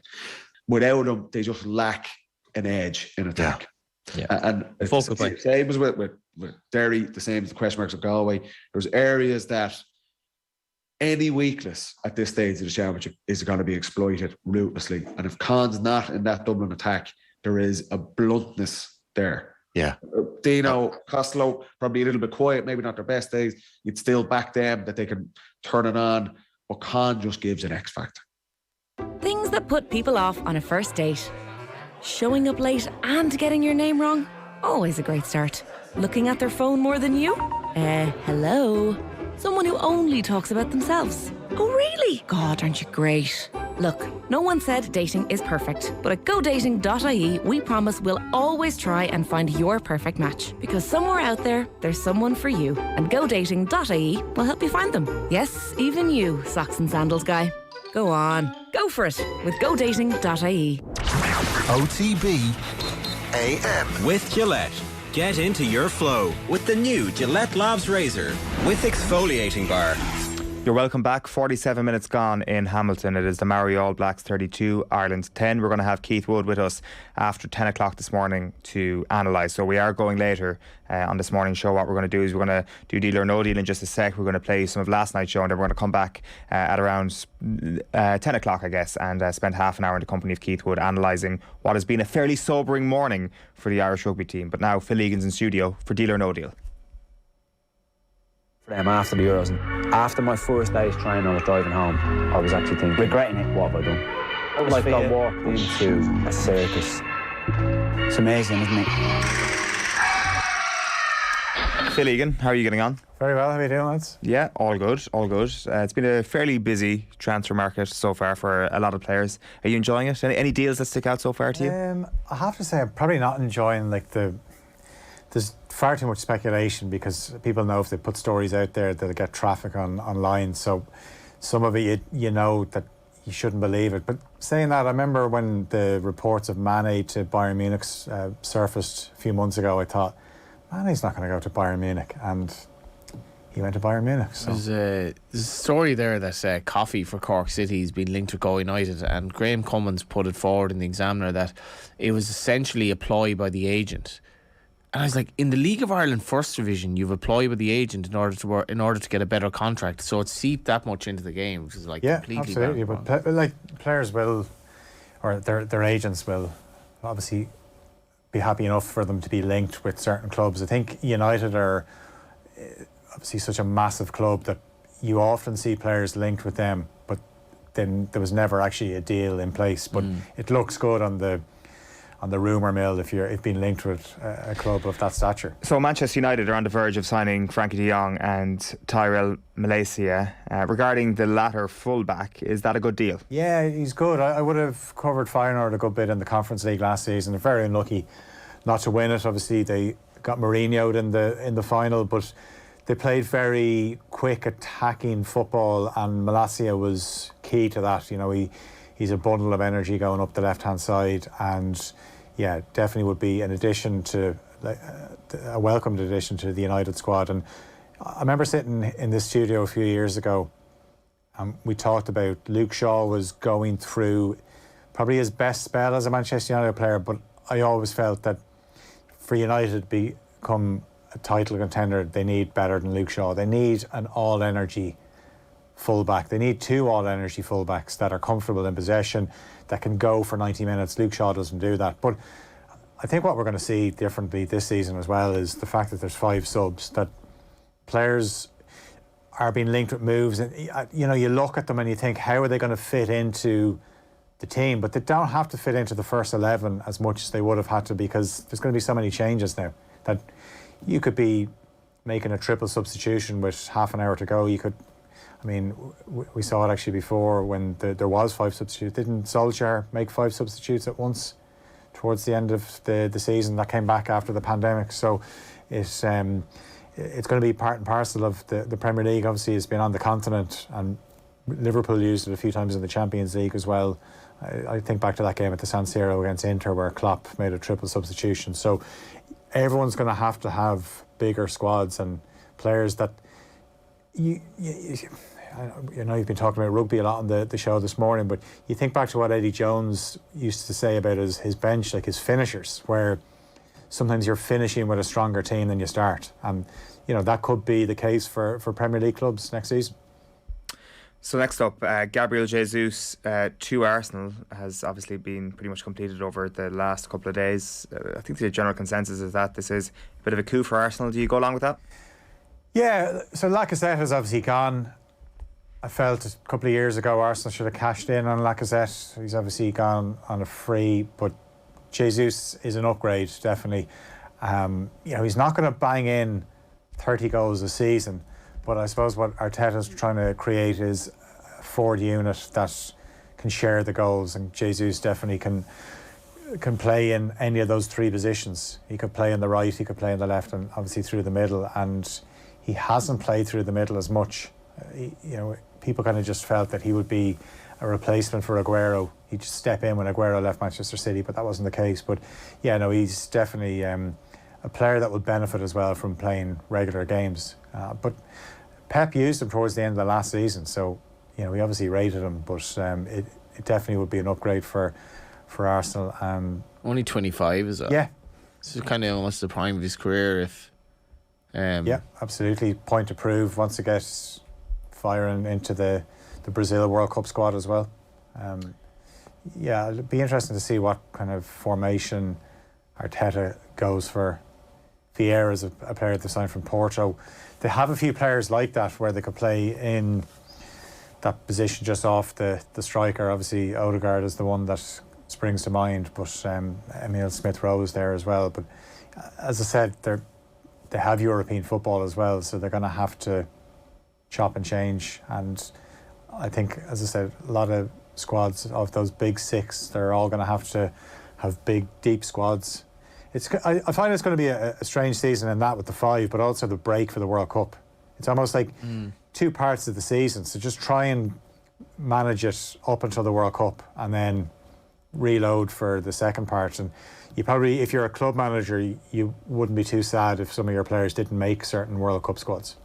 Without him, they just lack an edge in attack. Yeah. And it's the same as with Derry, the same as the question marks of Galway. There's areas that any weakness at this stage of the championship is going to be exploited ruthlessly. And if Khan's not in that Dublin attack, there is a bluntness there. Yeah. Dino, Costello, probably a little bit quiet, maybe not their best days. You'd still back them that they can turn it on. But Khan just gives an X factor. Things that put people off on a first date. Showing up late and getting your name wrong? Always a great start. Looking at their phone more than you? Hello? Someone who only talks about themselves. Oh, really? God, aren't you great? Look, no one said dating is perfect, but at GoDating.ie, we promise we'll always try and find your perfect match. Because somewhere out there, there's someone for you. And GoDating.ie will help you find them. Yes, even you, socks and sandals guy. Go on, go for it with GoDating.ie. OTB AM. With Gillette. Get into your flow with the new Gillette Labs Razor with exfoliating bar. You're welcome back. 47 minutes gone in Hamilton. It is the Maori All Blacks 32, Ireland 10. We're going to have Keith Wood with us after 10 o'clock this morning to analyse. So we are going later on this morning's show. What we're going to do is we're going to do Deal or No Deal in just a sec. We're going to play some of last night's show, and then we're going to come back at around 10 o'clock, I guess, and spend half an hour in the company of Keith Wood analysing what has been a fairly sobering morning for the Irish rugby team. But now Phil Egan's in studio for Deal or No Deal. After the Euros, and after my first day's training, I was driving home. I was actually thinking, regretting it. What have I done? Like I walked into a circus. It's amazing, isn't it? Phil Egan, how are you getting on? Very well, how are you doing, lads? Yeah, all good, all good. It's been a fairly busy transfer market so far for a lot of players. Are you enjoying it? Any deals that stick out so far to you? I have to say, I'm probably not enjoying there's far too much speculation, because people know if they put stories out there they'll get traffic online, so some of it you know that you shouldn't believe it. But saying that, I remember when the reports of Mane to Bayern Munich surfaced a few months ago, I thought, Mane's not going to go to Bayern Munich, and he went to Bayern Munich. So. There's a story there that Coffey for Cork City has been linked to Go United, and Graham Cummins put it forward in the Examiner that it was essentially a ploy by the agent. And I was like, in the League of Ireland First Division, you've applied with the agent in order to get a better contract. So it's seeped that much into the game, which is like completely absolutely. But players will, or their agents will, obviously be happy enough for them to be linked with certain clubs. I think United are obviously such a massive club that you often see players linked with them, but then there was never actually a deal in place. But it looks good on the rumour mill if being linked with a club of that stature. So Manchester United are on the verge of signing Frankie de Jong and Tyrell Malacia. Regarding the latter fullback, is that a good deal? Yeah, he's good. I would have covered Feyenoord a good bit in the Conference League last season. They're very unlucky not to win it. Obviously, they got Mourinho'd in the final, but they played very quick attacking football, and Malacia was key to that. You know, he's a bundle of energy going up the left-hand side, and yeah, definitely would be an addition to a welcomed addition to the United squad. And I remember sitting in this studio a few years ago, and we talked about Luke Shaw was going through probably his best spell as a Manchester United player, but I always felt that for United to become a title contender, they need better than Luke Shaw. They need an all-energy fullback. They need two all-energy fullbacks that are comfortable in possession, that can go for 90 minutes. Luke Shaw doesn't do that. But I think what we're going to see differently this season as well is the fact that there's 5 subs, that players are being linked with moves. And you know, you look at them and you think, how are they going to fit into the team? But they don't have to fit into the first 11 as much as they would have had to, because there's going to be so many changes now that you could be making a triple substitution with half an hour to go. You could, I mean, we saw it actually before when there was 5 substitutes. Didn't Solskjaer make 5 substitutes at once towards the end of the season? That came back after the pandemic. So it's going to be part and parcel of the Premier League. Obviously, it's been on the continent, and Liverpool used it a few times in the Champions League as well. I think back to that game at the San Siro against Inter where Klopp made a triple substitution. So everyone's going to have bigger squads and players that you know, you've been talking about rugby a lot on the show this morning, but you think back to what Eddie Jones used to say about his bench, like his finishers, where sometimes you're finishing with a stronger team than you start. And, you know, that could be the case for Premier League clubs next season. So next up, Gabriel Jesus to Arsenal has obviously been pretty much completed over the last couple of days. I think the general consensus is that this is a bit of a coup for Arsenal. Do you go along with that? Yeah, so Lacazette has obviously gone. I felt a couple of years ago Arsenal should have cashed in on Lacazette. He's obviously gone on a free, but Jesus is an upgrade, definitely. You know, he's not going to bang in 30 goals a season, But I suppose what Arteta's trying to create is a forward unit that can share the goals, and Jesus definitely can play in any of those three positions. He could play in the right, he could play in the left, and obviously through the middle. And he hasn't played through the middle as much. People kind of just felt that he would be a replacement for Aguero. He'd just step in when Aguero left Manchester City, but that wasn't the case. But yeah, no, he's definitely a player that would benefit as well from playing regular games. But Pep used him towards the end of the last season, so we obviously rated him, but it definitely would be an upgrade for Arsenal. Only 25, is it? Yeah. This is kind of almost the prime of his career. Yeah, absolutely. Point to prove. Wants to get firing into the Brazil World Cup squad as well. It'll be interesting to see what kind of formation Arteta goes for. Vieira is a player they signed from Porto. They have a few players like that where they could play in that position just off the striker. Obviously, Odegaard is the one that springs to mind, but Emile Smith-Rowe is there as well. But as I said, they have European football as well, so they're going to have to chop and change. And I think, as I said, a lot of squads of those big six, they're all going to have big, deep squads. I find it's going to be a strange season in that with the five, but also the break for the World Cup. It's almost like two parts of the season, so just try and manage it up until the World Cup and then reload for the second part. And you probably, if you're a club manager, you wouldn't be too sad if some of your players didn't make certain World Cup squads.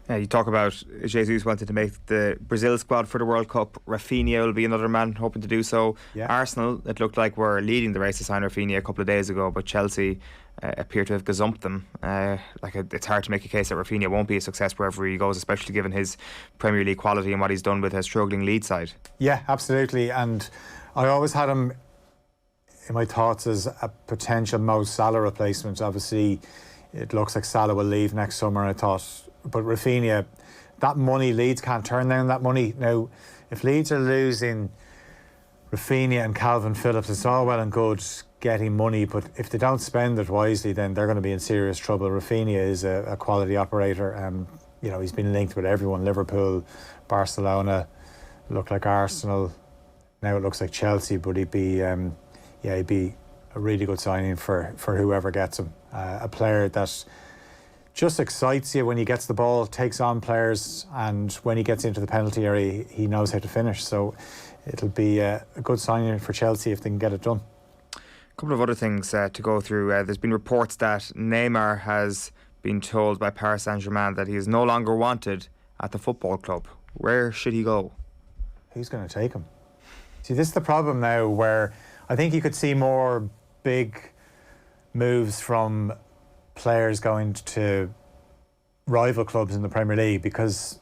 You talk about Jesus wanted to make the Brazil squad for the World Cup. Rafinha will be another man hoping to do so. Yeah. Arsenal, it looked like were leading the race to sign Rafinha a couple of days ago, but Chelsea appear to have gazumped them. It's hard to make a case that Rafinha won't be a success wherever he goes, especially given his Premier League quality and what he's done with a struggling Leeds side. Yeah, absolutely. And I always had him in my thoughts as a potential Mo Salah replacement. Obviously, it looks like Salah will leave next summer, I thought. But Rafinha, that money, Leeds can't turn down that money. Now, if Leeds are losing Rafinha and Calvin Phillips, it's all well and good getting money, but if they don't spend it wisely, then they're going to be in serious trouble. Rafinha is a quality operator. He's been linked with everyone, Liverpool, Barcelona, looked like Arsenal. Now it looks like Chelsea, but he'd be a really good signing for whoever gets him. A player that just excites you when he gets the ball, takes on players, and when he gets into the penalty area, he knows how to finish. So it'll be a good signing for Chelsea if they can get it done. A couple of other things to go through. There's been reports that Neymar has been told by Paris Saint-Germain that he is no longer wanted at the football club. Where should he go? Who's going to take him? See, this is the problem now, where I think you could see more big moves from players going to rival clubs in the Premier League, because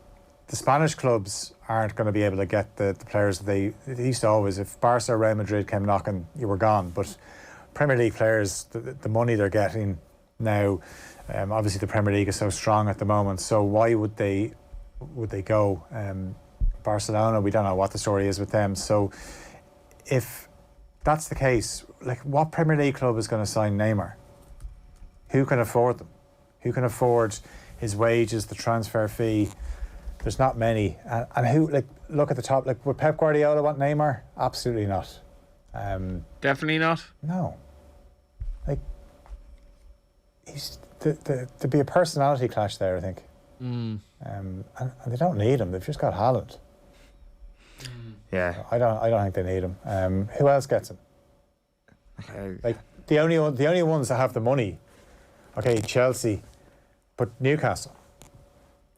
the Spanish clubs aren't going to be able to get the players that they used to always. If Barca or Real Madrid came knocking, you were gone. But Premier League players, the money they're getting now, obviously the Premier League is so strong at the moment, so why would they go? Barcelona, we don't know what the story is with them. So if that's the case, like, what Premier League club is going to sign Neymar? Who can afford them? Who can afford his wages, the transfer fee? There's not many. And who, look at the top, would Pep Guardiola want Neymar? Absolutely not. Definitely not? No. There'd be a personality clash there, I think. And they don't need him. They've just got Haaland. Yeah. I don't think they need him. Who else gets him? The only ones that have the money. Okay, Chelsea, but Newcastle.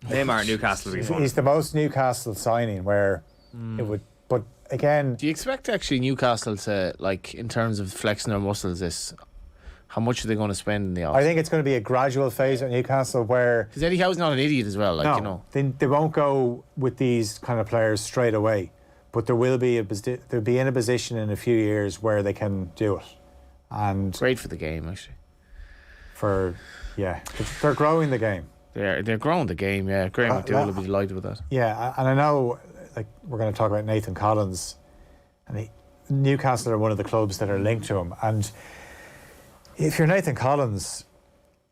Neymar at Newcastle. He's the most Newcastle signing where it would. But again, do you expect actually Newcastle to, in terms of flexing their muscles, how much are they going to spend in the off? I think it's going to be a gradual phase at Newcastle where, because Eddie Howe's not an idiot as well. They won't go with these kind of players straight away, but they'll be in a position in a few years where they can do it. And great for the game, actually. They're growing the game. They're growing the game, yeah. Graham McDowell will be delighted with that. Yeah, and I know, we're going to talk about Nathan Collins, and Newcastle are one of the clubs that are linked to him. And if you're Nathan Collins,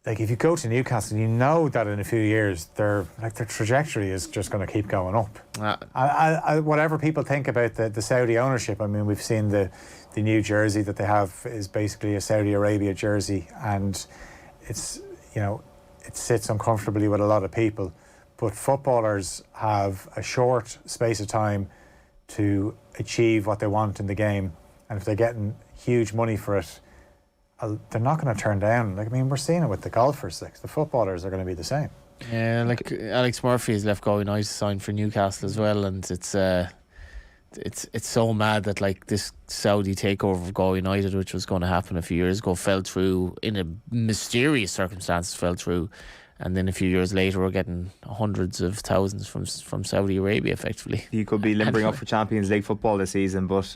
like if you go to Newcastle, you know that in a few years their trajectory is just going to keep going up. Whatever people think about the Saudi ownership, I mean, we've seen the new jersey that they have is basically a Saudi Arabia jersey, and it's, you know, it sits uncomfortably with a lot of people. But footballers have a short space of time to achieve what they want in the game, and if they're getting huge money for it, they're not going to turn down. Like, I mean, we're seeing it with the golfers. Like, the footballers are going to be the same. Yeah, like Alex Murphy has left Galway United to sign for Newcastle as well, and it's so mad that like this Saudi takeover of Galway United, which was going to happen a few years ago, fell through in a mysterious circumstances. Fell through, and then a few years later, we're getting hundreds of thousands from Saudi Arabia, effectively. You could be limbering up for Champions League football this season, but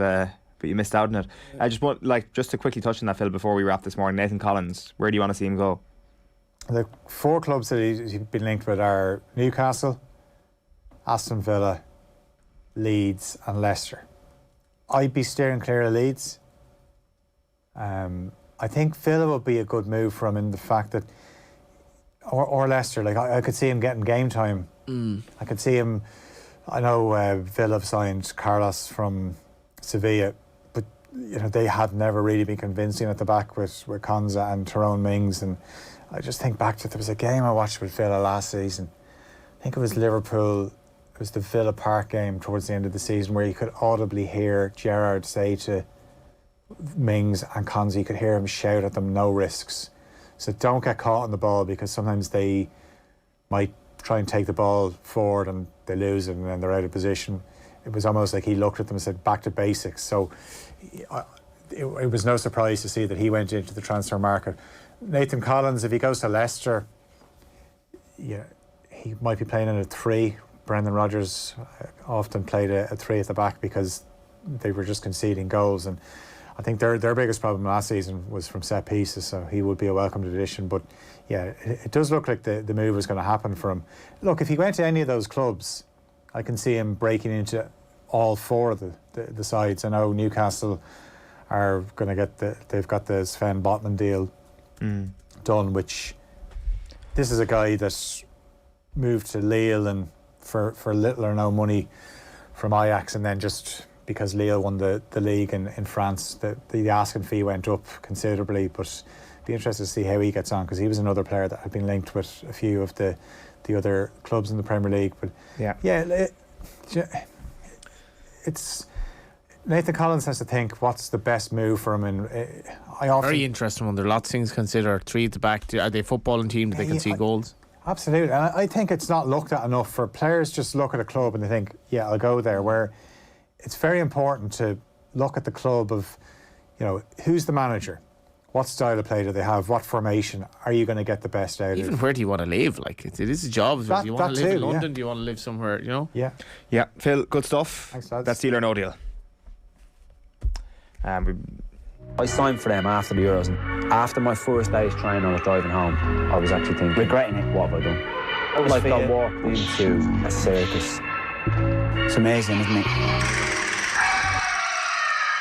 you missed out on it. I just want, just to quickly touch on that, Phil, before we wrap this morning. Nathan Collins, where do you want to see him go? The 4 clubs that he's been linked with are Newcastle, Aston Villa, Leeds and Leicester. I'd be steering clear of Leeds. I think Villa would be a good move for him in the fact that, or Leicester, like I could see him getting game time. I could see him, I know Villa have signed Carlos from Sevilla, but you know, they had never really been convincing at the back with Konza and Tyrone Mings, and I just think back to, there was a game I watched with Villa last season. I think it was Liverpool. It was the Villa Park game towards the end of the season where you could audibly hear Gerrard say to Mings and Konza, you could hear him shout at them, no risks. So don't get caught on the ball, because sometimes they might try and take the ball forward and they lose it and then they're out of position. It was almost like he looked at them and said, back to basics. So it was no surprise to see that he went into the transfer market. Nathan Collins, if he goes to Leicester, yeah, he might be playing in a 3. Brendan Rodgers often played a 3 at the back because they were just conceding goals, and I think their biggest problem last season was from set pieces, so he would be a welcomed addition. But yeah, it does look like the move is going to happen for him. Look, if he went to any of those clubs, I can see him breaking into all 4 of the sides. I know Newcastle are going to they've got the Sven Botman deal done, which this is a guy that moved to Lille and for little or no money from Ajax, and then just because Lille won the league in France, the asking fee went up considerably. But be interested to see how he gets on, because he was another player that had been linked with a few of the other clubs in the Premier League. But it's Nathan Collins has to think what's the best move for him, and very interesting one. There are lots of things to consider. 3 at the back. Are they a footballing team? Do they concede goals? Absolutely, and I think it's not looked at enough. For players just look at a club and they think, yeah, I'll go there, where it's very important to look at the club of, you know, who's the manager, what style of play do they have, what formation are you going to get the best out of. Even where do you want to live? Like, it is a job. Do you want to live in London? Do you want to live somewhere, you know? Yeah, Phil, good stuff. Thanks, lads. That's deal or no deal. I signed for them after the Euros, and after my first day's training, I was driving home. I was actually thinking, regretting it. What have I done? Like, I walked into a circus. It's amazing, isn't it?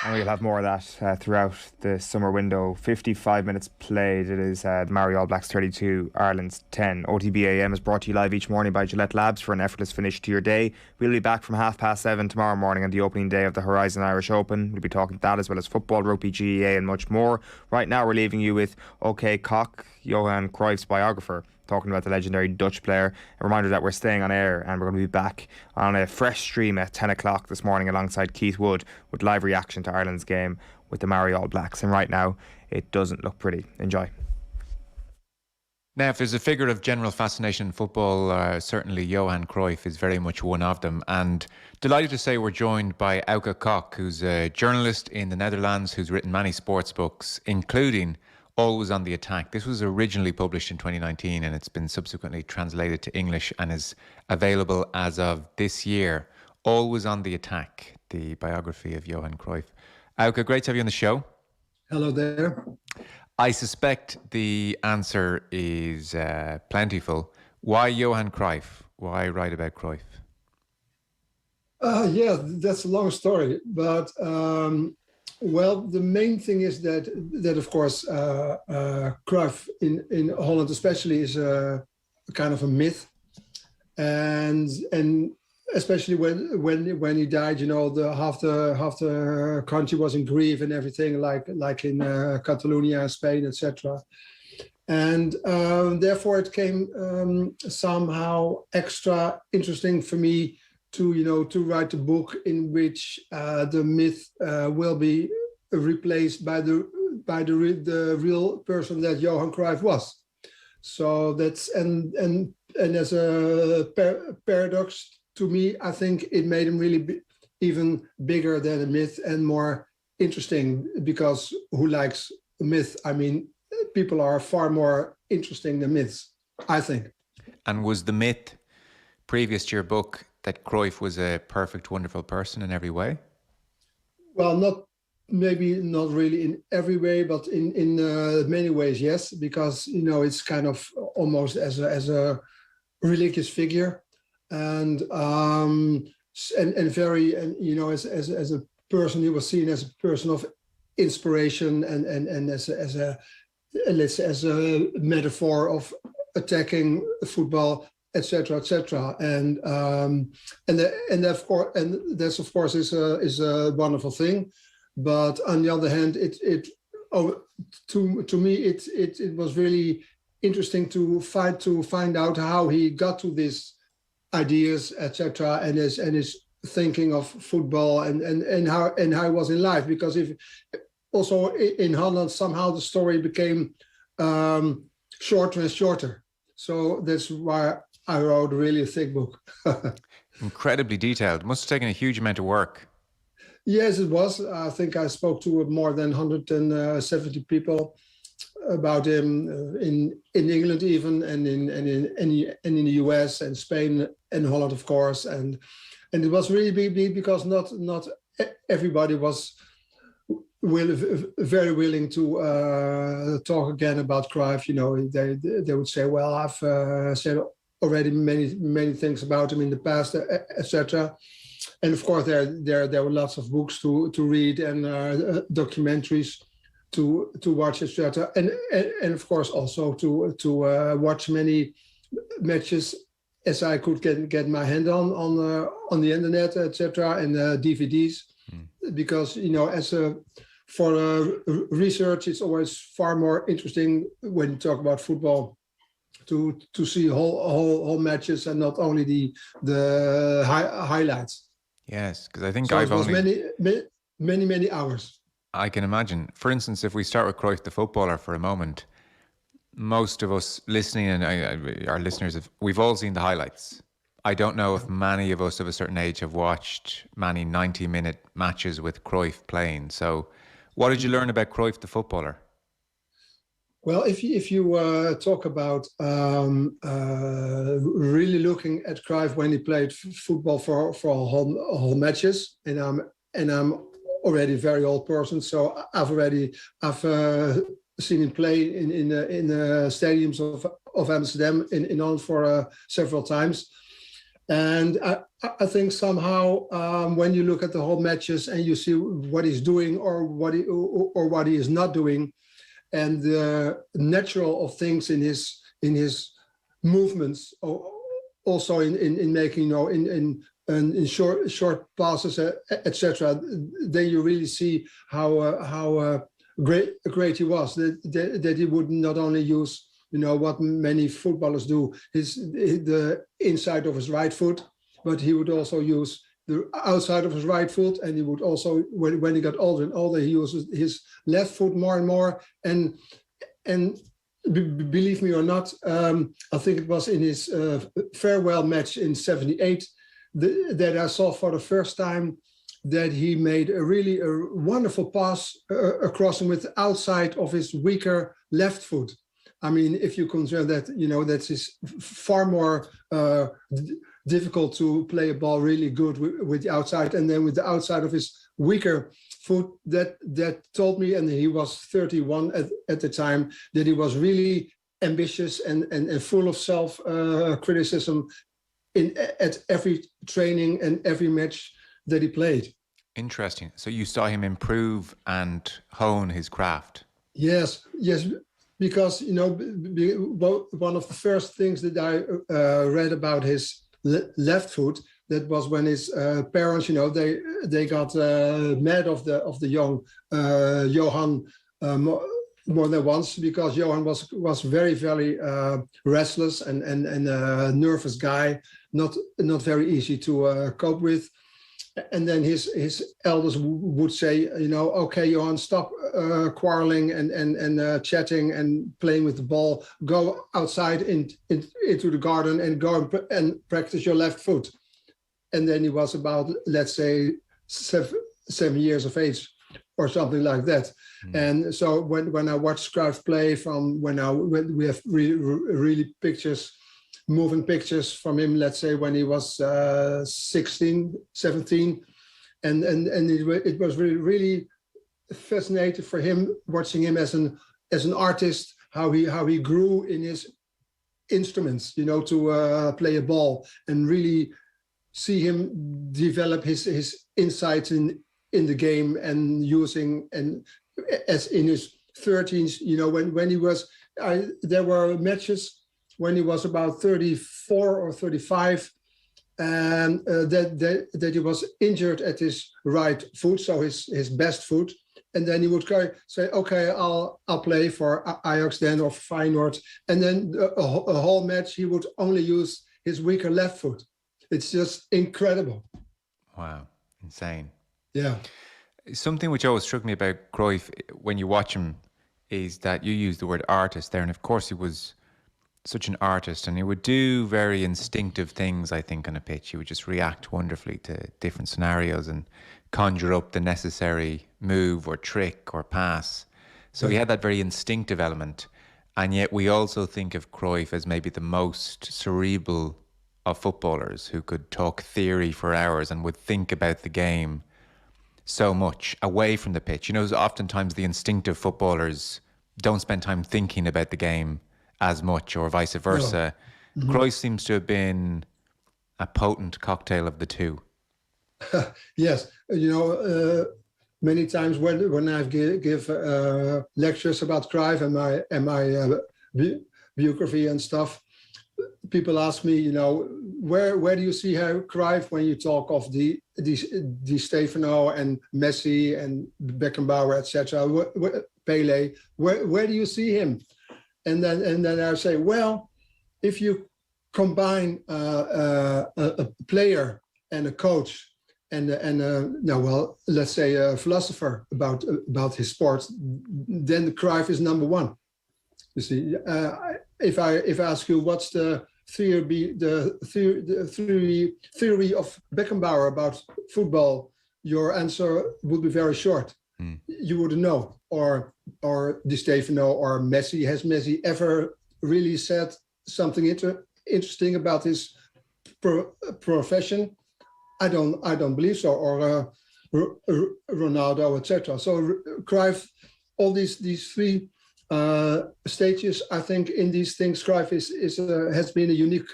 And we'll have more of that throughout the summer window. 55 minutes played. It is the Maori All Blacks 32, Ireland's 10. OTB AM is brought to you live each morning by Gillette Labs for an effortless finish to your day. We'll be back from 7:30 tomorrow morning on the opening day of the Horizon Irish Open. We'll be talking that as well as football, rugby, GEA and much more. Right now we're leaving you with Auke Koch, Johan Cruyff's biographer, talking about the legendary Dutch player. A reminder that we're staying on air and we're going to be back on a fresh stream at 10 o'clock this morning alongside Keith Wood with live reaction to Ireland's game with the Maori All Blacks. And right now, it doesn't look pretty. Enjoy. Now, if there's a figure of general fascination in football, certainly Johan Cruyff is very much one of them. And delighted to say we're joined by Auke Koch, who's a journalist in the Netherlands who's written many sports books, including Always on the Attack. This was originally published in 2019 and it's been subsequently translated to English and is available as of this year. Always on the Attack, the biography of Johan Cruyff. Auke, great to have you on the show. Hello there. I suspect the answer is plentiful. Why Johan Cruyff? Why write about Cruyff? Yeah, that's a long story. But Well, the main thing is that of course Cruyff in Holland especially is a kind of a myth, and especially when he died, the half the country was in grief and everything, like in Catalonia, Spain, etc. And therefore it came somehow extra interesting for me to write a book in which the myth will be replaced by the real person that Johan Cruyff was. So that's and as a paradox to me, I think it made him really even bigger than a myth and more interesting, because who likes a myth? I mean, people are far more interesting than myths, I think. And was the myth previous to your book that Cruyff was a perfect, wonderful person in every way? Well, maybe not really in every way, but in many ways, yes, because it's kind of almost as a religious figure, and very, as a person, he was seen as a person of inspiration and as a metaphor of attacking football, etc., etc. And that's of course is a wonderful thing. But on the other hand, to me it was really interesting to find out how he got to these ideas, etc., and his thinking of football and how he was in life. Because if also in Holland somehow the story became shorter and shorter. So that's why I wrote really a thick book. Incredibly detailed. Must have taken a huge amount of work. Yes, it was. I think I spoke to more than 170 people about him in England even, and in the US and Spain and Holland, of course. And it was really big because not everybody was very willing to talk again about Cruyff. They would say, well, I've said already many things about him in the past, etc. And of course, there were lots of books to read and documentaries to watch, etc. And of course also to watch many matches as I could get my hand on the internet, etc. and DVDs, because for research, it's always far more interesting when you talk about football to see whole matches and not only the highlights. Yes, because I think so it was many hours. I can imagine. For instance, if we start with Cruyff the footballer for a moment, most of us listening and our listeners, we've all seen the highlights. I don't know if many of us of a certain age have watched many 90-minute matches with Cruyff playing. So what did you learn about Cruyff the footballer? Well, if you talk about really looking at Cruyff when he played football for whole matches, and I'm already a very old person, so I've seen him play in the stadiums of Amsterdam in Holland for several times, and I think somehow when you look at the whole matches and you see what he's doing or what he is not doing, and the natural of things in his movements, also in making in short passes, etc. Then you really see how great he was. That he would not only use what many footballers do, the inside of his right foot, but he would also use the outside of his right foot, and he would also, when he got older and older, he used his left foot more and more. And believe me or not, I think it was in his farewell match in '78 that I saw for the first time that he made a wonderful pass across him with the outside of his weaker left foot. I mean, if you consider that, that is far more difficult to play a ball really good with the outside, and then with the outside of his weaker foot, that told me, and he was 31 at the time, that he was really ambitious and full of self criticism at every training and every match that he played. Interesting. So you saw him improve and hone his craft. Yes, because one of the first things that I read about his left foot, that was when his parents, they got mad of the young Johan more than once, because Johan was very, very restless and a nervous guy, not very easy to cope with. And then his elders would say, okay, Johan, stop quarreling and chatting and playing with the ball. Go outside into the garden and go and practice your left foot. And then he was about, let's say, 7 years of age or something like that. And so when I watched Cruyff play, from when we have really pictures, moving pictures from him, let's say when he was 16, 17. And it was really fascinating for him, watching him as an artist, how he grew in his instruments, to play a ball, and really see him develop his insights in the game, and using, and as in his 13s, when he was, there were matches when he was about 34 or 35, and that he was injured at his right foot, so his best foot, and then he would say, okay, I'll play for Ajax then, or Feyenoord, and then a whole match he would only use his weaker left foot. It's just incredible. Wow, insane. Yeah. Something which always struck me about Cruyff when you watch him is that you use the word artist there, and of course he was such an artist, and he would do very instinctive things, I think, on a pitch. He would just react wonderfully to different scenarios and conjure up the necessary move or trick or pass. So he had that very instinctive element, and yet we also think of Cruyff as maybe the most cerebral of footballers, who could talk theory for hours and would think about the game so much away from the pitch. Oftentimes the instinctive footballers don't spend time thinking about the game as much, or vice versa. No. Mm-hmm. Cruyff seems to have been a potent cocktail of the two. Yes, many times when I give lectures about Cruyff and my biography and stuff, people ask me, where do you see Cruyff when you talk of Di Stefano and Messi and Beckenbauer, etc., Pele? Where do you see him? And then I say, well, if you combine a player and a coach and let's say a philosopher about his sports, then Cruyff is number one. You see, if I ask you what's the theory of Beckenbauer about football, your answer would be very short. You wouldn't know. Or Di Stefano or Messi. Has Messi ever really said something interesting about his profession? I don't believe so. Or Ronaldo, etc. So Cruyff, all these three stages, I think in these things, Cruyff has been a unique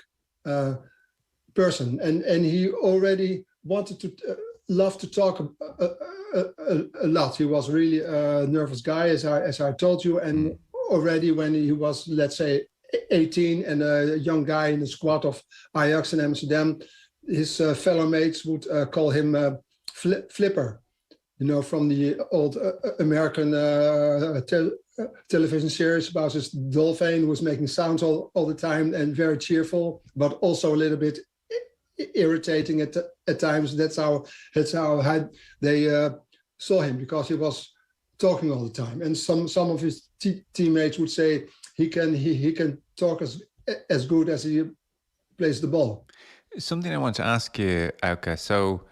person, and he already wanted to love to talk a lot. He was really a nervous guy, as I told you, and already when he was, let's say, 18 and a young guy in the squad of Ajax in Amsterdam, his fellow mates would call him Flipper, from the old American television series about this dolphin who was making sounds all the time and very cheerful, but also a little bit irritating at times. That's how they saw him, because he was talking all the time. And some of his teammates would say he can talk as good as he plays the ball. Something I want to ask you, Auke. So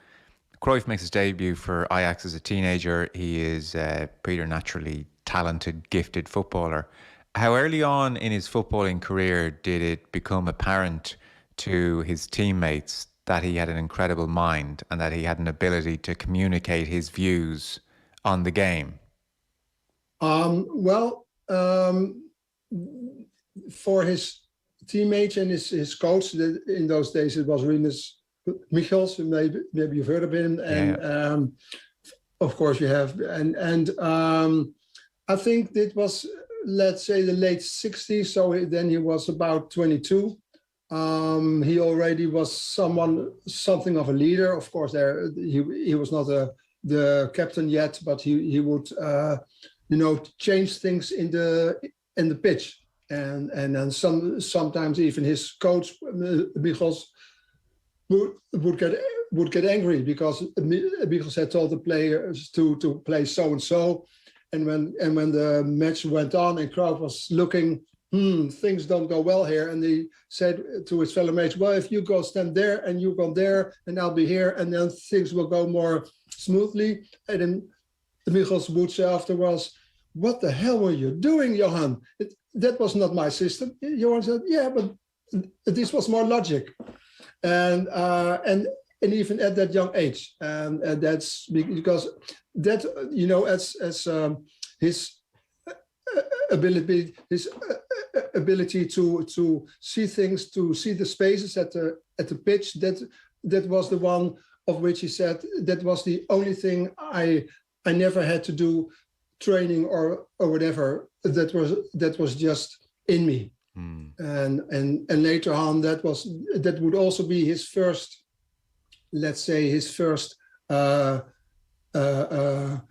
Cruyff makes his debut for Ajax as a teenager. He is a preternaturally talented, gifted footballer. How early on in his footballing career did it become apparent to his teammates that he had an incredible mind and that he had an ability to communicate his views on the game? For his teammates and his coach, in those days it was Rinus Michels, maybe you've heard of him, and of course you have, and I think it was, let's say, the late 60s. So then he was about 22. He already was something of a leader. Of course, he was not the captain yet, but he would change things in the pitch, and then sometimes even his coach Michels would get angry because Michels had told the players to play so and so, and when the match went on and Cruyff was looking, things don't go well here, and he said to his fellow mates, well, if you go stand there and you go there and I'll be here, and then things will go more smoothly. And then Michels would say afterwards, what the hell were you doing, Johan? That was not my system. Johan said, yeah, but this was more logic. And even at that young age, and that's because that, as his ability to see things, to see the spaces at the pitch, that was the one of which he said that was the only thing I never had to do training or whatever. That was just in me. And later on, that would also be his first, let's say,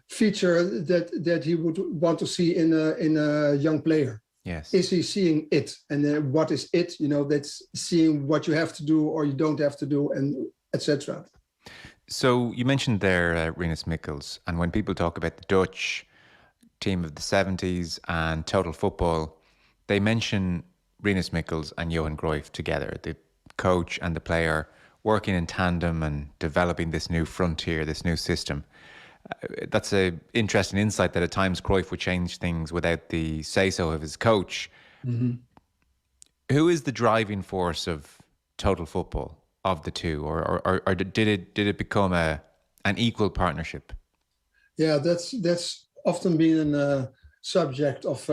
feature that he would want to see in a young player. Yes. Is he seeing it? And what is it? That's seeing what you have to do or you don't have to do, and etc. So you mentioned there Rinus Michels, and when people talk about the Dutch team of the 70s and total football, they mention Rinus Michels and Johan Cruyff together, the coach and the player working in tandem and developing this new frontier, this new system. That's an interesting insight that at times Cruyff would change things without the say-so of his coach. Mm-hmm. Who is the driving force of total football of the two, or did it become an equal partnership? Yeah, that's often been a subject of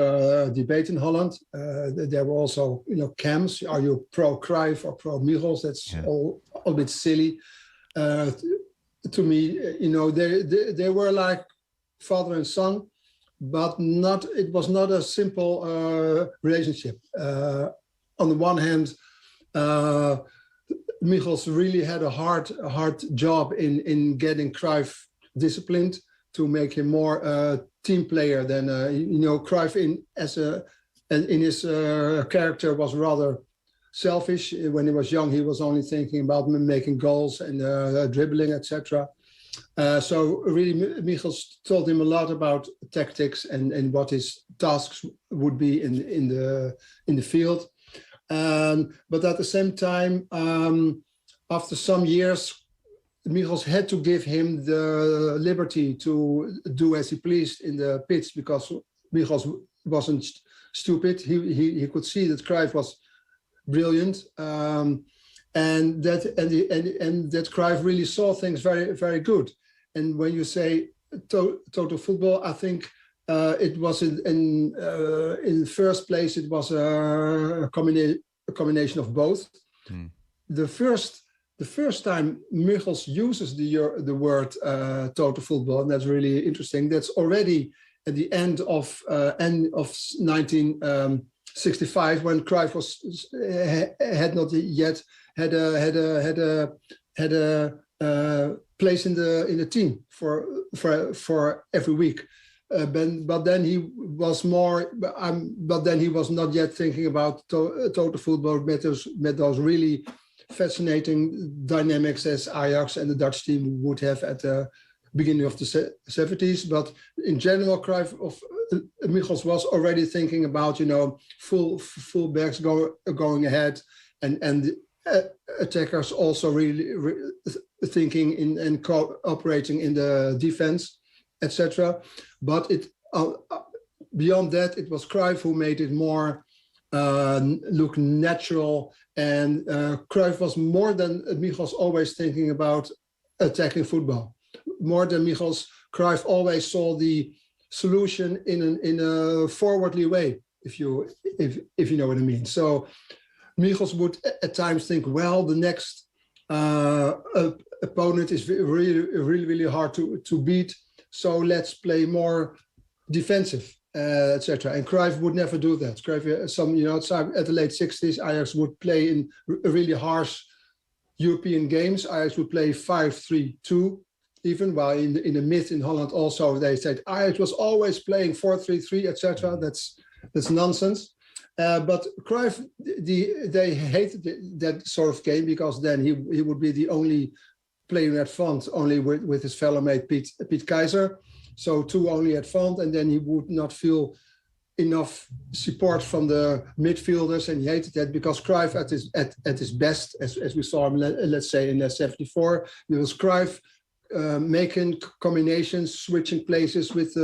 debate in Holland. There were also camps. Are you pro Cruyff or pro Michels? That's all a bit silly. To me, they were like father and son, but it was not a simple relationship. On the one hand, Michels really had a hard job in getting Cruyff disciplined to make him more team player than Cruyff in his character was rather selfish. When he was young, he was only thinking about making goals and dribbling, etc. So really, Michels told him a lot about tactics and what his tasks would be in the field. But at the same time, after some years, Michels had to give him the liberty to do as he pleased in the pitch, because Michels wasn't stupid. He could see that Cruyff was brilliant, and that Cruyff really saw things very, very good. And when you say total football, I think it was in the first place it was a combination of both. The first time Michels uses the word total football, and that's really interesting. That's already at the end of 1965, when Cruyff had not yet had a place in the team for every week. But then he was more. But then he was not yet thinking about total football met those really fascinating dynamics as Ajax and the Dutch team would have at the beginning of the 70s. But in general, Michels was already thinking about full backs going ahead, and attackers also really thinking and cooperating in the defense, etc. But beyond that, it was Cruyff who made it more look natural, and Cruyff was more than Michels always thinking about attacking football. More than Michels, Cruyff always saw the solution in a forwardly way, if you know what I mean. So Michels would at times think, well, the next opponent is really hard to beat. So let's play more defensive, etc. And Cruyff would never do that. Cruyff, at the late 60s, Ajax would play in really harsh European games. Ajax would play 5-3-2, even while in the mid in Holland also they said Ajax was always playing 4-3-3, etc. That's nonsense. But Cruyff, they hated that sort of game because then he would be the only player at front, only with his fellow mate Piet Keizer. So 2 only at front, and then he would not feel enough support from the midfielders, and he hated that because Cruyff at his best, as we saw him, let's say in 74, it was Cruyff making combinations, switching places with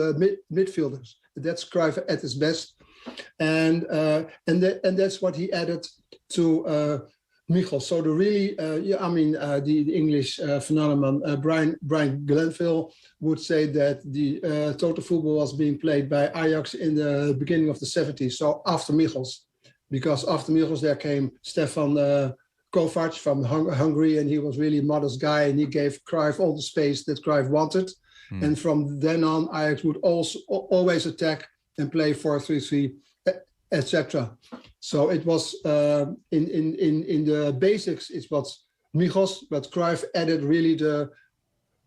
midfielders. That's Cruyff at his best, and that's what he added to Michel. So the English phenomenon, Brian Glanville would say that the total football was being played by Ajax in the beginning of the 70s, so after Michels. Because after Michels there came Stefan Kovac from Hungary, and he was really a modest guy, and he gave Cruyff all the space that Cruyff wanted. And from then on, Ajax would also always attack and play 4-3-3, etc. So it was in the basics, it was Michels, but Cruyff added really the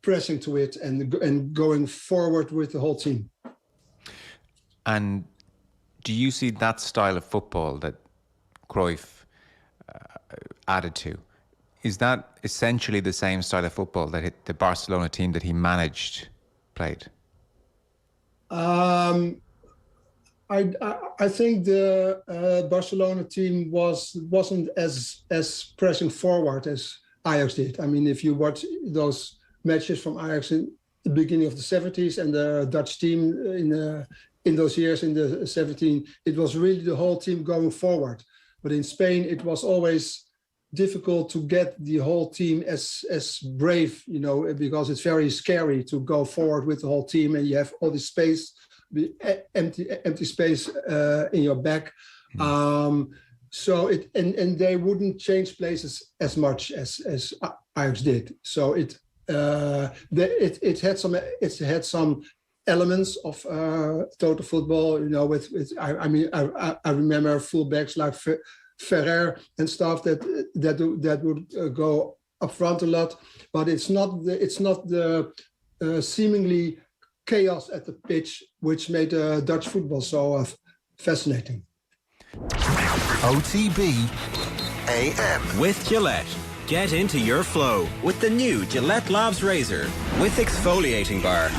pressing to it and going forward with the whole team. And do you see that style of football that Cruyff added to? Is that essentially the same style of football that the Barcelona team that he managed played? I think the Barcelona team wasn't as pressing forward as Ajax did. I mean, if you watch those matches from Ajax in the beginning of the 70s and the Dutch team in those years in the 17, it was really the whole team going forward. But in Spain, it was always difficult to get the whole team as brave, because it's very scary to go forward with the whole team and you have all this space, the empty space in your back. So and they wouldn't change places as much as Ajax did. So it had some elements of total football, I remember fullbacks like Ferrer and stuff that would go up front a lot, but it's not the seemingly chaos at the pitch which made Dutch football so fascinating. OTB AM with Gillette. Get into your flow with the new Gillette Labs Razor with exfoliating bar.